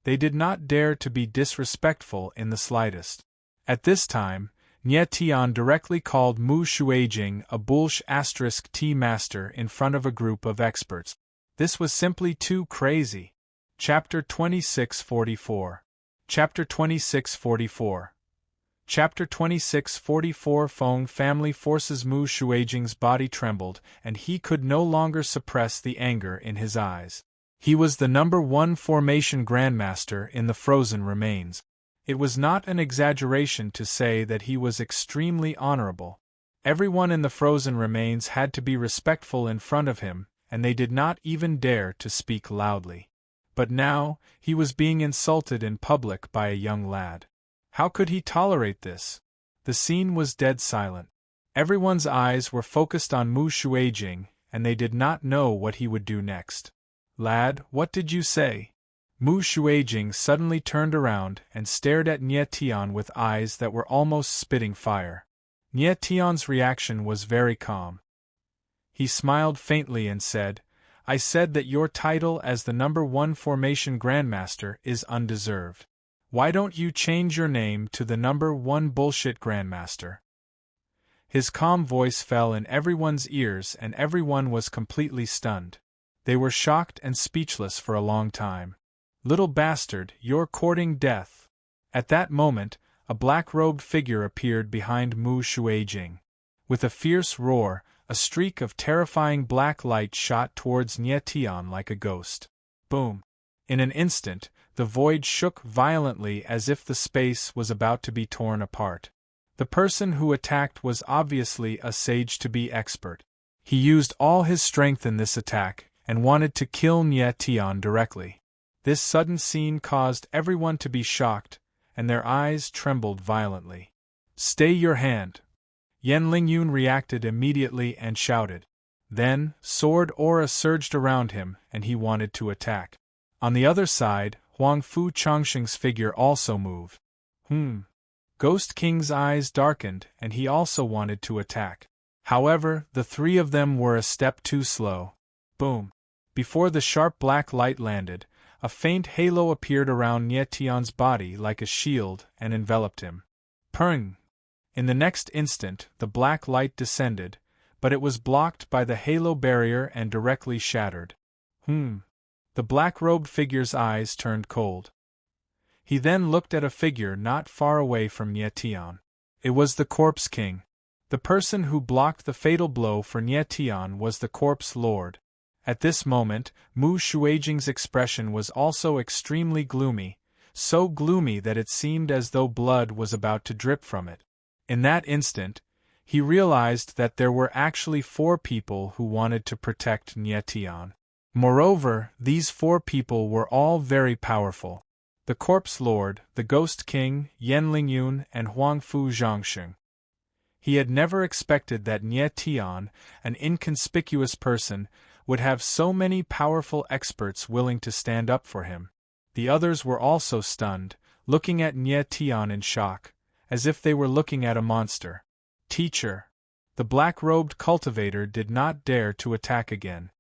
They did not dare to be disrespectful in the slightest. At this time, Nie Tian directly called Mu Shuijing a bullsh asterisk T master in front of a group of experts. This was simply too crazy. Chapter 2644. Chapter 2644. Chapter 2644. Feng family forces. Mu Shuijing's body trembled, and he could no longer suppress the anger in his eyes. He was the number 1 formation grandmaster in the Frozen Remains. It was not an exaggeration to say that he was extremely honorable. Everyone in the Frozen Remains had to be respectful in front of him, and they did not even dare to speak loudly. But now, he was being insulted in public by a young lad. How could he tolerate this? The scene was dead silent. Everyone's eyes were focused on Mu Shuijing, and they did not know what he would do next. Lad, what did you say? Mu Shuijing suddenly turned around and stared at Nie Tian with eyes that were almost spitting fire. Nie Tian's reaction was very calm. He smiled faintly and said, I said that your title as the number 1 formation grandmaster is undeserved. Why don't you change your name to the number 1 bullshit grandmaster? His calm voice fell in everyone's ears and everyone was completely stunned. They were shocked and speechless for a long time. Little bastard, you're courting death. At that moment, a black-robed figure appeared behind Mu Shuijing. With a fierce roar, a streak of terrifying black light shot towards Nie Tian like a ghost. Boom! In an instant, the void shook violently as if the space was about to be torn apart. The person who attacked was obviously a sage-to-be expert. He used all his strength in this attack, and wanted to kill Nie Tian directly. This sudden scene caused everyone to be shocked, and their eyes trembled violently. Stay your hand! Yan Lingyun reacted immediately and shouted. Then, sword aura surged around him, and he wanted to attack. On the other side, Huangfu Changxing's figure also moved. Ghost King's eyes darkened, and he also wanted to attack. However, the 3 of them were a step too slow. Boom! Before the sharp black light landed, a faint halo appeared around Nie Tian's body like a shield and enveloped him. Purring! In the next instant, the black light descended, but it was blocked by the halo barrier and directly shattered. The black-robed figure's eyes turned cold. He then looked at a figure not far away from Nie Tian. It was the Corpse King. The person who blocked the fatal blow for Nie Tian was the Corpse Lord. At this moment, Mu Shuijing's expression was also extremely gloomy, so gloomy that it seemed as though blood was about to drip from it. In that instant, he realized that there were actually 4 people who wanted to protect Nie Tian. Moreover, these 4 people were all very powerful. The Corpse Lord, the Ghost King, Yan Lingyun, and Huangfu Zhangxing. He had never expected that Nie Tian, an inconspicuous person, would have so many powerful experts willing to stand up for him. The others were also stunned, looking at Nie Tian in shock, as if they were looking at a monster. Teacher! The black-robed cultivator did not dare to attack again.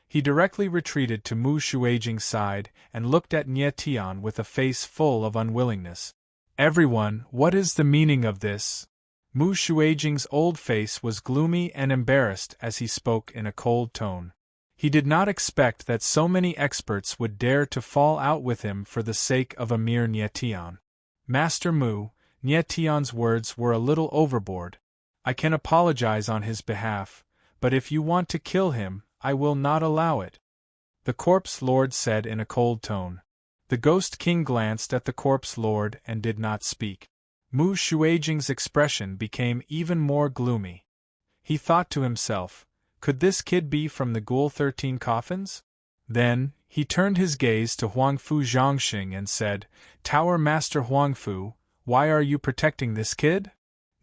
He directly retreated to Mu Shuijing's side and looked at Nie Tian with a face full of unwillingness. Everyone, what is the meaning of this? Mu Shuijing's old face was gloomy and embarrassed as he spoke in a cold tone. He did not expect that so many experts would dare to fall out with him for the sake of a mere Nie Tian. Master Mu, Nie Tian's words were a little overboard. I can apologize on his behalf, but if you want to kill him, I will not allow it. The Corpse Lord said in a cold tone. The Ghost King glanced at the Corpse Lord and did not speak. Mu Shuijing's expression became even more gloomy. He thought to himself, could this kid be from the Ghoul 13 Coffins? Then, he turned his gaze to Huangfu Zhangxing and said, Tower Master Huangfu, why are you protecting this kid?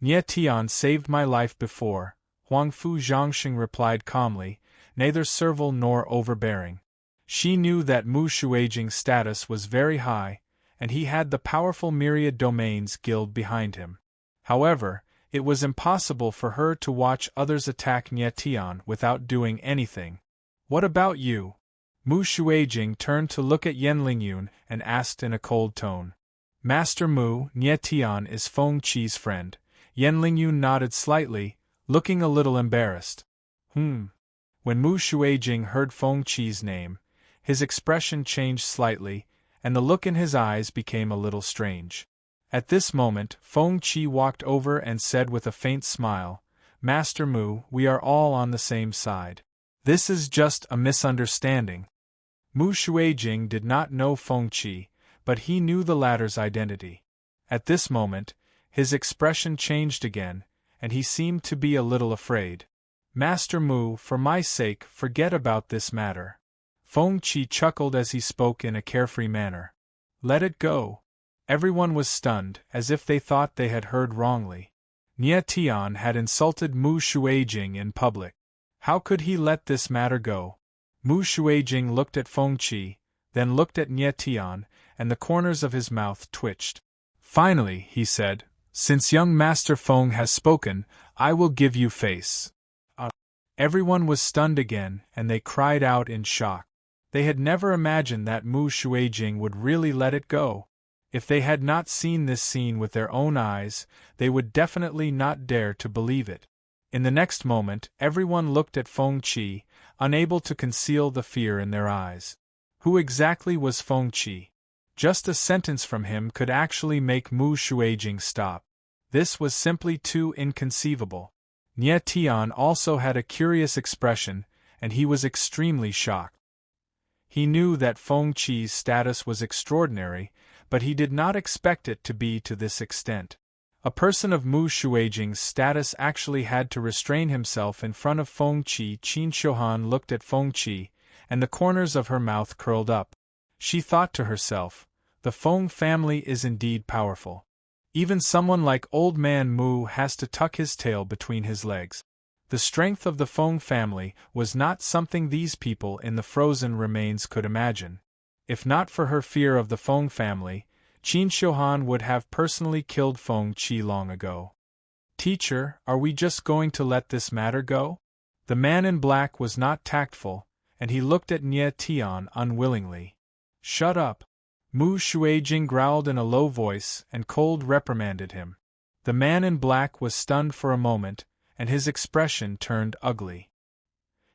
Nie Tian saved my life before, Huangfu Zhangxing replied calmly, neither servile nor overbearing. She knew that Mu Shuijing's status was very high, and he had the powerful Myriad Domains Guild behind him. However, it was impossible for her to watch others attack Nie Tian without doing anything. What about you? Mu Shuijing turned to look at Yen Lingyun and asked in a cold tone. Master Mu, Nie Tian is Feng Qi's friend. Yen Lingyun nodded slightly, looking a little embarrassed. When Mu Shuijing heard Feng Qi's name, his expression changed slightly, and the look in his eyes became a little strange. At this moment, Feng Qi walked over and said with a faint smile, Master Mu, we are all on the same side. This is just a misunderstanding. Mu Shuijing did not know Feng Qi, but he knew the latter's identity. At this moment, his expression changed again, and he seemed to be a little afraid. Master Mu, for my sake, forget about this matter. Feng Qi chuckled as he spoke in a carefree manner. Let it go. Everyone was stunned, as if they thought they had heard wrongly. Nie Tian had insulted Mu Shuijing in public. How could he let this matter go? Mu Shuijing looked at Feng Qi, then looked at Nie Tian, and the corners of his mouth twitched. Finally, he said, Since young Master Feng has spoken, I will give you face. Everyone was stunned again, and they cried out in shock. They had never imagined that Mu Shuijing would really let it go. If they had not seen this scene with their own eyes, they would definitely not dare to believe it. In the next moment, everyone looked at Feng Qi, unable to conceal the fear in their eyes. Who exactly was Feng Qi? Just a sentence from him could actually make Mu Shuijing stop. This was simply too inconceivable. Nie Tian also had a curious expression, and he was extremely shocked. He knew that Feng Qi's status was extraordinary, but he did not expect it to be to this extent. A person of Mu Shuijing's status actually had to restrain himself in front of Feng Qi. Qin Shohan looked at Feng Qi, and the corners of her mouth curled up. She thought to herself, the Feng family is indeed powerful. Even someone like Old Man Mu has to tuck his tail between his legs. The strength of the Feng family was not something these people in the frozen remains could imagine. If not for her fear of the Feng family, Qin Shohan would have personally killed Feng Qi long ago. Teacher, are we just going to let this matter go? The man in black was not tactful, and he looked at Nie Tian unwillingly. Shut up. Mu Shuijing growled in a low voice and cold reprimanded him. The man in black was stunned for a moment, and his expression turned ugly.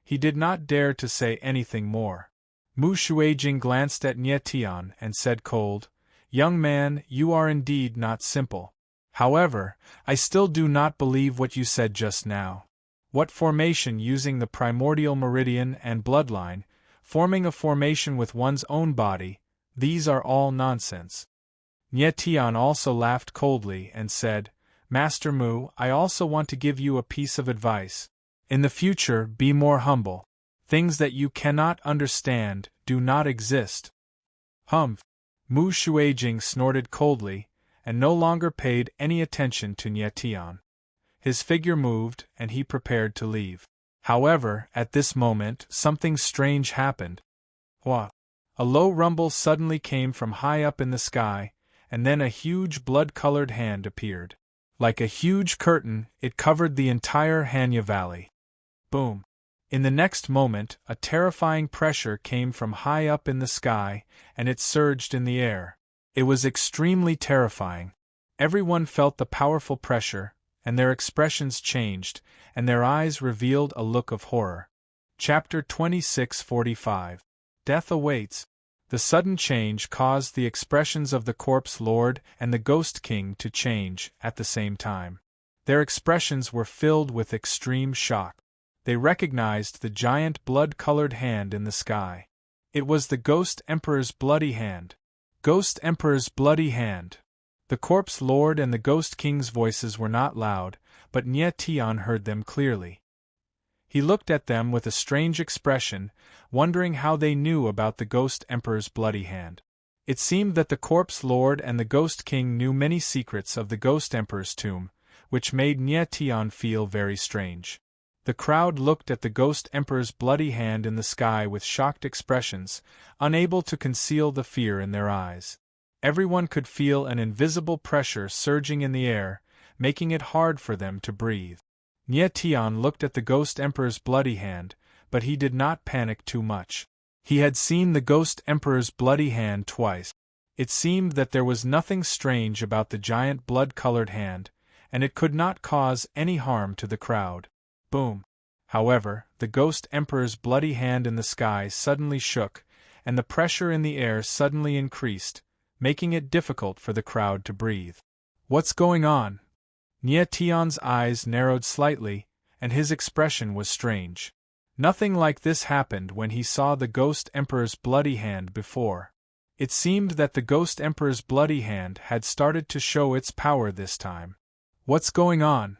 He did not dare to say anything more. Mu Shuijing glanced at Nie Tian and said cold, Young man, you are indeed not simple. However, I still do not believe what you said just now. What formation using the primordial meridian and bloodline, forming a formation with one's own body, these are all nonsense. Nie Tian also laughed coldly and said, Master Mu, I also want to give you a piece of advice. In the future, be more humble. Things that you cannot understand do not exist. Humph! Mu Shuijing snorted coldly, and no longer paid any attention to Nie Tian. His figure moved, and he prepared to leave. However, at this moment, something strange happened. What? A low rumble suddenly came from high up in the sky, and then a huge blood-colored hand appeared. Like a huge curtain, it covered the entire Hanya Valley. Boom! In the next moment, a terrifying pressure came from high up in the sky, and it surged in the air. It was extremely terrifying. Everyone felt the powerful pressure, and their expressions changed, and their eyes revealed a look of horror. Chapter 2645. Death Awaits. The sudden change caused the expressions of the Corpse Lord and the Ghost King to change at the same time. Their expressions were filled with extreme shock. They recognized the giant blood-colored hand in the sky. It was the Ghost Emperor's bloody hand. Ghost Emperor's bloody hand. The Corpse Lord and the Ghost King's voices were not loud, but Nie Tian heard them clearly. He looked at them with a strange expression, wondering how they knew about the Ghost Emperor's bloody hand. It seemed that the Corpse Lord and the Ghost King knew many secrets of the Ghost Emperor's tomb, which made Nie Tian feel very strange. The crowd looked at the Ghost Emperor's bloody hand in the sky with shocked expressions, unable to conceal the fear in their eyes. Everyone could feel an invisible pressure surging in the air, making it hard for them to breathe. Nie Tian looked at the Ghost Emperor's bloody hand, but he did not panic too much. He had seen the Ghost Emperor's bloody hand twice. It seemed that there was nothing strange about the giant blood-colored hand, and it could not cause any harm to the crowd. Boom! However, the Ghost Emperor's bloody hand in the sky suddenly shook, and the pressure in the air suddenly increased, making it difficult for the crowd to breathe. What's going on? Nie Tian's eyes narrowed slightly, and his expression was strange. Nothing like this happened when he saw the Ghost Emperor's bloody hand before. It seemed that the Ghost Emperor's bloody hand had started to show its power this time. What's going on?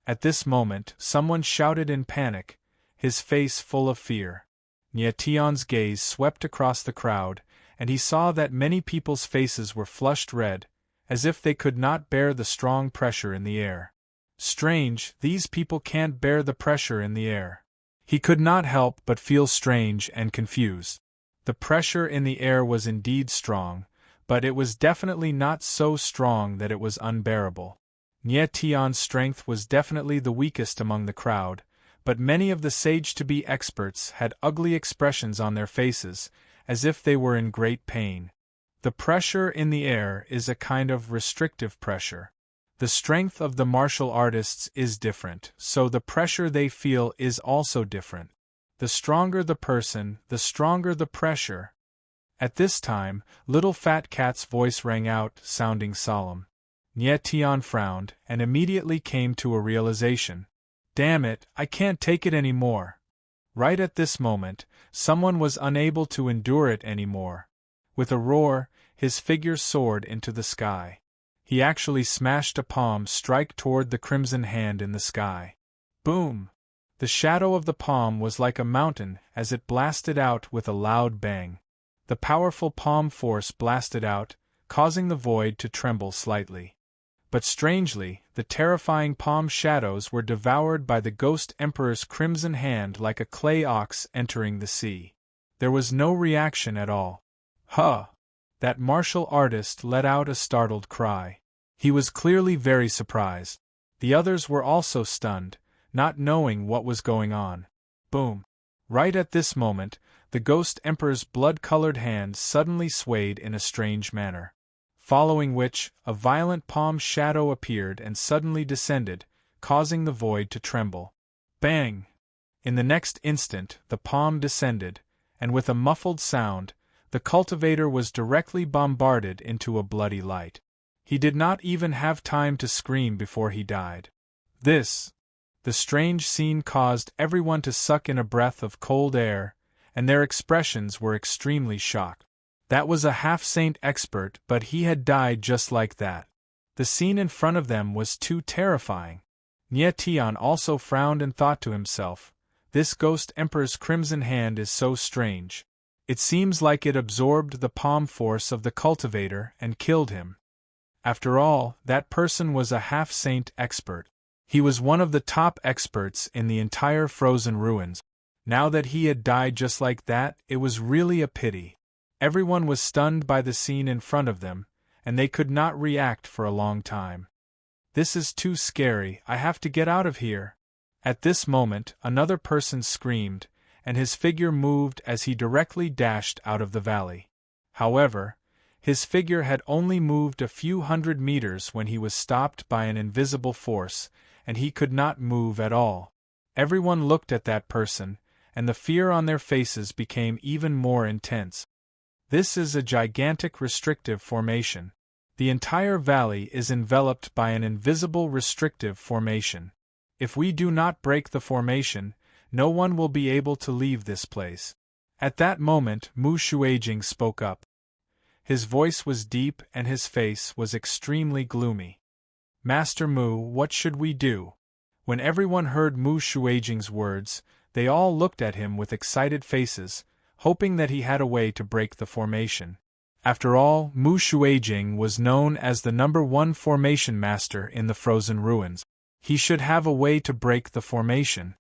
At this moment, someone shouted in panic, his face full of fear. Nie Tian's gaze swept across the crowd, and he saw that many people's faces were flushed red, as if they could not bear the strong pressure in the air. Strange, these people can't bear the pressure in the air. He could not help but feel strange and confused. The pressure in the air was indeed strong, but it was definitely not so strong that it was unbearable. Nie Tian's strength was definitely the weakest among the crowd, but many of the sage-to-be experts had ugly expressions on their faces, as if they were in great pain. The pressure in the air is a kind of restrictive pressure. The strength of the martial artists is different, so the pressure they feel is also different. The stronger the person, the stronger the pressure. At this time, Little Fat Cat's voice rang out, sounding solemn. Nie Tian frowned, and immediately came to a realization. Damn it, I can't take it anymore. Right at this moment, someone was unable to endure it anymore. With a roar, his figure soared into the sky. He actually smashed a palm strike toward the crimson hand in the sky. Boom! The shadow of the palm was like a mountain as it blasted out with a loud bang. The powerful palm force blasted out, causing the void to tremble slightly. But strangely, the terrifying palm shadows were devoured by the Ghost Emperor's crimson hand like a clay ox entering the sea. There was no reaction at all. Huh! That martial artist let out a startled cry. He was clearly very surprised. The others were also stunned, not knowing what was going on. Boom! Right at this moment, the Ghost Emperor's blood-colored hand suddenly swayed in a strange manner. Following which, a violent palm shadow appeared and suddenly descended, causing the void to tremble. Bang! In the next instant, the palm descended, and with a muffled sound, the cultivator was directly bombarded into a bloody light. He did not even have time to scream before he died. The strange scene caused everyone to suck in a breath of cold air, and their expressions were extremely shocked. That was a half-saint expert, but he had died just like that. The scene in front of them was too terrifying. Nie Tian also frowned and thought to himself, this Ghost Emperor's crimson hand is so strange. It seems like it absorbed the palm force of the cultivator and killed him. After all, that person was a half-saint expert. He was one of the top experts in the entire frozen ruins. Now that he had died just like that, it was really a pity. Everyone was stunned by the scene in front of them, and they could not react for a long time. This is too scary, I have to get out of here. At this moment, another person screamed, and his figure moved as he directly dashed out of the valley. However, his figure had only moved a few hundred meters when he was stopped by an invisible force, and he could not move at all. Everyone looked at that person, and the fear on their faces became even more intense. This is a gigantic restrictive formation. The entire valley is enveloped by an invisible restrictive formation. If we do not break the formation, no one will be able to leave this place. At that moment, Mu Shuijing spoke up. His voice was deep and his face was extremely gloomy. Master Mu, what should we do? When everyone heard Mu Shuijing's words, they all looked at him with excited faces, hoping that he had a way to break the formation. After all, Mu Shuijing was known as the #1 formation master in the frozen ruins. He should have a way to break the formation.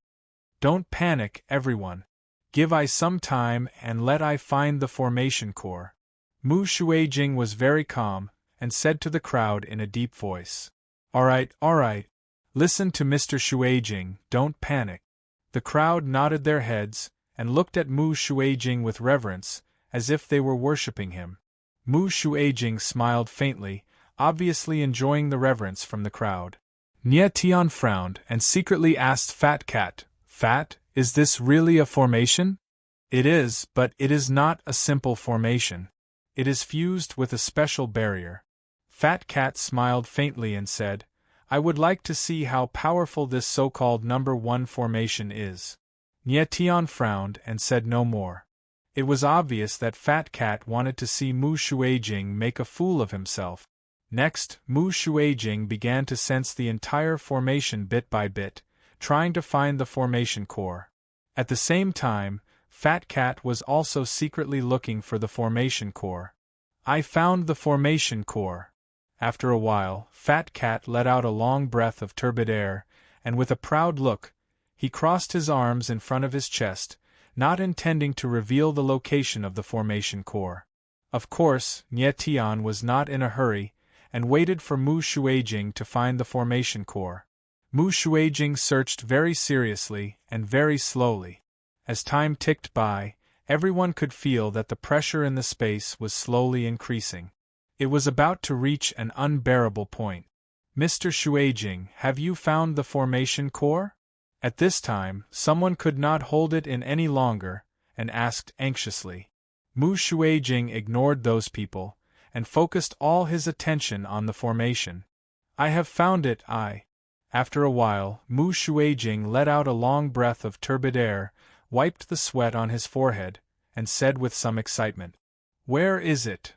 Don't panic, everyone. Give I some time and let I find the formation core. Mu Shuijing was very calm, and said to the crowd in a deep voice. All right. Listen to Mr. Shuijing, don't panic. The crowd nodded their heads, and looked at Mu Shuijing with reverence, as if they were worshipping him. Mu Shuijing smiled faintly, obviously enjoying the reverence from the crowd. Nie Tian frowned and secretly asked Fat Cat, Fat, is this really a formation? It is, but it is not a simple formation. It is fused with a special barrier. Fat Cat smiled faintly and said, I would like to see how powerful this so-called #1 formation is. Nie Tian frowned and said no more. It was obvious that Fat Cat wanted to see Mu Shuijing make a fool of himself. Next, Mu Shuijing began to sense the entire formation bit by bit, trying to find the formation core. At the same time, Fat Cat was also secretly looking for the formation core. I found the formation core. After a while, Fat Cat let out a long breath of turbid air, and with a proud look, he crossed his arms in front of his chest, not intending to reveal the location of the formation core. Of course, Nie Tian was not in a hurry, and waited for Mu Shuijing to find the formation core. Mu Shuijing searched very seriously and very slowly. As time ticked by, everyone could feel that the pressure in the space was slowly increasing. It was about to reach an unbearable point. Mr. Shuijing, have you found the formation core? At this time, someone could not hold it in any longer, and asked anxiously. Mu Shuijing ignored those people, and focused all his attention on the formation. I have found it, After a while, Mu Shuijing let out a long breath of turbid air, wiped the sweat on his forehead, and said with some excitement, Where is it?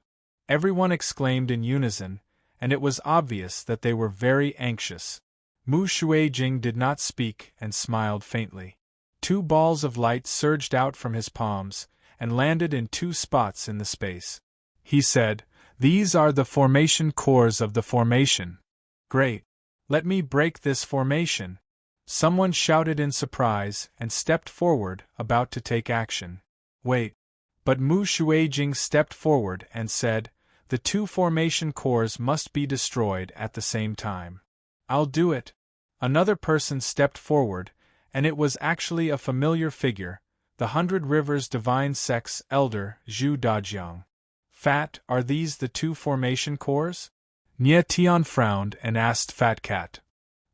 Everyone exclaimed in unison, and it was obvious that they were very anxious. Mu Shuijing did not speak and smiled faintly. 2 balls of light surged out from his palms, and landed in 2 spots in the space. He said, These are the formation cores of the formation. Great. Let me break this formation. Someone shouted in surprise and stepped forward, about to take action. Wait. But Mu Shuijing stepped forward and said, The 2 formation cores must be destroyed at the same time. I'll do it. Another person stepped forward, and it was actually a familiar figure, the 100 Rivers Divine Sex Elder Zhu Dajiang. Fat, are these the 2 formation cores? Nie Tian frowned and asked Fat Cat.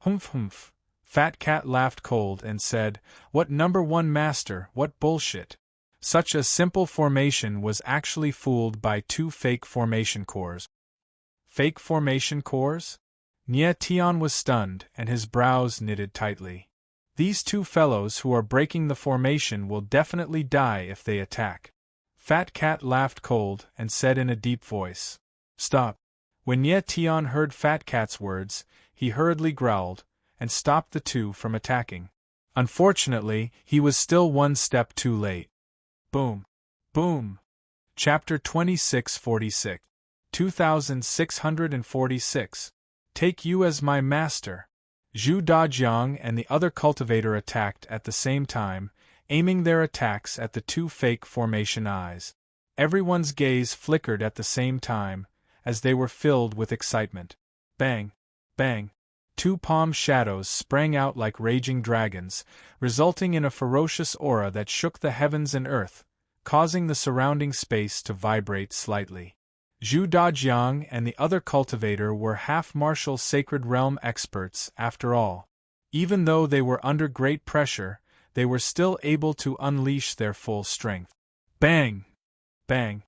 Humph. Fat Cat laughed cold and said, What #1 master, what bullshit. Such a simple formation was actually fooled by 2 fake formation cores. Fake formation cores? Nie Tian was stunned and his brows knitted tightly. These 2 fellows who are breaking the formation will definitely die if they attack. Fat Cat laughed cold and said in a deep voice, Stop. When Nie Tian heard Fat Cat's words, he hurriedly growled, and stopped the 2 from attacking. Unfortunately, he was still 1 step too late. Boom. Boom. Chapter 2646. 2646. Take you as my master. Zhu Dajiang and the other cultivator attacked at the same time, aiming their attacks at the 2 fake formation eyes. Everyone's gaze flickered at the same time, as they were filled with excitement. Bang! Bang! 2 palm shadows sprang out like raging dragons, resulting in a ferocious aura that shook the heavens and earth, causing the surrounding space to vibrate slightly. Zhu Dajiang and the other cultivator were half-martial Sacred Realm experts after all. Even though they were under great pressure, they were still able to unleash their full strength. Bang! Bang!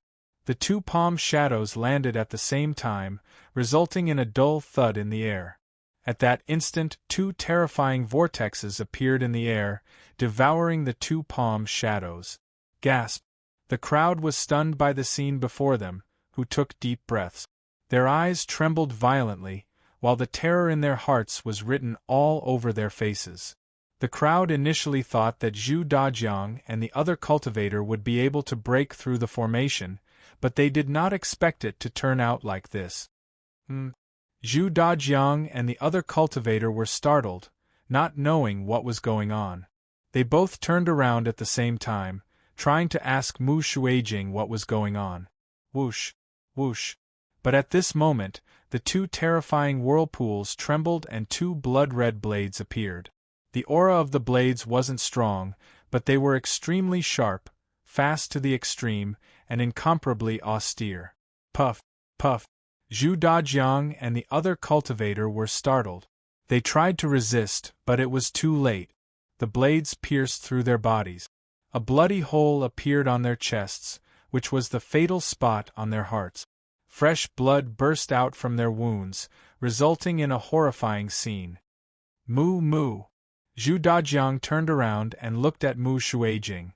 The 2 palm shadows landed at the same time, resulting in a dull thud in the air. At that instant, 2 terrifying vortexes appeared in the air, devouring the 2 palm shadows. Gasp! The crowd was stunned by the scene before them, who took deep breaths. Their eyes trembled violently, while the terror in their hearts was written all over their faces. The crowd initially thought that Zhu Dajiang and the other cultivator would be able to break through the formation, but they did not expect it to turn out like this. Zhu Dajiang and the other cultivator were startled, not knowing what was going on. They both turned around at the same time, trying to ask Mu Shuijing what was going on. Whoosh, whoosh. But at this moment, the two terrifying whirlpools trembled and two blood-red blades appeared. The aura of the blades wasn't strong, but they were extremely sharp, fast to the extreme, and incomparably austere. Puff, puff. Zhu Dajiang and the other cultivator were startled. They tried to resist, but it was too late. The blades pierced through their bodies. A bloody hole appeared on their chests, which was the fatal spot on their hearts. Fresh blood burst out from their wounds, resulting in a horrifying scene. Mu Mu. Zhu Dajiang turned around and looked at Mu Shuijing.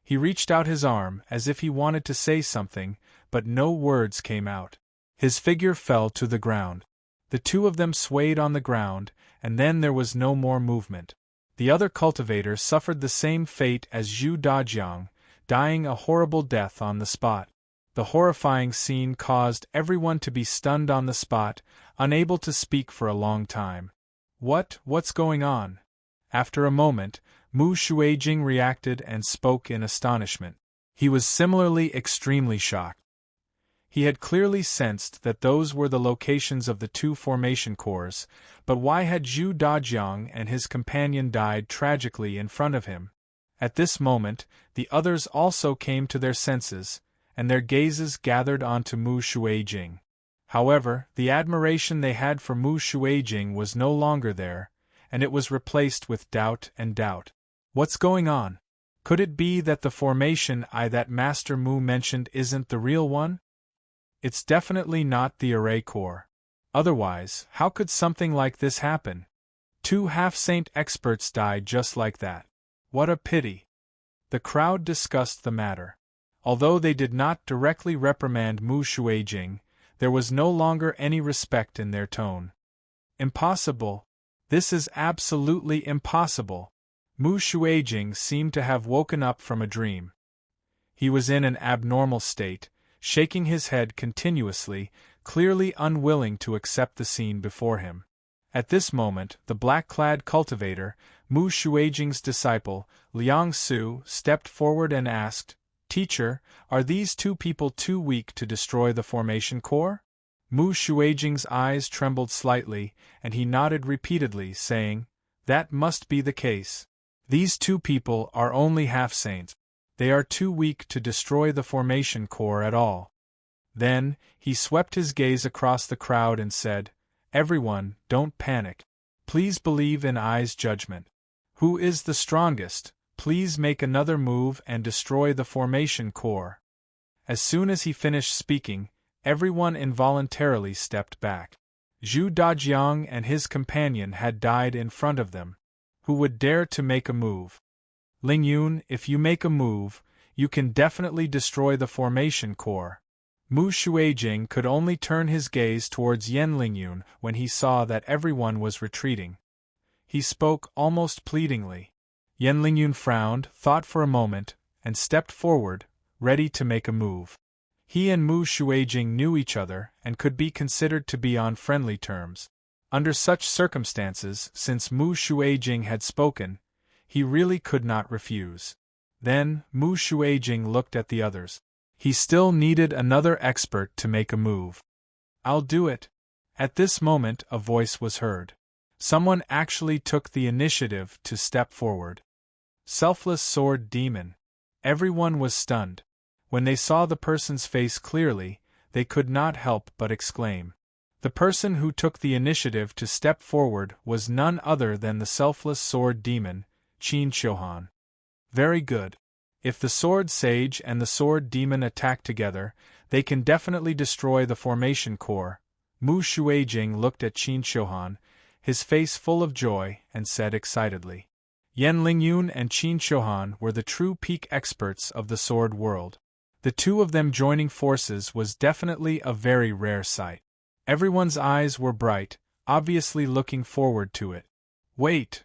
He reached out his arm as if he wanted to say something, but no words came out. His figure fell to the ground. The two of them swayed on the ground, and then there was no more movement. The other cultivator suffered the same fate as Zhu Dajiang, dying a horrible death on the spot. The horrifying scene caused everyone to be stunned on the spot, unable to speak for a long time. What's going on? After a moment, Mu Shuijing reacted and spoke in astonishment. He was similarly extremely shocked. He had clearly sensed that those were the locations of the two formation cores, but why had Zhu Dajiang and his companion died tragically in front of him? At this moment, the others also came to their senses, and their gazes gathered onto Mu Shuijing. However, the admiration they had for Mu Shuijing was no longer there, and it was replaced with doubt and doubt. What's going on? Could it be that the formation that Master Mu mentioned isn't the real one? It's definitely not the array core. Otherwise, how could something like this happen? Two half-saint experts died just like that. What a pity. The crowd discussed the matter. Although they did not directly reprimand Mu Shuijing, there was no longer any respect in their tone. Impossible. This is absolutely impossible. Mu Shuijing seemed to have woken up from a dream. He was in an abnormal state, shaking his head continuously, clearly unwilling to accept the scene before him. At this moment, the black-clad cultivator, Mu Shuijing's disciple, Liang Su, stepped forward and asked, "Teacher, are these two people too weak to destroy the formation core?" Mu Shuijing's eyes trembled slightly, and he nodded repeatedly, saying, "That must be the case. These two people are only half-saints. They are too weak to destroy the formation core at all." Then, he swept his gaze across the crowd and said, "Everyone, don't panic. Please believe in I's judgment. Who is the strongest? Please make another move and destroy the formation core." As soon as he finished speaking, everyone involuntarily stepped back. Zhu Dajiang and his companion had died in front of them. Who would dare to make a move? "Lingyun, if you make a move, you can definitely destroy the formation core." Mu Shuijing could only turn his gaze towards Yan Lingyun when he saw that everyone was retreating. He spoke almost pleadingly. Yan Lingyun frowned, thought for a moment, and stepped forward, ready to make a move. He and Mu Shuijing knew each other and could be considered to be on friendly terms. Under such circumstances, since Mu Shuijing had spoken, he really could not refuse. Then, Mu Shuijing looked at the others. He still needed another expert to make a move. "I'll do it." At this moment, a voice was heard. Someone actually took the initiative to step forward. Selfless Sword Demon. Everyone was stunned. When they saw the person's face clearly, they could not help but exclaim. The person who took the initiative to step forward was none other than the Selfless Sword Demon, Qin Shohan. Very good. If the Sword Sage and the Sword Demon attack together, they can definitely destroy the formation core. Mu Shuijing looked at Qin Shohan, his face full of joy, and said excitedly. Yan Lingyun and Qin Shohan were the true peak experts of the sword world. The two of them joining forces was definitely a very rare sight. Everyone's eyes were bright, obviously looking forward to it. Wait!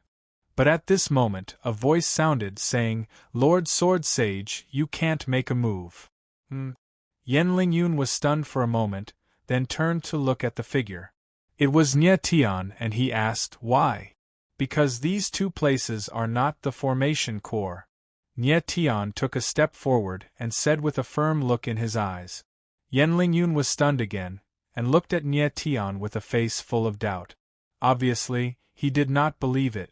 But at this moment, a voice sounded saying, "Lord Sword Sage, you can't make a move." Yen Lingyun was stunned for a moment, then turned to look at the figure. It was Nye Tian, and he asked, "Why?" "Because these two places are not the formation core." Nye Tian took a step forward and said with a firm look in his eyes. Yen Lingyun was stunned again, and looked at Nye Tian with a face full of doubt. Obviously, he did not believe it.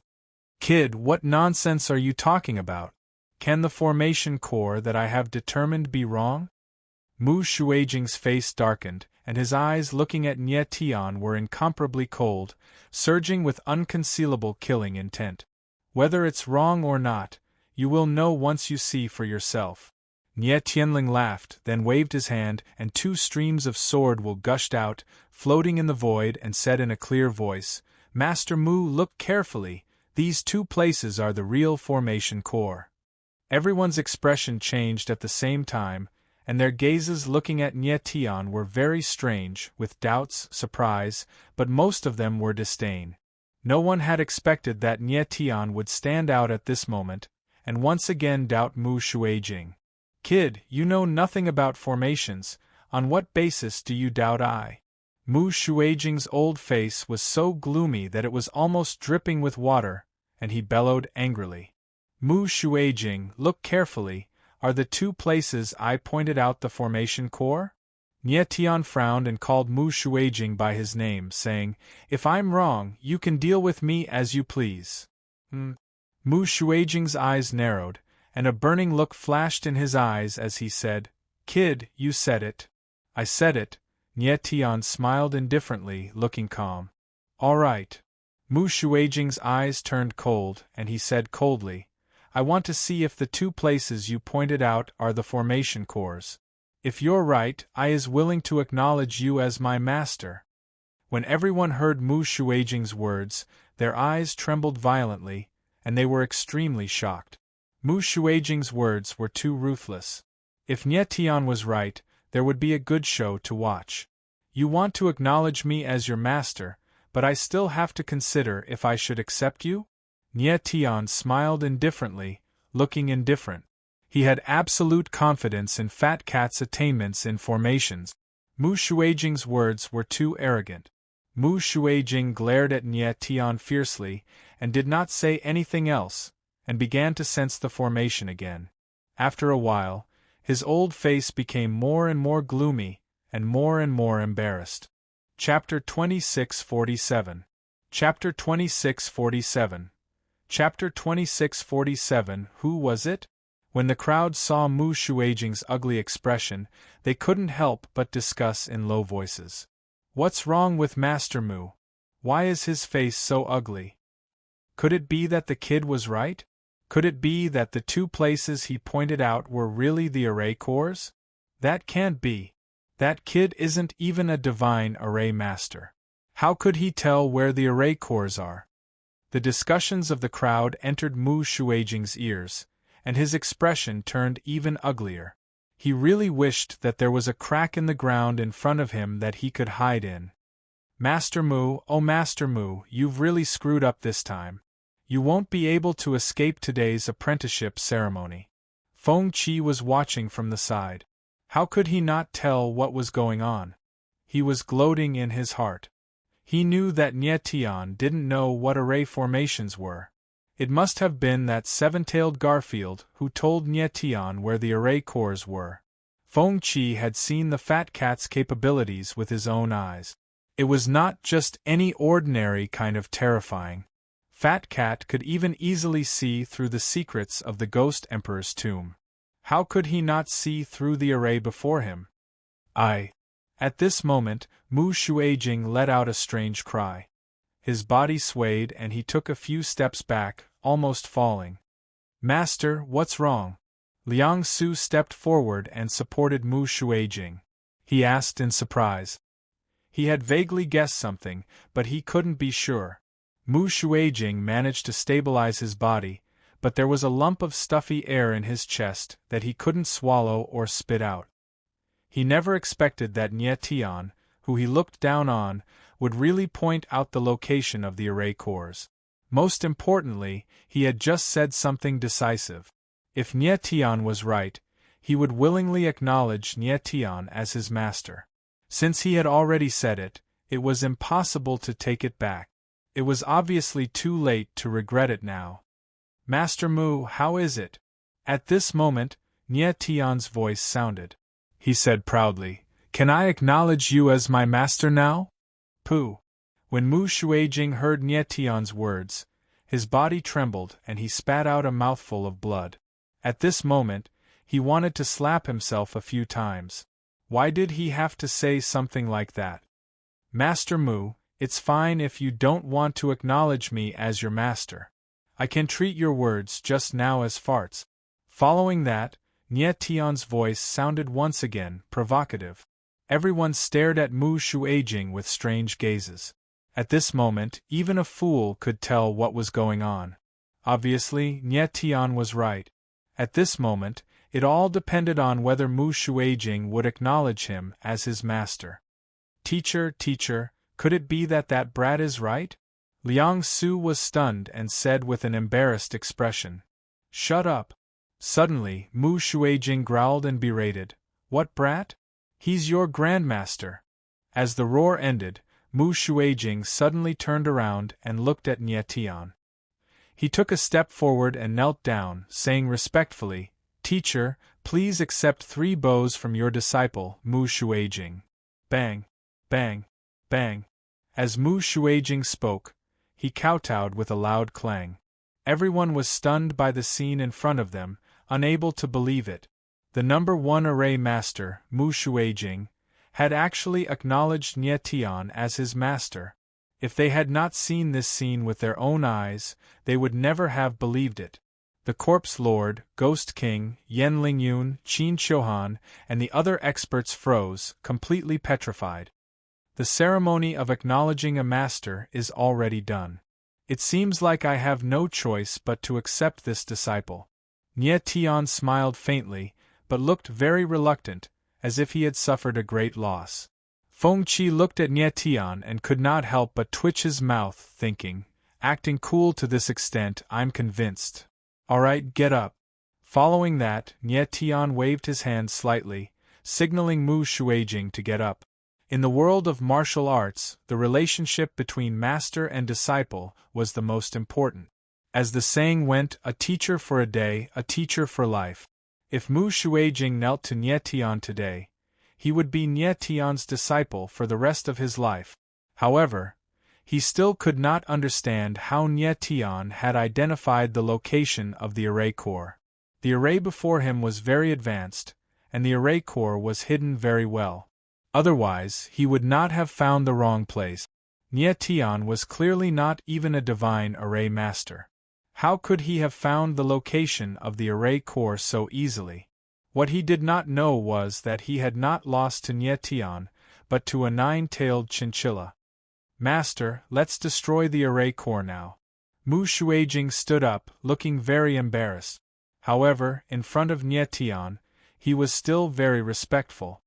"Kid, what nonsense are you talking about? Can the formation core that I have determined be wrong?" Mu Shuijing's face darkened, and his eyes looking at Nye Tian were incomparably cold, surging with unconcealable killing intent. "Whether it's wrong or not, you will know once you see for yourself." Nye Tianling laughed, then waved his hand, and 2 streams of sword wool gushed out, floating in the void, and said in a clear voice, "Master Mu, look carefully, these 2 places are the real formation core." Everyone's expression changed at the same time, and their gazes looking at Nye Tian were very strange, with doubts, surprise, but most of them were disdain. No one had expected that Nye Tian would stand out at this moment, and once again doubt Mu Shuijing. "Kid, you know nothing about formations, on what basis do you doubt I?" Mu Shuijing's old face was so gloomy that it was almost dripping with water, and he bellowed angrily. "Mu Shuijing, look carefully, are the 2 places I pointed out the formation core?" Nye Tian frowned and called Mu Shuijing by his name, saying, "If I'm wrong, you can deal with me as you please." Mu Shuijing's eyes narrowed, and a burning look flashed in his eyes as he said, "Kid, you said it." "I said it." Nye Tian smiled indifferently, looking calm. "All right." Mu Shuijing's eyes turned cold, and he said coldly, "I want to see if the 2 places you pointed out are the formation cores. If you're right, I is willing to acknowledge you as my master." When everyone heard Mu Shuijing's words, their eyes trembled violently, and they were extremely shocked. Mu Shuijing's words were too ruthless. If Nye Tian was right, there would be a good show to watch. "You want to acknowledge me as your master, but I still have to consider if I should accept you?" Nye Tian smiled indifferently, looking indifferent. He had absolute confidence in Fat Cat's attainments in formations. Mu Shuijing's words were too arrogant. Mu Shuijing glared at Nye Tian fiercely, and did not say anything else, and began to sense the formation again. After a while, his old face became more and more gloomy, and more embarrassed. Chapter 2647. Chapter 2647. Chapter 2647. Who was it? When the crowd saw Mu Shuijing's ugly expression, they couldn't help but discuss in low voices. "What's wrong with Master Mu? Why is his face so ugly? Could it be that the kid was right? Could it be that the 2 places he pointed out were really the array cores? That can't be. That kid isn't even a divine array master. How could he tell where the array cores are?" The discussions of the crowd entered Mu Shuijing's ears, and his expression turned even uglier. He really wished that there was a crack in the ground in front of him that he could hide in. "Master Mu, oh Master Mu, you've really screwed up this time. You won't be able to escape today's apprenticeship ceremony." Feng Qi was watching from the side. How could he not tell what was going on? He was gloating in his heart. He knew that Nye Tian didn't know what array formations were. It must have been that 7-tailed Garfield who told Nye Tian where the array cores were. Feng Qi had seen the Fat Cat's capabilities with his own eyes. It was not just any ordinary kind of terrifying. Fat Cat could even easily see through the secrets of the Ghost Emperor's tomb. How could he not see through the array before him? At this moment, Mu Shuijing let out a strange cry. His body swayed and he took a few steps back, almost falling. "Master, what's wrong?" Liang Su stepped forward and supported Mu Shuijing. He asked in surprise. He had vaguely guessed something, but he couldn't be sure. Mu Shuijing managed to stabilize his body, but there was a lump of stuffy air in his chest that he couldn't swallow or spit out. He never expected that Nye Tian, who he looked down on, would really point out the location of the array cores. Most importantly, he had just said something decisive. If Nie Tian was right, he would willingly acknowledge Nie Tian as his master. Since he had already said it, it was impossible to take it back. It was obviously too late to regret it now. Master Mu, how is it? At this moment, Nie Tian's voice sounded. He said proudly, "Can I acknowledge you as my master now?" Pooh! When Mu Shuijing heard Nie Tian's words, his body trembled and he spat out a mouthful of blood. At this moment, he wanted to slap himself a few times. Why did he have to say something like that? Master Mu, it's fine if you don't want to acknowledge me as your master. I can treat your words just now as farts. Following that, Nie Tian's voice sounded once again provocative. Everyone stared at Mu Shuijing with strange gazes. At this moment, even a fool could tell what was going on. Obviously, Nie Tian was right. At this moment, it all depended on whether Mu Shuijing would acknowledge him as his master. Teacher, could it be that that brat is right? Liang Su was stunned and said with an embarrassed expression. Shut up. Suddenly, Mu Shuijing growled and berated. What brat? He's your grandmaster. As the roar ended, Mu Shuijing suddenly turned around and looked at Nie Tian. He took a step forward and knelt down, saying respectfully, Teacher, please accept 3 bows from your disciple, Mu Shuijing. Bang! Bang! Bang! As Mu Shuijing spoke, he kowtowed with a loud clang. Everyone was stunned by the scene in front of them, unable to believe it. The number 1 array master, Mu Shuijing, had actually acknowledged Nie Tian as his master. If they had not seen this scene with their own eyes, they would never have believed it. The Corpse Lord, Ghost King, Yen Lingyun, Qin Qiuhan, and the other experts froze, completely petrified. The ceremony of acknowledging a master is already done. It seems like I have no choice but to accept this disciple. Nie Tian smiled faintly, but looked very reluctant, as if he had suffered a great loss. Feng Qi looked at Nie Tian and could not help but twitch his mouth, thinking, acting cool to this extent, I'm convinced. Alright, get up. Following that, Nie Tian waved his hand slightly, signaling Mu Shuijing to get up. In the world of martial arts, the relationship between master and disciple was the most important. As the saying went, a teacher for a day, a teacher for life. If Mu Shuijing knelt to Nie Tian today, he would be Nie Tian's disciple for the rest of his life. However, he still could not understand how Nie Tian had identified the location of the array core. The array before him was very advanced, and the array core was hidden very well. Otherwise, he would not have found the wrong place. Nie Tian was clearly not even a divine array master. How could he have found the location of the array core so easily? What he did not know was that he had not lost to Nie Tian, but to a 9-tailed chinchilla. Master, let's destroy the array core now. Mu Shuijing stood up, looking very embarrassed. However, in front of Nie Tian, he was still very respectful.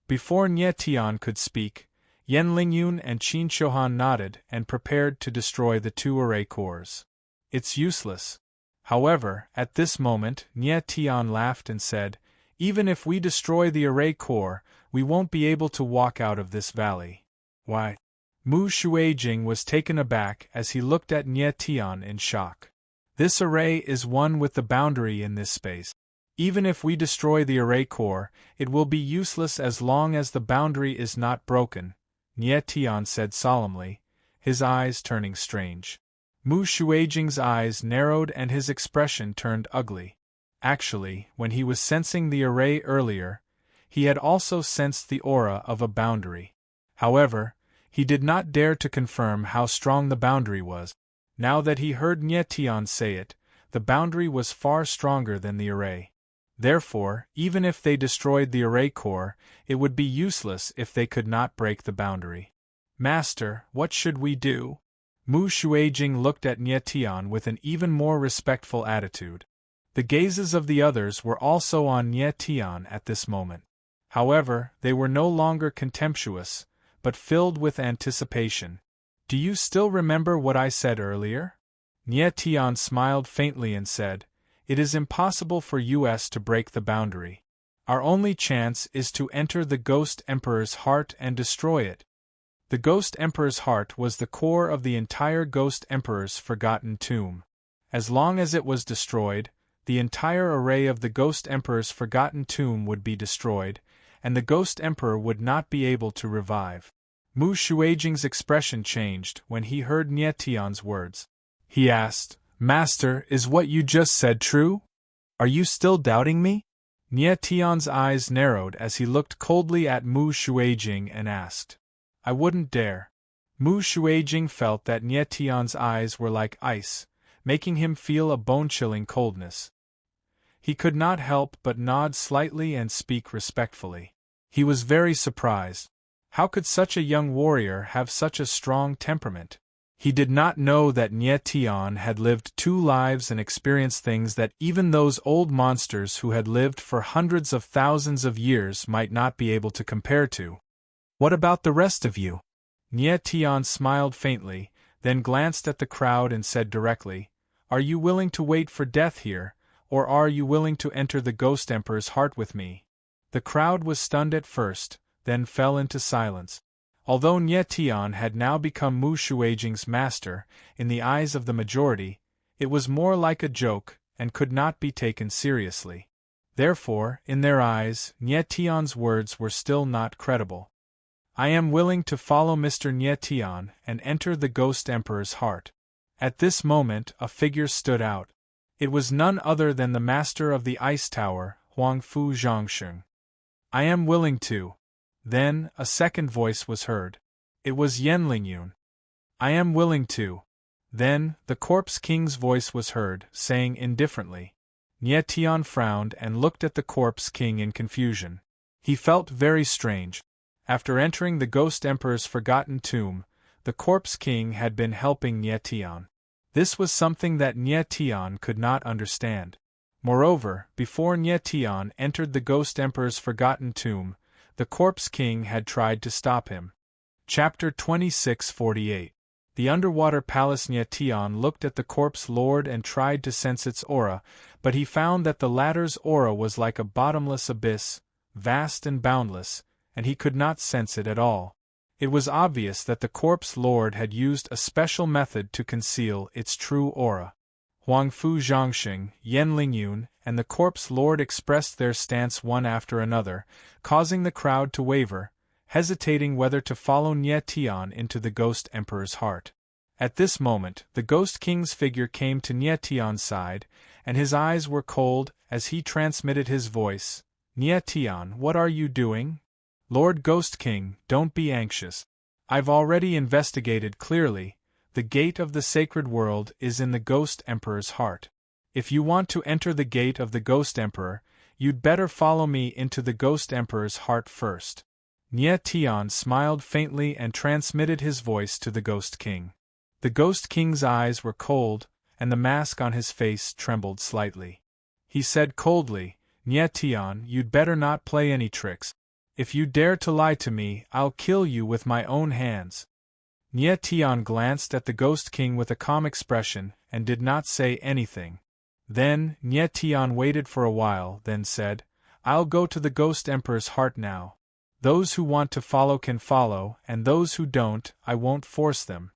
Before Nie Tian could speak, Yen Lingyun and Qin Qiuhan nodded and prepared to destroy the 2 array cores. It's useless. However, at this moment, Nie Tian laughed and said, Even if we destroy the array core, we won't be able to walk out of this valley. Why? Mu Shuijing was taken aback as he looked at Nie Tian in shock. This array is one with the boundary in this space. Even if we destroy the array core, it will be useless as long as the boundary is not broken, Nie Tian said solemnly, his eyes turning strange. Mu Shuijing's eyes narrowed and his expression turned ugly. Actually, when he was sensing the array earlier, he had also sensed the aura of a boundary. However, he did not dare to confirm how strong the boundary was. Now that he heard Nie Tian say it, the boundary was far stronger than the array. Therefore, even if they destroyed the array core, it would be useless if they could not break the boundary. Master, what should we do? Mu Shuijing looked at Nie Tian with an even more respectful attitude. The gazes of the others were also on Nie Tian at this moment. However, they were no longer contemptuous, but filled with anticipation. "Do you still remember what I said earlier?" Nie Tian smiled faintly and said, "It is impossible for us to break the boundary. Our only chance is to enter the Ghost Emperor's heart and destroy it." The Ghost Emperor's heart was the core of the entire Ghost Emperor's forgotten tomb. As long as it was destroyed, the entire array of the Ghost Emperor's forgotten tomb would be destroyed, and the Ghost Emperor would not be able to revive. Mu Shuijing's expression changed when he heard Nie Tian's words. He asked, "Master, is what you just said true? Are you still doubting me?" Nie Tian's eyes narrowed as he looked coldly at Mu Shuijing and asked, "I wouldn't dare." Mu Shuijing felt that Nie Tian's eyes were like ice, making him feel a bone-chilling coldness. He could not help but nod slightly and speak respectfully. He was very surprised. How could such a young warrior have such a strong temperament? He did not know that Nie Tian had lived 2 lives and experienced things that even those old monsters who had lived for hundreds of thousands of years might not be able to compare to. "What about the rest of you?" Nie Tian smiled faintly, then glanced at the crowd and said directly, "Are you willing to wait for death here, or are you willing to enter the Ghost Emperor's heart with me?" The crowd was stunned at first, then fell into silence. Although Nie Tian had now become Mu Shuijing's master, in the eyes of the majority, it was more like a joke and could not be taken seriously. Therefore, in their eyes, Nie Tian's words were still not credible. "I am willing to follow Mr. Nie Tian and enter the Ghost Emperor's heart." At this moment, a figure stood out. It was none other than the master of the Ice Tower, Huangfu Zhangsheng. "I am willing to." Then, a second voice was heard. It was Yen Lingyun. "I am willing to." Then, the Corpse King's voice was heard, saying indifferently. Nie Tian frowned and looked at the Corpse King in confusion. He felt very strange. After entering the Ghost Emperor's forgotten tomb, the Corpse King had been helping Nie Tian. This was something that Nie Tian could not understand. Moreover, before Nie Tian entered the Ghost Emperor's forgotten tomb, the Corpse King had tried to stop him. Chapter 2648. The underwater palace. Nie Tian looked at the Corpse Lord and tried to sense its aura, but he found that the latter's aura was like a bottomless abyss, vast and boundless, and he could not sense it at all. It was obvious that the Corpse Lord had used a special method to conceal its true aura. Huangfu Zhangsheng, Yen Lingyun, and the Corpse Lord expressed their stance one after another, causing the crowd to waver, hesitating whether to follow Nie Tian into the Ghost Emperor's heart. At this moment, the Ghost King's figure came to Nie Tian's side, and his eyes were cold as he transmitted his voice. "Nie Tian, what are you doing?" "Lord Ghost King, don't be anxious. I've already investigated clearly. The gate of the sacred world is in the Ghost Emperor's heart. If you want to enter the gate of the Ghost Emperor, you'd better follow me into the Ghost Emperor's heart first." Nie Tian smiled faintly and transmitted his voice to the Ghost King. The Ghost King's eyes were cold, and the mask on his face trembled slightly. He said coldly, "Nie Tian, you'd better not play any tricks. If you dare to lie to me, I'll kill you with my own hands." Nie Tian glanced at the Ghost King with a calm expression and did not say anything. Then, Nie Tian waited for a while, then said, "I'll go to the Ghost Emperor's heart now. Those who want to follow can follow, and those who don't, I won't force them."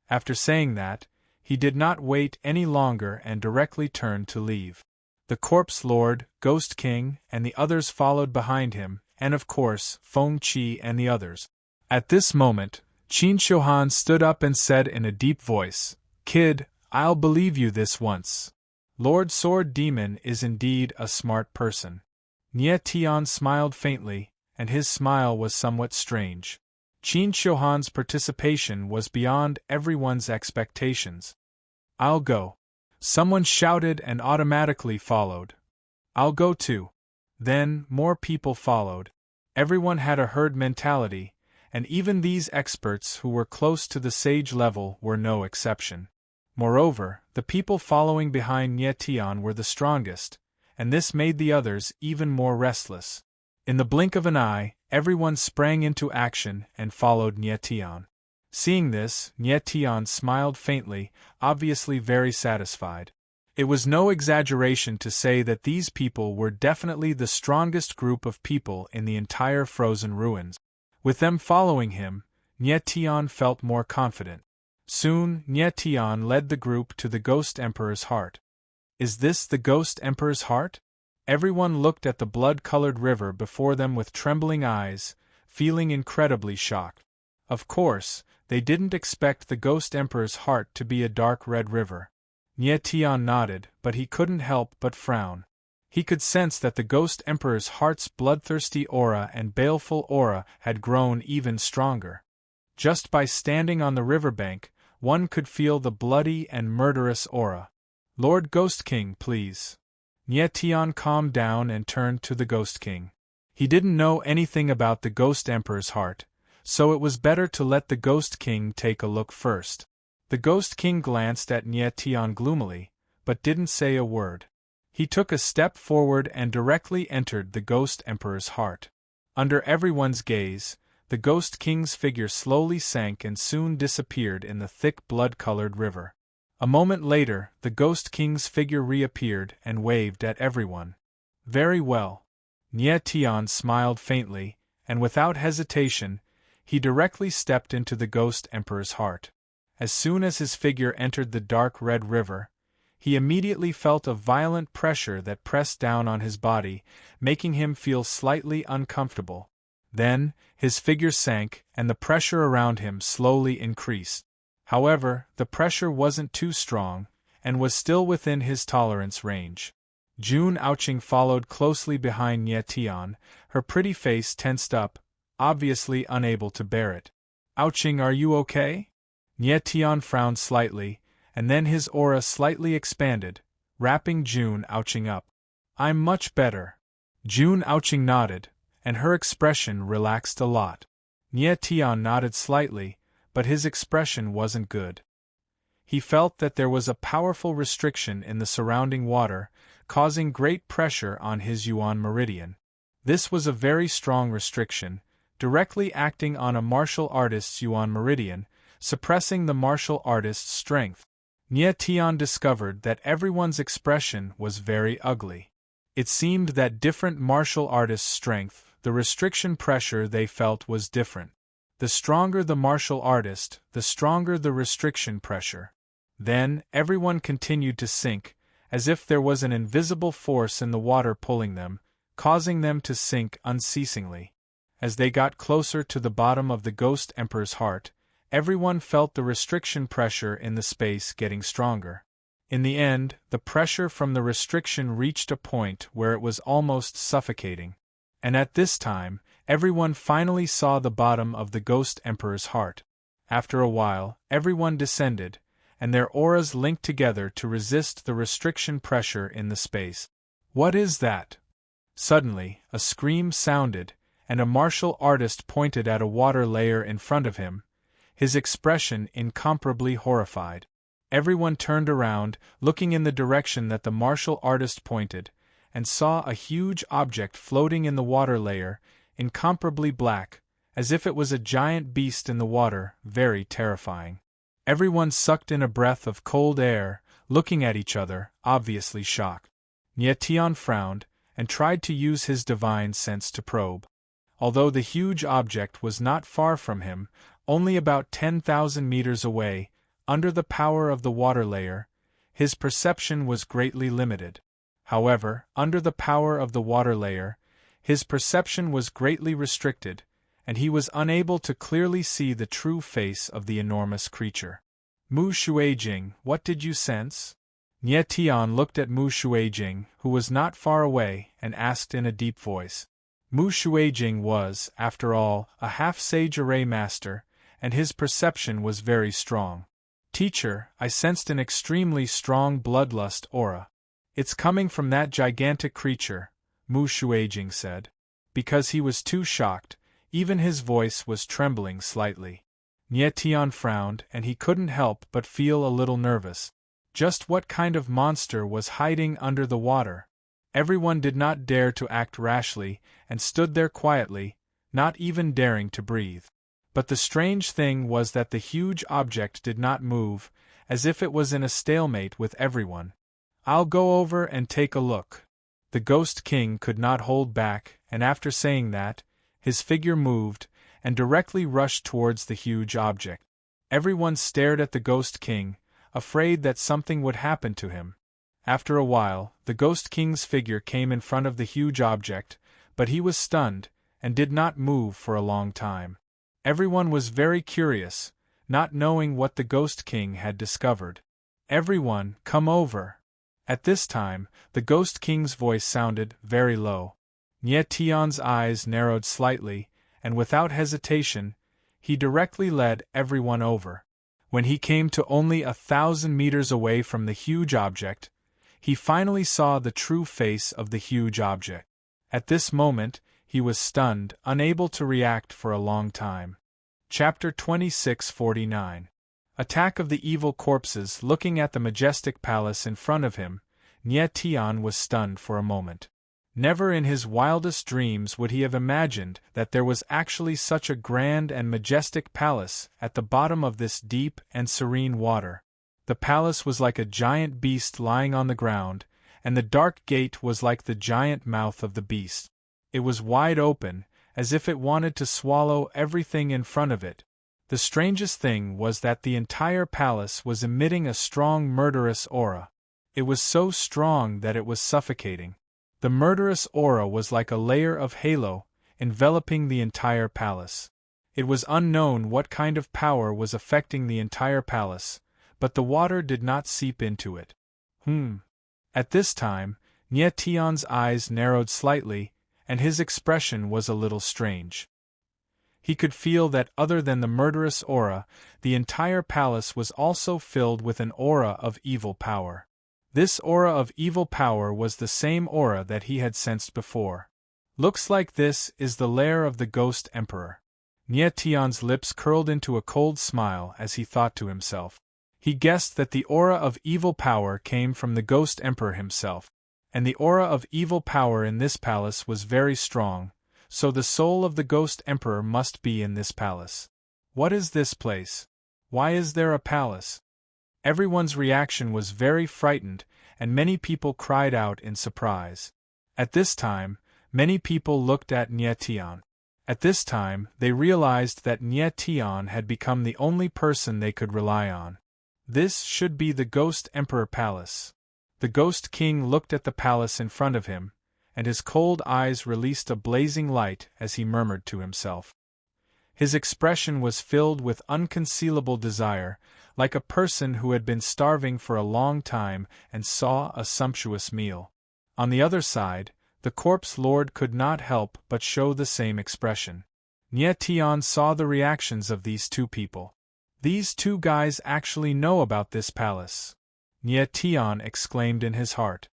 After saying that, he did not wait any longer and directly turned to leave. The Corpse Lord, Ghost King, and the others followed behind him, and of course, Feng Qi and the others. At this moment, Qin Shohan stood up and said in a deep voice, "Kid, I'll believe you this once. Lord Sword Demon is indeed a smart person." Nie Tian smiled faintly, and his smile was somewhat strange. Qin Shohan's participation was beyond everyone's expectations. "I'll go." Someone shouted and automatically followed. "I'll go too." Then, more people followed. Everyone had a herd mentality, and even these experts who were close to the sage level were no exception. Moreover, the people following behind Nie Tian were the strongest, and this made the others even more restless. In the blink of an eye, everyone sprang into action and followed Nietian. Seeing this, Nietian smiled faintly, obviously very satisfied. It was no exaggeration to say that these people were definitely the strongest group of people in the entire frozen ruins. With them following him, Nietian felt more confident. Soon, Nietian led the group to the Ghost Emperor's heart. Is this the Ghost Emperor's heart? Everyone looked at the blood-colored river before them with trembling eyes, feeling incredibly shocked. Of course, they didn't expect the Ghost Emperor's heart to be a dark red river. Nietian nodded, but he couldn't help but frown. He could sense that the Ghost Emperor's heart's bloodthirsty aura and baleful aura had grown even stronger. Just by standing on the riverbank, one could feel the bloody and murderous aura. Lord Ghost King, please. Nietian calmed down and turned to the Ghost King. He didn't know anything about the Ghost Emperor's heart, so it was better to let the Ghost King take a look first. The Ghost King glanced at Nietian gloomily, but didn't say a word. He took a step forward and directly entered the Ghost Emperor's heart. Under everyone's gaze, the Ghost King's figure slowly sank and soon disappeared in the thick blood-colored river. A moment later, the Ghost King's figure reappeared and waved at everyone. Very well. Nietian smiled faintly, and without hesitation, he directly stepped into the Ghost Emperor's heart. As soon as his figure entered the dark red river, he immediately felt a violent pressure that pressed down on his body, making him feel slightly uncomfortable. Then, his figure sank, and the pressure around him slowly increased. However, the pressure wasn't too strong, and was still within his tolerance range. June Ouching followed closely behind Nietian, her pretty face tensed up, obviously unable to bear it. Ouching, are you okay? Nietian frowned slightly, and then his aura slightly expanded, wrapping June Ouching up. I'm much better. June Ouching nodded, and her expression relaxed a lot. Nietian nodded slightly, but his expression wasn't good. He felt that there was a powerful restriction in the surrounding water, causing great pressure on his Yuan meridian. This was a very strong restriction, directly acting on a martial artist's Yuan meridian, suppressing the martial artist's strength. Nietian discovered that everyone's expression was very ugly. It seemed that different martial artists' strength, the restriction pressure they felt was different. The stronger the martial artist, the stronger the restriction pressure. Then, everyone continued to sink, as if there was an invisible force in the water pulling them, causing them to sink unceasingly. As they got closer to the bottom of the Ghost Emperor's heart, everyone felt the restriction pressure in the space getting stronger. In the end, the pressure from the restriction reached a point where it was almost suffocating. And at this time, everyone finally saw the bottom of the Ghost Emperor's heart. After a while, everyone descended, and their auras linked together to resist the restriction pressure in the space. What is that? Suddenly, a scream sounded, and a martial artist pointed at a water layer in front of him, his expression incomparably horrified. Everyone turned around, looking in the direction that the martial artist pointed, and saw a huge object floating in the water layer, incomparably black, as if it was a giant beast in the water, very terrifying. Everyone sucked in a breath of cold air, looking at each other, obviously shocked. Nietian frowned, and tried to use his divine sense to probe. Although the huge object was not far from him, only about 10,000 meters away, under the power of the water layer, his perception was greatly limited. However, under the power of the water layer, his perception was greatly restricted, and he was unable to clearly see the true face of the enormous creature. Mu Shuijing, what did you sense? Nietian looked at Mu Shuijing, who was not far away, and asked in a deep voice. Mu Shuijing was, after all, a half-sage array master, and his perception was very strong. Teacher, I sensed an extremely strong bloodlust aura. It's coming from that gigantic creature, Mu Shuijing said. Because he was too shocked, even his voice was trembling slightly. Nietian frowned, and he couldn't help but feel a little nervous. Just what kind of monster was hiding under the water? Everyone did not dare to act rashly, and stood there quietly, not even daring to breathe. But the strange thing was that the huge object did not move, as if it was in a stalemate with everyone. "I'll go over and take a look." The Ghost King could not hold back, and after saying that, his figure moved, and directly rushed towards the huge object. Everyone stared at the Ghost King, afraid that something would happen to him. After a while, the Ghost King's figure came in front of the huge object, but he was stunned, and did not move for a long time. Everyone was very curious, not knowing what the Ghost King had discovered. "Everyone, come over." At this time, the Ghost King's voice sounded very low. Nye Tion's eyes narrowed slightly, and without hesitation, he directly led everyone over. When he came to only 1,000 meters away from the huge object, he finally saw the true face of the huge object. At this moment, he was stunned, unable to react for a long time. Chapter 2649. Attack of the Evil Corpses. Looking at the majestic palace in front of him, Nye Tion was stunned for a moment. Never in his wildest dreams would he have imagined that there was actually such a grand and majestic palace at the bottom of this deep and serene water. The palace was like a giant beast lying on the ground, and the dark gate was like the giant mouth of the beast. It was wide open, as if it wanted to swallow everything in front of it. The strangest thing was that the entire palace was emitting a strong murderous aura. It was so strong that it was suffocating. The murderous aura was like a layer of halo, enveloping the entire palace. It was unknown what kind of power was affecting the entire palace, but the water did not seep into it. At this time, Nye Tion's eyes narrowed slightly, and his expression was a little strange. He could feel that other than the murderous aura, the entire palace was also filled with an aura of evil power. This aura of evil power was the same aura that he had sensed before. Looks like this is the lair of the Ghost Emperor. Nye Tion's lips curled into a cold smile as he thought to himself. He guessed that the aura of evil power came from the Ghost Emperor himself, and the aura of evil power in this palace was very strong, so the soul of the Ghost Emperor must be in this palace. What is this place? Why is there a palace? Everyone's reaction was very frightened, and many people cried out in surprise. At this time, many people looked at Nye Tion. At this time, they realized that Nye Tion had become the only person they could rely on. This should be the Ghost Emperor Palace. The Ghost King looked at the palace in front of him, and his cold eyes released a blazing light as he murmured to himself. His expression was filled with unconcealable desire, like a person who had been starving for a long time and saw a sumptuous meal. On the other side, the corpse lord could not help but show the same expression. Nye Tion saw the reactions of these two people. These two guys actually know about this palace. Nye Tion exclaimed in his heart.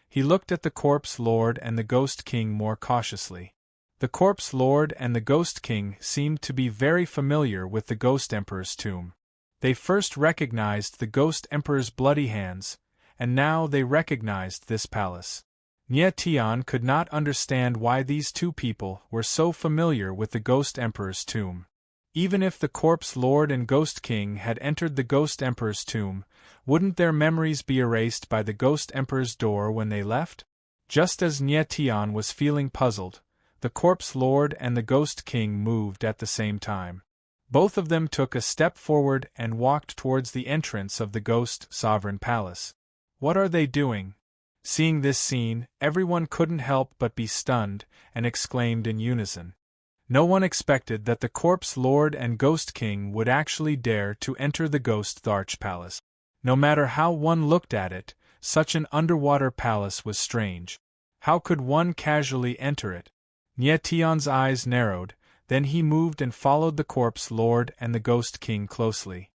He looked at the corpse lord and the Ghost King more cautiously. The corpse lord and the Ghost King seemed to be very familiar with the Ghost Emperor's tomb. They first recognized the Ghost Emperor's bloody hands, and now they recognized this palace. Nye Tion could not understand why these two people were so familiar with the Ghost Emperor's tomb. Even if the corpse lord and Ghost King had entered the Ghost Emperor's tomb, wouldn't their memories be erased by the Ghost Emperor's door when they left? Just as Nye Tion was feeling puzzled, the corpse lord and the Ghost King moved at the same time. Both of them took a step forward and walked towards the entrance of the Ghost Sovereign Palace. What are they doing? Seeing this scene, everyone couldn't help but be stunned, and exclaimed in unison. No one expected that the corpse lord and Ghost King would actually dare to enter the Ghost Tharch Palace. No matter how one looked at it, such an underwater palace was strange. How could one casually enter it? Nye Tion's eyes narrowed, then he moved and followed the corpse lord and the Ghost King closely.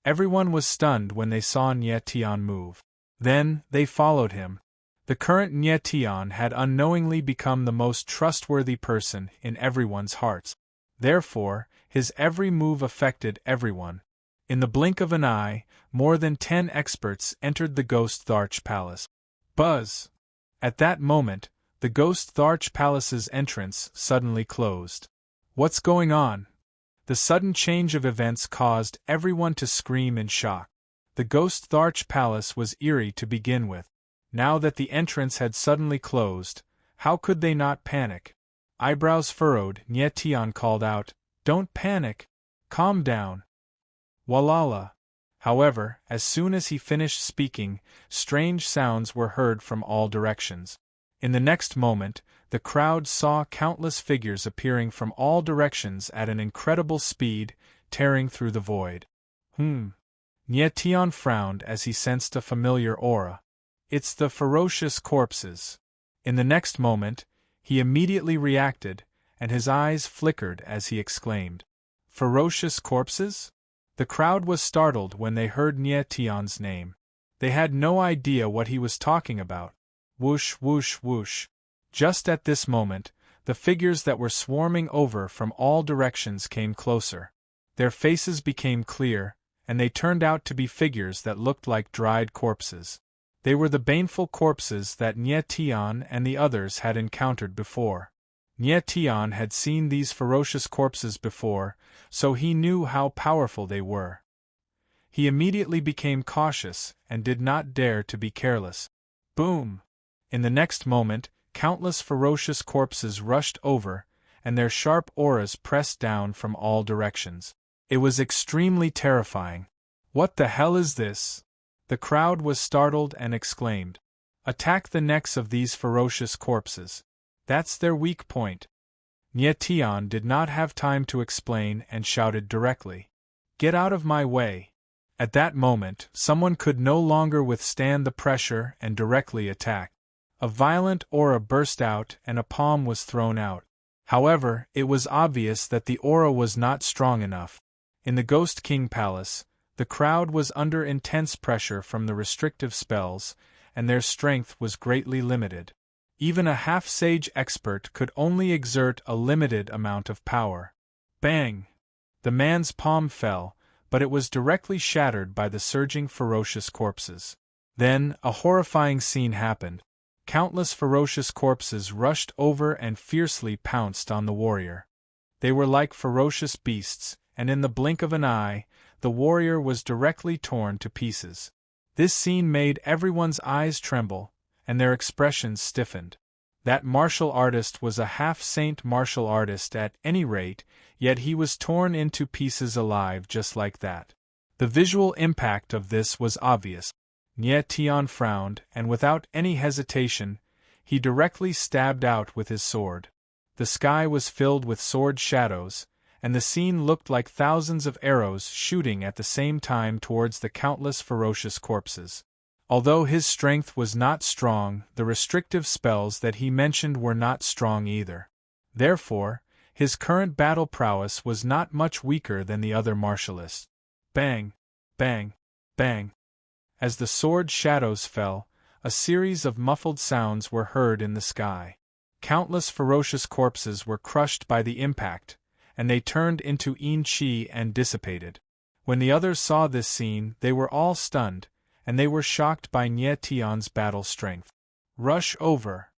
Everyone was stunned when they saw Nye Tion move. Then, they followed him. The current Nye Tion had unknowingly become the most trustworthy person in everyone's hearts. Therefore, his every move affected everyone. In the blink of an eye, more than 10 experts entered the Ghost Tharch Palace. Buzz! At that moment, the Ghost Tharch Palace's entrance suddenly closed. What's going on? The sudden change of events caused everyone to scream in shock. The Ghost Tharch Palace was eerie to begin with. Now that the entrance had suddenly closed, how could they not panic? Eyebrows furrowed, Nye Tian called out, "Don't panic! Calm down!" Walala! However, as soon as he finished speaking, strange sounds were heard from all directions. In the next moment, the crowd saw countless figures appearing from all directions at an incredible speed, tearing through the void. Nye Tian frowned as he sensed a familiar aura. It's the ferocious corpses. In the next moment, he immediately reacted, and his eyes flickered as he exclaimed, "Ferocious corpses?" The crowd was startled when they heard Nye Tian's name. They had no idea what he was talking about. Whoosh, whoosh, whoosh. Just at this moment, the figures that were swarming over from all directions came closer. Their faces became clear, and they turned out to be figures that looked like dried corpses. They were the baneful corpses that Nye Tian and the others had encountered before. Nye Tian had seen these ferocious corpses before, so he knew how powerful they were. He immediately became cautious and did not dare to be careless. Boom! In the next moment, countless ferocious corpses rushed over, and their sharp auras pressed down from all directions. It was extremely terrifying. "What the hell is this?" The crowd was startled and exclaimed. "Attack the necks of these ferocious corpses. That's their weak point." Nye Tian did not have time to explain and shouted directly, "Get out of my way!" At that moment, someone could no longer withstand the pressure and directly attacked. A violent aura burst out and a palm was thrown out. However, it was obvious that the aura was not strong enough. In the Ghost King Palace, the crowd was under intense pressure from the restrictive spells, and their strength was greatly limited. Even a half-sage expert could only exert a limited amount of power. Bang! The man's palm fell, but it was directly shattered by the surging ferocious corpses. Then, a horrifying scene happened. Countless ferocious corpses rushed over and fiercely pounced on the warrior. They were like ferocious beasts, and in the blink of an eye, the warrior was directly torn to pieces. This scene made everyone's eyes tremble, and their expressions stiffened. That martial artist was a half-saint martial artist at any rate, yet he was torn into pieces alive just like that. The visual impact of this was obvious. Nye Tian frowned, and without any hesitation, he directly stabbed out with his sword. The sky was filled with sword shadows, and the scene looked like thousands of arrows shooting at the same time towards the countless ferocious corpses. Although his strength was not strong, the restrictive spells that he mentioned were not strong either. Therefore, his current battle prowess was not much weaker than the other martialists. Bang! Bang! Bang! As the sword shadows fell, a series of muffled sounds were heard in the sky. Countless ferocious corpses were crushed by the impact, and they turned into yin-chi and dissipated. When the others saw this scene, they were all stunned, and they were shocked by Nye Tian's battle strength. Rush over!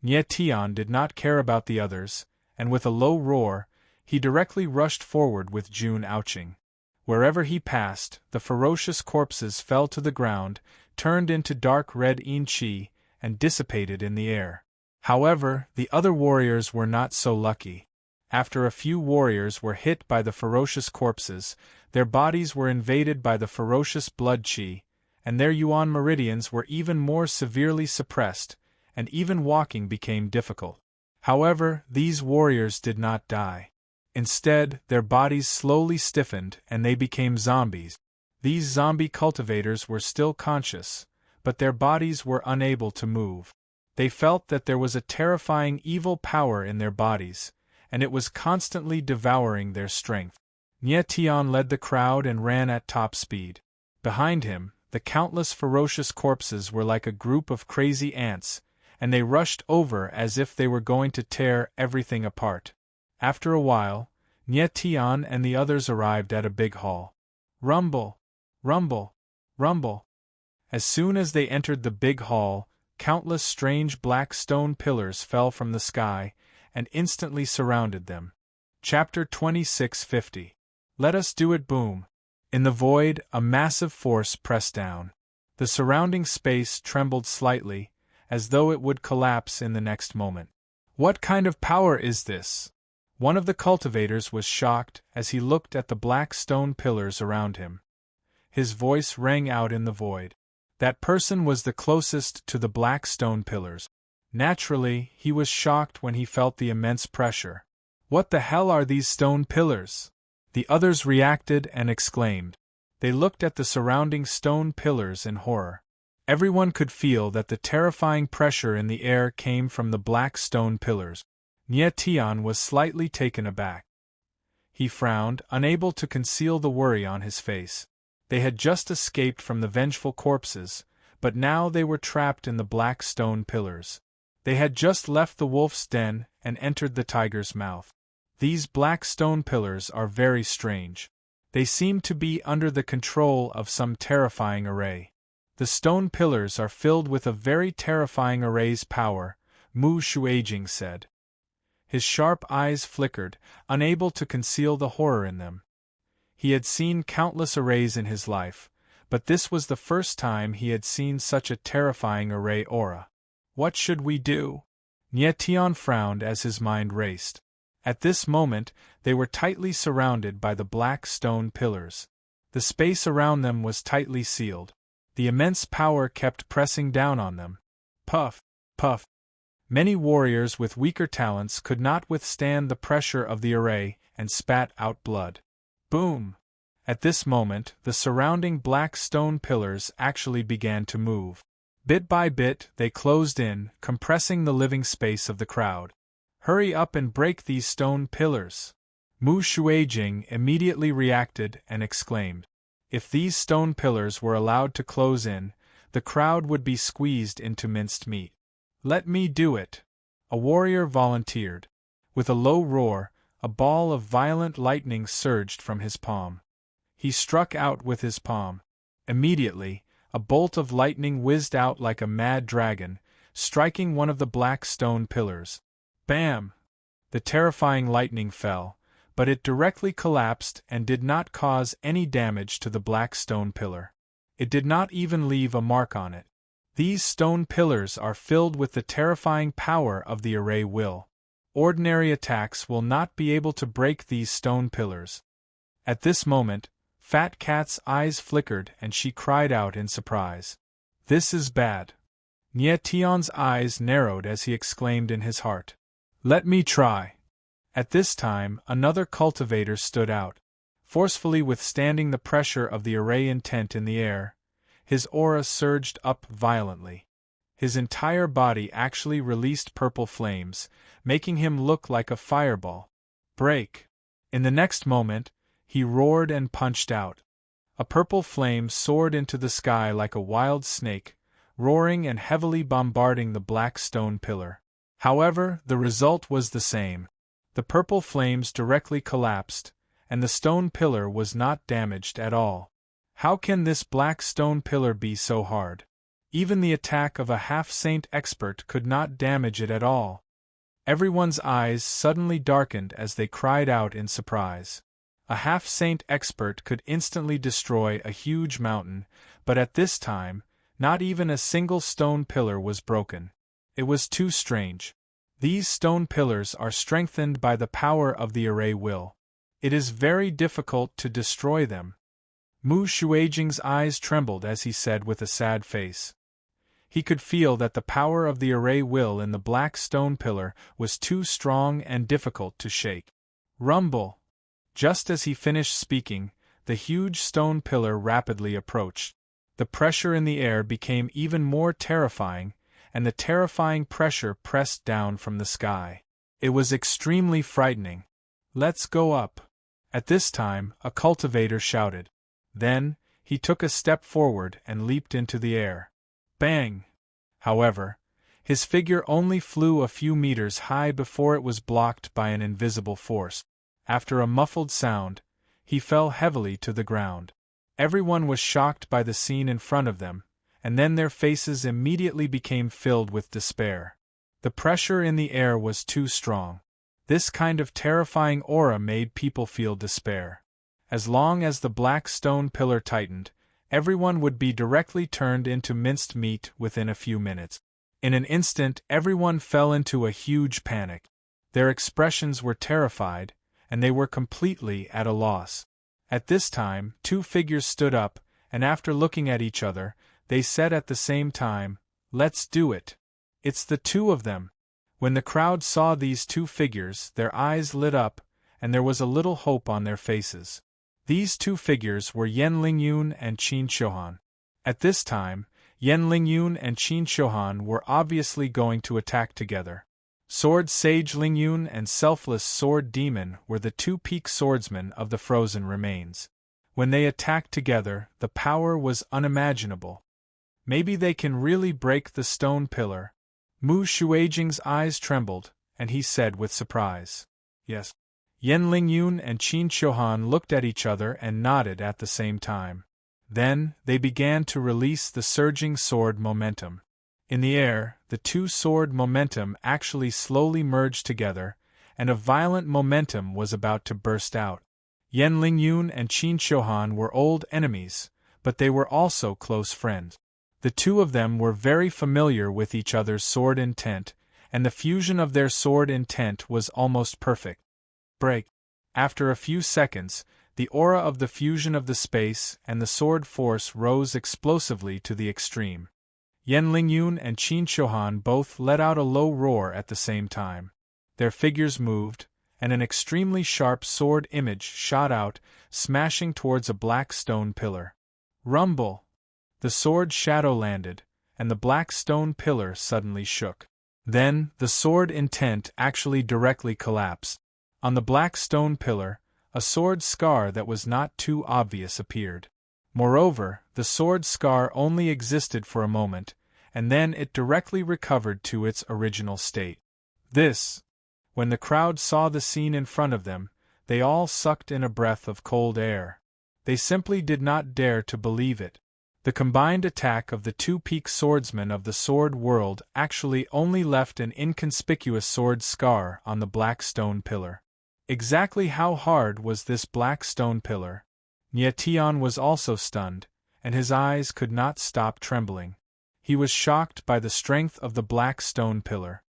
Nye Tian did not care about the others, and with a low roar, he directly rushed forward with Jun Ouching. Wherever he passed, the ferocious corpses fell to the ground, turned into dark red yin-chi, and dissipated in the air. However, the other warriors were not so lucky. After a few warriors were hit by the ferocious corpses, their bodies were invaded by the ferocious blood chi, and their yuan meridians were even more severely suppressed, and even walking became difficult. However, these warriors did not die. Instead, their bodies slowly stiffened and they became zombies. These zombie cultivators were still conscious, but their bodies were unable to move. They felt that there was a terrifying evil power in their bodies, and it was constantly devouring their strength. Nye Tian led the crowd and ran at top speed. Behind him, the countless ferocious corpses were like a group of crazy ants, and they rushed over as if they were going to tear everything apart. After a while, Nye Tian and the others arrived at a big hall. Rumble! Rumble! Rumble! As soon as they entered the big hall, countless strange black stone pillars fell from the sky and instantly surrounded them. Chapter 2650. Let us do it. Boom. In the void, a massive force pressed down. The surrounding space trembled slightly, as though it would collapse in the next moment. What kind of power is this? One of the cultivators was shocked as he looked at the black stone pillars around him. His voice rang out in the void. That person was the closest to the black stone pillars. Naturally, he was shocked when he felt the immense pressure. What the hell are these stone pillars? The others reacted and exclaimed. They looked at the surrounding stone pillars in horror. Everyone could feel that the terrifying pressure in the air came from the black stone pillars. Tian was slightly taken aback. He frowned, unable to conceal the worry on his face. They had just escaped from the vengeful corpses, but now they were trapped in the black stone pillars. They had just left the wolf's den and entered the tiger's mouth. These black stone pillars are very strange. They seem to be under the control of some terrifying array. The stone pillars are filled with a very terrifying array's power, Mu Shuijing said. His sharp eyes flickered, unable to conceal the horror in them. He had seen countless arrays in his life, but this was the first time he had seen such a terrifying array aura. What should we do? Tian frowned as his mind raced. At this moment, they were tightly surrounded by the black stone pillars. The space around them was tightly sealed. The immense power kept pressing down on them. Puff, puff. Many warriors with weaker talents could not withstand the pressure of the array and spat out blood. Boom! At this moment, the surrounding black stone pillars actually began to move. Bit by bit, they closed in, compressing the living space of the crowd. Hurry up and break these stone pillars! Mu Shuijing immediately reacted and exclaimed. If these stone pillars were allowed to close in, the crowd would be squeezed into minced meat. Let me do it! A warrior volunteered. With a low roar, a ball of violent lightning surged from his palm. He struck out with his palm. Immediately, a bolt of lightning whizzed out like a mad dragon, striking one of the black stone pillars. Bam! The terrifying lightning fell, but it directly collapsed and did not cause any damage to the black stone pillar. It did not even leave a mark on it. These stone pillars are filled with the terrifying power of the array will. Ordinary attacks will not be able to break these stone pillars. At this moment, Fat Cat's eyes flickered and she cried out in surprise. This is bad. Tian's eyes narrowed as he exclaimed in his heart. Let me try. At this time, another cultivator stood out. Forcefully withstanding the pressure of the array intent in the air, his aura surged up violently. His entire body actually released purple flames, making him look like a fireball. Break! In the next moment, he roared and punched out. A purple flame soared into the sky like a wild snake, roaring and heavily bombarding the black stone pillar. However, the result was the same. The purple flames directly collapsed, and the stone pillar was not damaged at all. How can this black stone pillar be so hard? Even the attack of a half-saint expert could not damage it at all. Everyone's eyes suddenly darkened as they cried out in surprise. A half-saint expert could instantly destroy a huge mountain, but at this time, not even a single stone pillar was broken. It was too strange. These stone pillars are strengthened by the power of the array will. It is very difficult to destroy them. Mu Shuijing's eyes trembled as he said with a sad face. He could feel that the power of the array will in the black stone pillar was too strong and difficult to shake. Rumble! Just as he finished speaking, the huge stone pillar rapidly approached. The pressure in the air became even more terrifying, and the terrifying pressure pressed down from the sky. It was extremely frightening. Let's go up. At this time, a cultivator shouted. Then, he took a step forward and leaped into the air. Bang! However, his figure only flew a few meters high before it was blocked by an invisible force. After a muffled sound, he fell heavily to the ground. Everyone was shocked by the scene in front of them, and then their faces immediately became filled with despair. The pressure in the air was too strong. This kind of terrifying aura made people feel despair. As long as the black stone pillar tightened, everyone would be directly turned into minced meat within a few minutes. In an instant, everyone fell into a huge panic. Their expressions were terrified, and they were completely at a loss. At this time, two figures stood up, and after looking at each other, they said at the same time, "Let's do it. It's the two of them." When the crowd saw these two figures, their eyes lit up, and there was a little hope on their faces. These two figures were Yen Lingyun and Qin Shohan. At this time, Yen Lingyun and Qin Shohan were obviously going to attack together. Sword Sage Lingyun and Selfless Sword Demon were the two peak swordsmen of the frozen remains. When they attacked together, the power was unimaginable. Maybe they can really break the stone pillar. Mu Shuijing's eyes trembled, and he said with surprise, "Yes." Yen Lingyun and Qin Shohan looked at each other and nodded at the same time. Then, they began to release the surging sword momentum. In the air, the two sword momentum actually slowly merged together, and a violent momentum was about to burst out. Yen Lingyun and Qin Shohan were old enemies, but they were also close friends. The two of them were very familiar with each other's sword intent, and the fusion of their sword intent was almost perfect. Break. After a few seconds, the aura of the fusion of the space and the sword force rose explosively to the extreme. Yen Lingyun and Qin Shohan both let out a low roar at the same time. Their figures moved, and an extremely sharp sword image shot out, smashing towards a black stone pillar. Rumble! The sword shadow landed, and the black stone pillar suddenly shook. Then, the sword intent actually directly collapsed. On the black stone pillar, a sword scar that was not too obvious appeared. Moreover, the sword scar only existed for a moment, and then it directly recovered to its original state. When the crowd saw the scene in front of them, they all sucked in a breath of cold air. They simply did not dare to believe it. The combined attack of the two peak swordsmen of the sword world actually only left an inconspicuous sword scar on the black stone pillar. Exactly how hard was this black stone pillar? Nie Tian was also stunned, and his eyes could not stop trembling. He was shocked by the strength of the black stone pillar.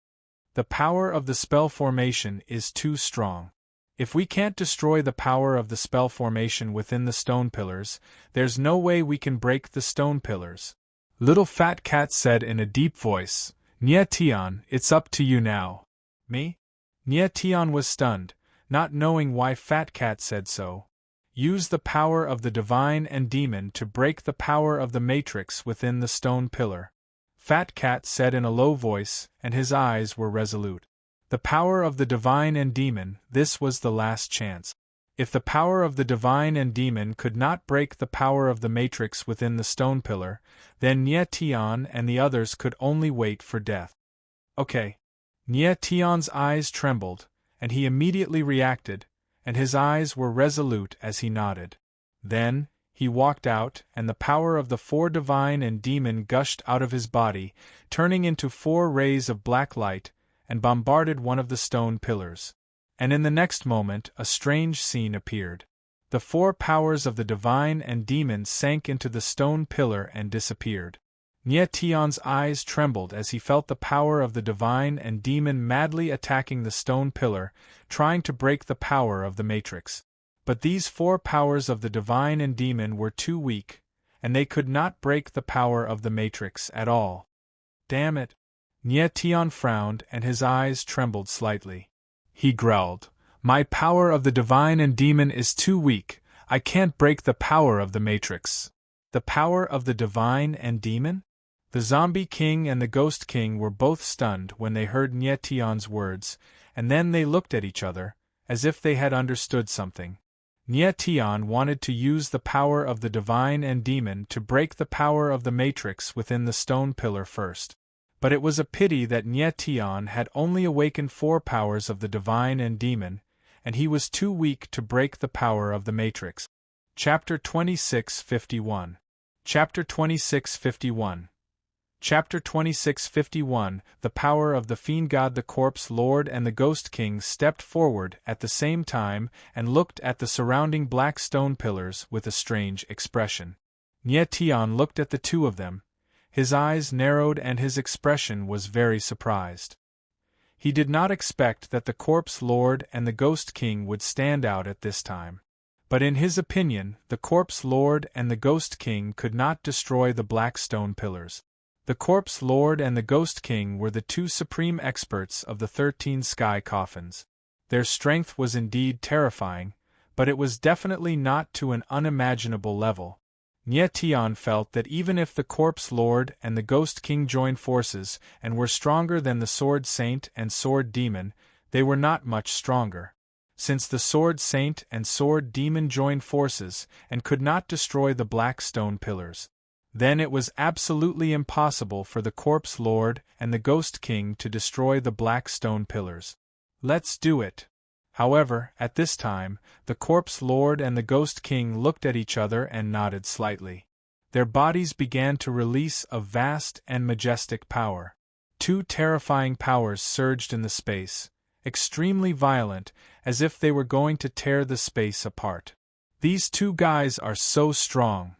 The power of the spell formation is too strong. If we can't destroy the power of the spell formation within the stone pillars, there's no way we can break the stone pillars. Little Fat Cat said in a deep voice, "Nie Tian, it's up to you now." Me? Nie Tian was stunned, not knowing why Fat Cat said so. Use the power of the divine and demon to break the power of the matrix within the stone pillar. Fat Cat said in a low voice, and his eyes were resolute. The power of the divine and demon, this was the last chance. If the power of the divine and demon could not break the power of the matrix within the stone pillar, then Nie Tian and the others could only wait for death. Okay. Nie Tian's eyes trembled, and he immediately reacted, and his eyes were resolute as he nodded. Then, he walked out, and the power of the four divine and demon gushed out of his body, turning into 4 rays of black light, and bombarded one of the stone pillars. And in the next moment, a strange scene appeared. The 4 powers of the divine and demon sank into the stone pillar and disappeared. Nie Tian's eyes trembled as he felt the power of the divine and demon madly attacking the stone pillar, trying to break the power of the matrix. But these 4 powers of the divine and demon were too weak, and they could not break the power of the matrix at all. Damn it! Nie Tian frowned and his eyes trembled slightly. He growled, "My power of the divine and demon is too weak, I can't break the power of the matrix." The power of the divine and demon? The Zombie King and the Ghost King were both stunned when they heard Nie Tian's words, and then they looked at each other, as if they had understood something. Nie Tian wanted to use the power of the divine and demon to break the power of the matrix within the stone pillar first. But it was a pity that Nie Tian had only awakened 4 powers of the divine and demon, and he was too weak to break the power of the matrix. Chapter 26:51. Chapter 2651. Chapter 2651. The power of the fiend god. The corpse lord and the ghost king stepped forward at the same time and looked at the surrounding black stone pillars with a strange expression. Nye Tian looked at the two of them. His eyes narrowed and his expression was very surprised. He did not expect that the corpse lord and the ghost king would stand out at this time. But in his opinion, the corpse lord and the ghost king could not destroy the black stone pillars. The corpse lord and the ghost king were the two supreme experts of the 13 sky coffins. Their strength was indeed terrifying, but it was definitely not to an unimaginable level. Nye Tian felt that even if the corpse lord and the ghost king joined forces and were stronger than the sword saint and sword demon, they were not much stronger. Since the sword saint and sword demon joined forces and could not destroy the black stone pillars, then it was absolutely impossible for the corpse lord and the ghost king to destroy the black stone pillars. Let's do it. However, at this time, the corpse lord and the ghost king looked at each other and nodded slightly. Their bodies began to release a vast and majestic power. Two terrifying powers surged in the space, extremely violent, as if they were going to tear the space apart. These two guys are so strong.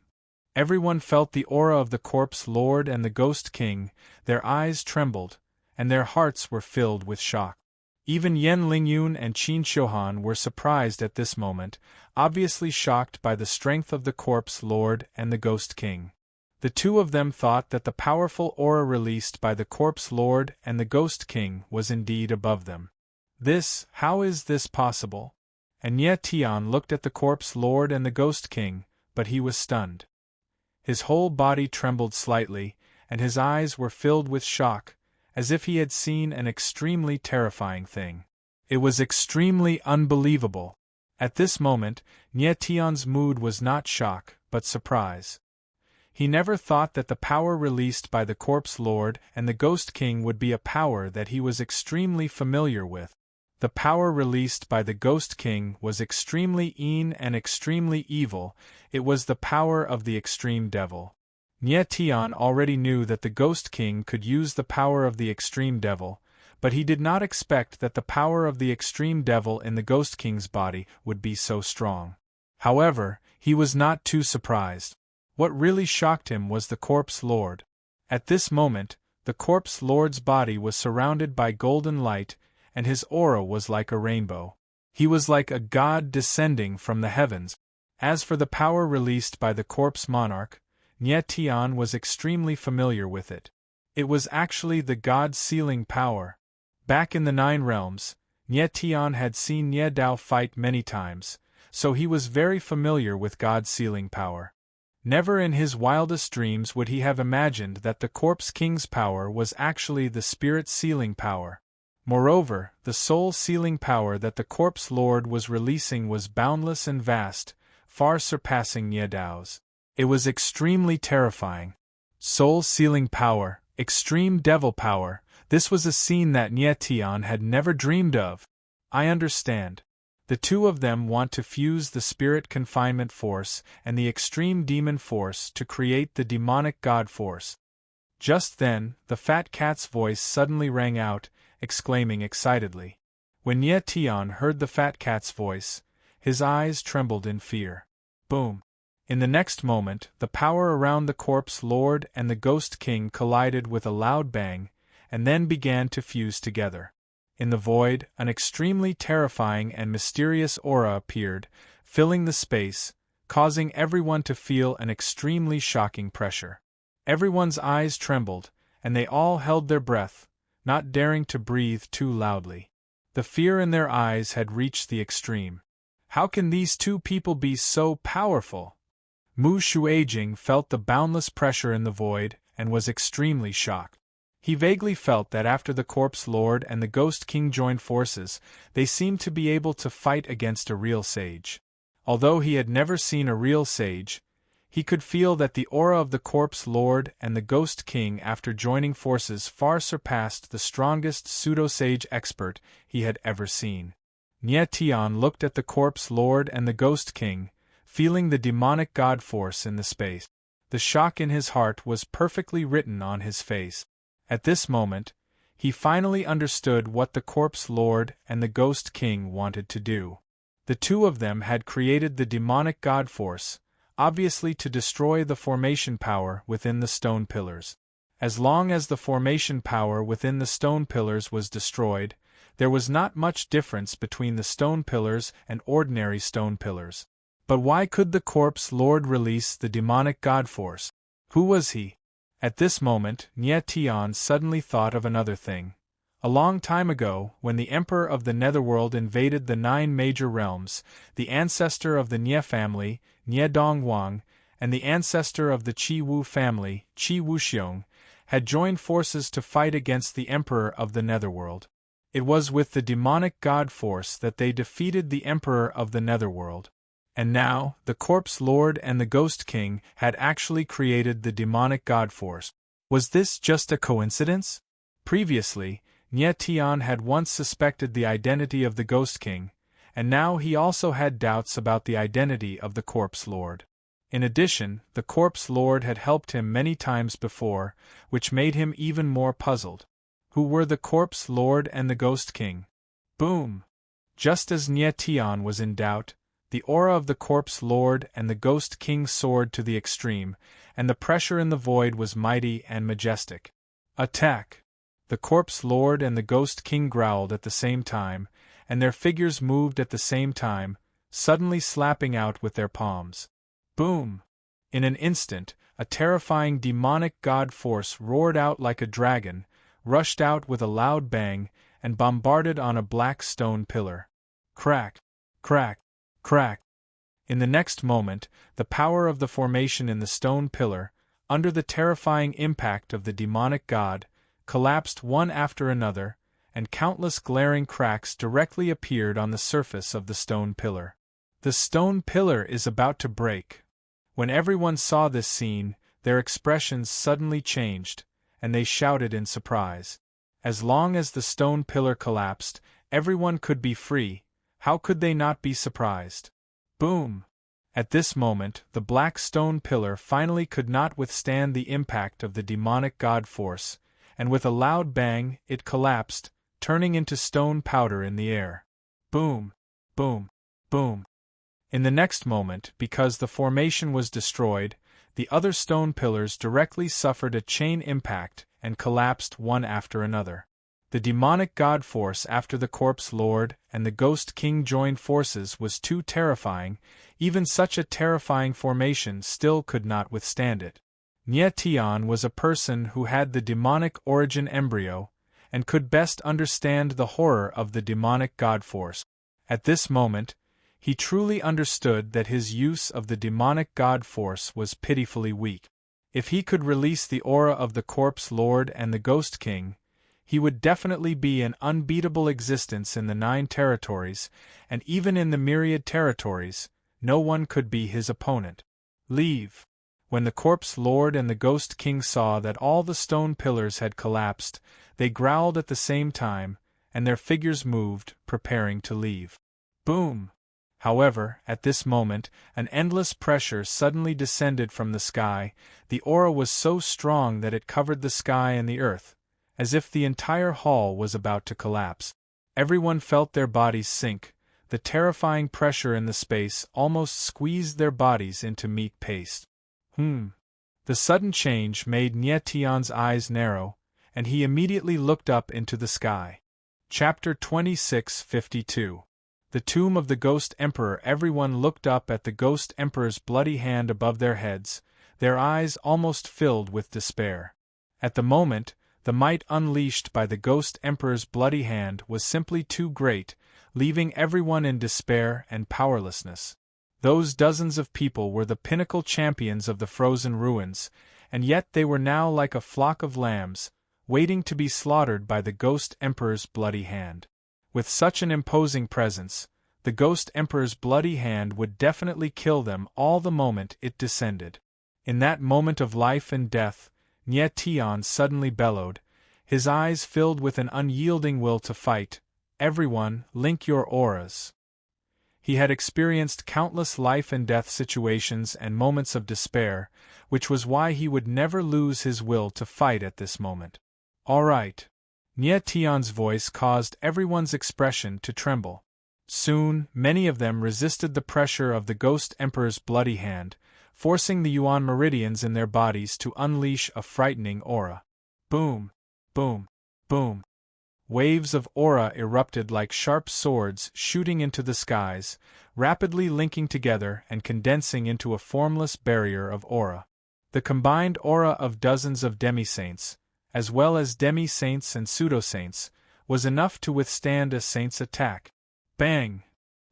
Everyone felt the aura of the corpse lord and the ghost king, their eyes trembled, and their hearts were filled with shock. Even Yan Lingyun and Qin Xiuhan were surprised at this moment, obviously shocked by the strength of the corpse lord and the ghost king. The two of them thought that the powerful aura released by the corpse lord and the ghost king was indeed above them. How is this possible? And Nye Tian looked at the corpse lord and the ghost king, but he was stunned. His whole body trembled slightly, and his eyes were filled with shock, as if he had seen an extremely terrifying thing. It was extremely unbelievable. At this moment, Nye Tian's mood was not shock, but surprise. He never thought that the power released by the corpse lord and the ghost king would be a power that he was extremely familiar with. The power released by the Ghost King was extremely and extremely evil. It was the power of the extreme devil. Nye Tian already knew that the Ghost King could use the power of the extreme devil, but he did not expect that the power of the extreme devil in the Ghost King's body would be so strong. However, he was not too surprised. What really shocked him was the corpse lord. At this moment, the corpse lord's body was surrounded by golden light, and his aura was like a rainbow. He was like a god descending from the heavens. As for the power released by the corpse monarch, Nye Tian was extremely familiar with it. It was actually the god sealing power. Back in the 9 realms, Nye Tian had seen Nye Dao fight many times, so he was very familiar with god sealing power. Never in his wildest dreams would he have imagined that the corpse king's power was actually the spirit sealing power. Moreover, the soul-sealing power that the corpse lord was releasing was boundless and vast, far surpassing Nye Dao's. It was extremely terrifying. Soul-sealing power, extreme devil power, this was a scene that Nye Tian had never dreamed of. I understand. The two of them want to fuse the spirit confinement force and the extreme demon force to create the demonic god force. Just then, the fat cat's voice suddenly rang out, exclaiming excitedly. When Nye Tian heard the fat cat's voice, his eyes trembled in fear. Boom! In the next moment, the power around the corpse lord and the ghost king collided with a loud bang, and then began to fuse together. In the void, an extremely terrifying and mysterious aura appeared, filling the space, causing everyone to feel an extremely shocking pressure. Everyone's eyes trembled, and they all held their breath, not daring to breathe too loudly. The fear in their eyes had reached the extreme. How can these two people be so powerful? Mu Shuijing felt the boundless pressure in the void and was extremely shocked. He vaguely felt that after the corpse lord and the ghost king joined forces, they seemed to be able to fight against a real sage. Although he had never seen a real sage, he could feel that the aura of the corpse lord and the ghost king after joining forces far surpassed the strongest pseudo-sage expert he had ever seen. Nye Tian looked at the corpse lord and the ghost king, feeling the demonic god force in the space. The shock in his heart was perfectly written on his face. At this moment, he finally understood what the Corpse Lord and the Ghost King wanted to do. The two of them had created the demonic god force, obviously to destroy the formation power within the stone pillars. As long as the formation power within the stone pillars was destroyed, there was not much difference between the stone pillars and ordinary stone pillars. But why could the Corpse Lord release the demonic god force? Who was he? At this moment, Nye Tian suddenly thought of another thing. A long time ago, when the Emperor of the Netherworld invaded the 9 major realms, the ancestor of the Nye family, Nye Dongwang, and the ancestor of the Qi Wu family, Qi Wuxiong, had joined forces to fight against the Emperor of the Netherworld. It was with the demonic god force that they defeated the Emperor of the Netherworld. And now, the Corpse Lord and the Ghost King had actually created the demonic god force. Was this just a coincidence? Previously, Nye Tian had once suspected the identity of the Ghost King, and now he also had doubts about the identity of the Corpse Lord. In addition, the Corpse Lord had helped him many times before, which made him even more puzzled. Who were the Corpse Lord and the Ghost King? Boom! Just as Nye Tian was in doubt, the aura of the Corpse Lord and the Ghost King soared to the extreme, and the pressure in the void was mighty and majestic. Attack! The Corpse Lord and the Ghost King growled at the same time, and their figures moved at the same time, suddenly slapping out with their palms. Boom! In an instant, a terrifying demonic god force roared out like a dragon, rushed out with a loud bang, and bombarded on a black stone pillar. Crack! Crack! Crack! In the next moment, the power of the formation in the stone pillar, under the terrifying impact of the demonic god, collapsed one after another, and countless glaring cracks directly appeared on the surface of the stone pillar. The stone pillar is about to break. When everyone saw this scene, their expressions suddenly changed, and they shouted in surprise. As long as the stone pillar collapsed, everyone could be free. How could they not be surprised? Boom! At this moment, the black stone pillar finally could not withstand the impact of the demonic god force, and with a loud bang, it collapsed, turning into stone powder in the air. Boom! Boom! Boom! In the next moment, because the formation was destroyed, the other stone pillars directly suffered a chain impact and collapsed one after another. The demonic god force after the Corpse Lord and the Ghost King joined forces was too terrifying, even such a terrifying formation still could not withstand it. Nye Tian was a person who had the demonic origin embryo, and could best understand the horror of the demonic god force. At this moment, he truly understood that his use of the demonic god force was pitifully weak. If he could release the aura of the Corpse Lord and the Ghost King, he would definitely be an unbeatable existence in the 9 territories, and even in the myriad territories, no one could be his opponent. Leave! When the Corpse Lord and the Ghost King saw that all the stone pillars had collapsed, they growled at the same time, and their figures moved, preparing to leave. Boom! However, at this moment, an endless pressure suddenly descended from the sky. The aura was so strong that it covered the sky and the earth, as if the entire hall was about to collapse. Everyone felt their bodies sink. The terrifying pressure in the space almost squeezed their bodies into meat paste. The sudden change made Nye Tian's eyes narrow, and he immediately looked up into the sky. Chapter 2652. The Tomb of the Ghost Emperor. Everyone looked up at the Ghost Emperor's bloody hand above their heads, their eyes almost filled with despair. At the moment, the might unleashed by the Ghost Emperor's bloody hand was simply too great, leaving everyone in despair and powerlessness. Those dozens of people were the pinnacle champions of the frozen ruins, and yet they were now like a flock of lambs, waiting to be slaughtered by the Ghost Emperor's bloody hand. With such an imposing presence, the Ghost Emperor's bloody hand would definitely kill them all the moment it descended. In that moment of life and death, Nye Tian suddenly bellowed, his eyes filled with an unyielding will to fight. Everyone, link your auras. He had experienced countless life and death situations and moments of despair, which was why he would never lose his will to fight at this moment. "All right." Nie Tian's voice caused everyone's expression to tremble. Soon, many of them resisted the pressure of the Ghost Emperor's bloody hand, forcing the Yuan meridians in their bodies to unleash a frightening aura. Boom! Boom! Boom! Waves of aura erupted like sharp swords shooting into the skies, rapidly linking together and condensing into a formless barrier of aura. The combined aura of dozens of demi-saints, as well as demi-saints and pseudo-saints, was enough to withstand a saint's attack. Bang!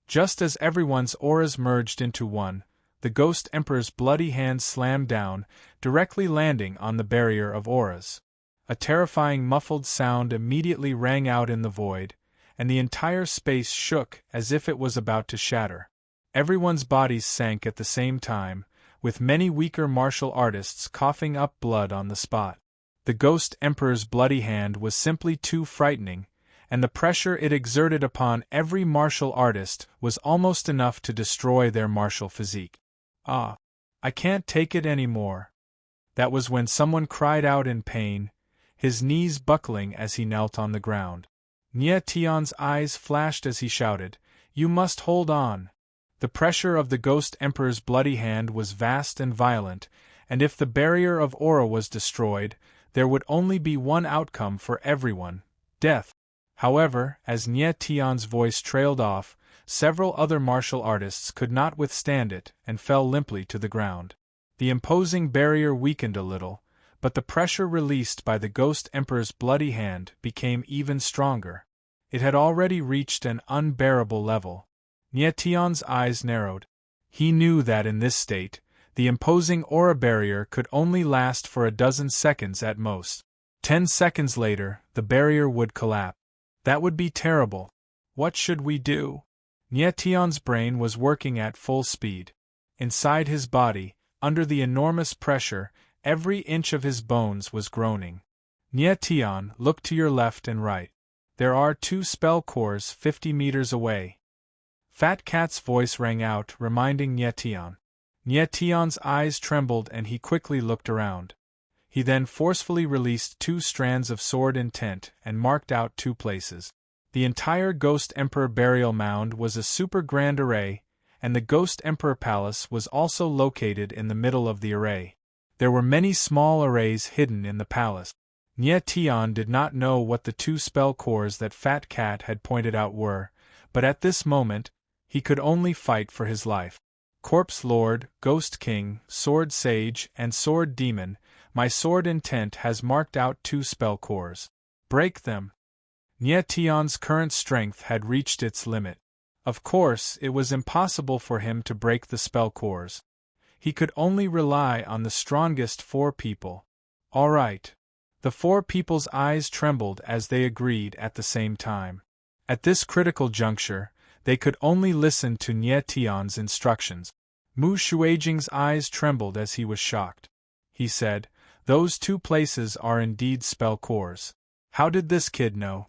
Just as everyone's auras merged into one, the Ghost Emperor's bloody hand slammed down, directly landing on the barrier of auras. A terrifying muffled sound immediately rang out in the void, and the entire space shook as if it was about to shatter. Everyone's bodies sank at the same time, with many weaker martial artists coughing up blood on the spot. The Ghost Emperor's bloody hand was simply too frightening, and the pressure it exerted upon every martial artist was almost enough to destroy their martial physique. "Ah! I can't take it anymore." That was when someone cried out in pain, his knees buckling as he knelt on the ground. Nie Tian's eyes flashed as he shouted, "You must hold on." The pressure of the Ghost Emperor's bloody hand was vast and violent, and if the barrier of aura was destroyed, there would only be one outcome for everyone: death. However, as Nie Tian's voice trailed off, several other martial artists could not withstand it and fell limply to the ground. The imposing barrier weakened a little, but the pressure released by the Ghost Emperor's bloody hand became even stronger. It had already reached an unbearable level. Nie Tian's eyes narrowed. He knew that in this state, the imposing aura barrier could only last for a dozen seconds at most. 10 seconds later, the barrier would collapse. That would be terrible. What should we do? Nie Tian's brain was working at full speed. Inside his body, under the enormous pressure, every inch of his bones was groaning. Nie Tian, look to your left and right. There are 2 spell cores 50 meters away. Fat Cat's voice rang out, reminding Nie Tian. Nie Tian's eyes trembled and he quickly looked around. He then forcefully released 2 strands of sword intent and marked out 2 places. The entire Ghost Emperor burial mound was a super grand array, and the Ghost Emperor Palace was also located in the middle of the array. There were many small arrays hidden in the palace. Nie Tian did not know what the 2 spell cores that Fat Cat had pointed out were, but at this moment, he could only fight for his life. Corpse Lord, Ghost King, Sword Sage, and Sword Demon, my sword intent has marked out 2 spell cores. Break them. Nie Tian's current strength had reached its limit. Of course, it was impossible for him to break the spell cores. He could only rely on the strongest 4 people. All right. The 4 people's eyes trembled as they agreed at the same time. At this critical juncture, they could only listen to Nie Tian's instructions. Mu Shuijing's eyes trembled as he was shocked. He said, "Those 2 places are indeed spell cores. How did this kid know?"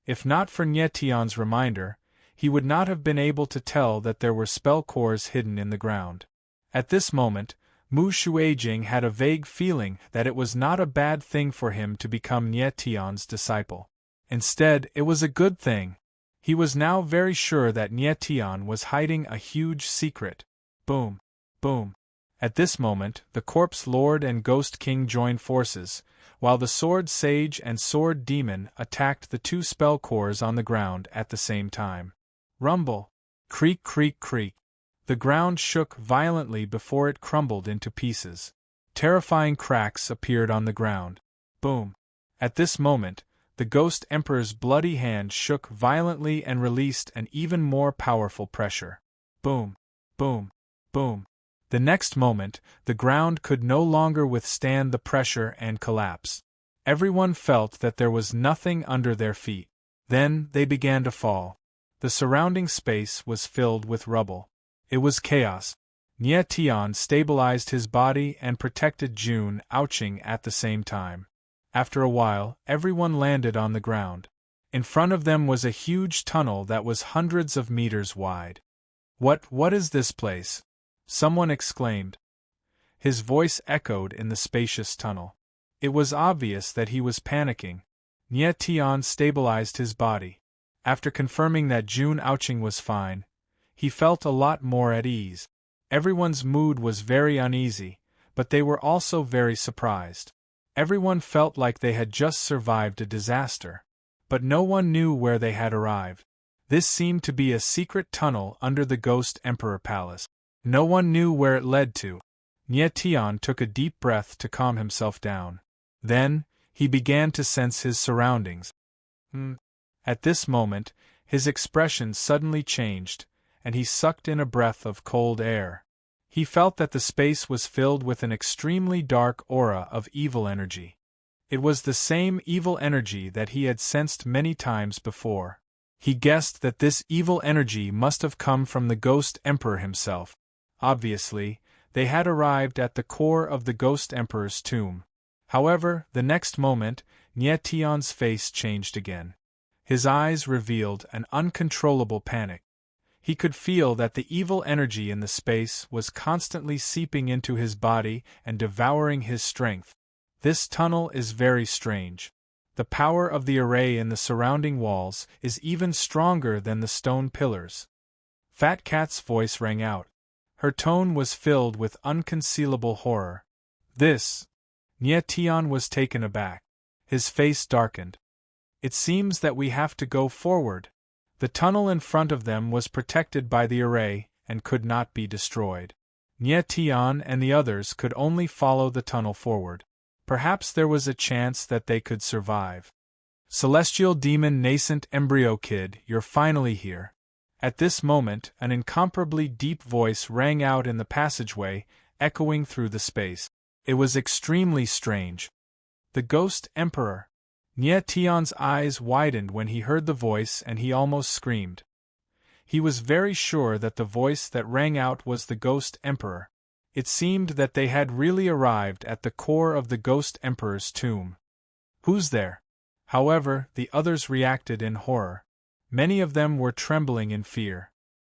If not for Nie Tian's reminder, he would not have been able to tell that there were spell cores hidden in the ground. At this moment, Mu Shuijing had a vague feeling that it was not a bad thing for him to become Nie Tian's disciple. Instead, it was a good thing. He was now very sure that Nie Tian was hiding a huge secret. Boom! Boom! At this moment, the Corpse Lord and Ghost King joined forces, while the Sword Sage and Sword Demon attacked the 2 spell cores on the ground at the same time. Rumble! Creak, creak, creak. The ground shook violently before it crumbled into pieces. Terrifying cracks appeared on the ground. Boom! At this moment, the Ghost Emperor's bloody hand shook violently and released an even more powerful pressure. Boom! Boom! Boom! The next moment, the ground could no longer withstand the pressure and collapse. Everyone felt that there was nothing under their feet. Then, they began to fall. The surrounding space was filled with rubble. It was chaos. Nie Tian stabilized his body and protected June, ouching at the same time. After a while, everyone landed on the ground. In front of them was a huge tunnel that was hundreds of meters wide. What is this place?" someone exclaimed. His voice echoed in the spacious tunnel. It was obvious that he was panicking. Nie Tian stabilized his body. After confirming that Jun Ouching was fine, he felt a lot more at ease. Everyone's mood was very uneasy, but they were also very surprised. Everyone felt like they had just survived a disaster. But no one knew where they had arrived. This seemed to be a secret tunnel under the Ghost Emperor Palace. No one knew where it led to. Nie Tian took a deep breath to calm himself down. Then, he began to sense his surroundings. At this moment, his expression suddenly changed, and he sucked in a breath of cold air. He felt that the space was filled with an extremely dark aura of evil energy. It was the same evil energy that he had sensed many times before. He guessed that this evil energy must have come from the Ghost Emperor himself. Obviously, they had arrived at the core of the Ghost Emperor's tomb. However, the next moment, Nie Tian's face changed again. His eyes revealed an uncontrollable panic. He could feel that the evil energy in the space was constantly seeping into his body and devouring his strength. This tunnel is very strange. The power of the array in the surrounding walls is even stronger than the stone pillars. Fat Cat's voice rang out. Her tone was filled with unconcealable horror. This. Nie Tian was taken aback. His face darkened. It seems that we have to go forward. The tunnel in front of them was protected by the array and could not be destroyed. Nie Tian and the others could only follow the tunnel forward. Perhaps there was a chance that they could survive. Celestial Demon Nascent Embryo Kid, you're finally here. At this moment, an incomparably deep voice rang out in the passageway, echoing through the space. It was extremely strange. The Ghost Emperor. Nie Tian's eyes widened when he heard the voice and he almost screamed. He was very sure that the voice that rang out was the Ghost Emperor. It seemed that they had really arrived at the core of the Ghost Emperor's tomb. Who's there? However, the others reacted in horror. Many of them were trembling in fear.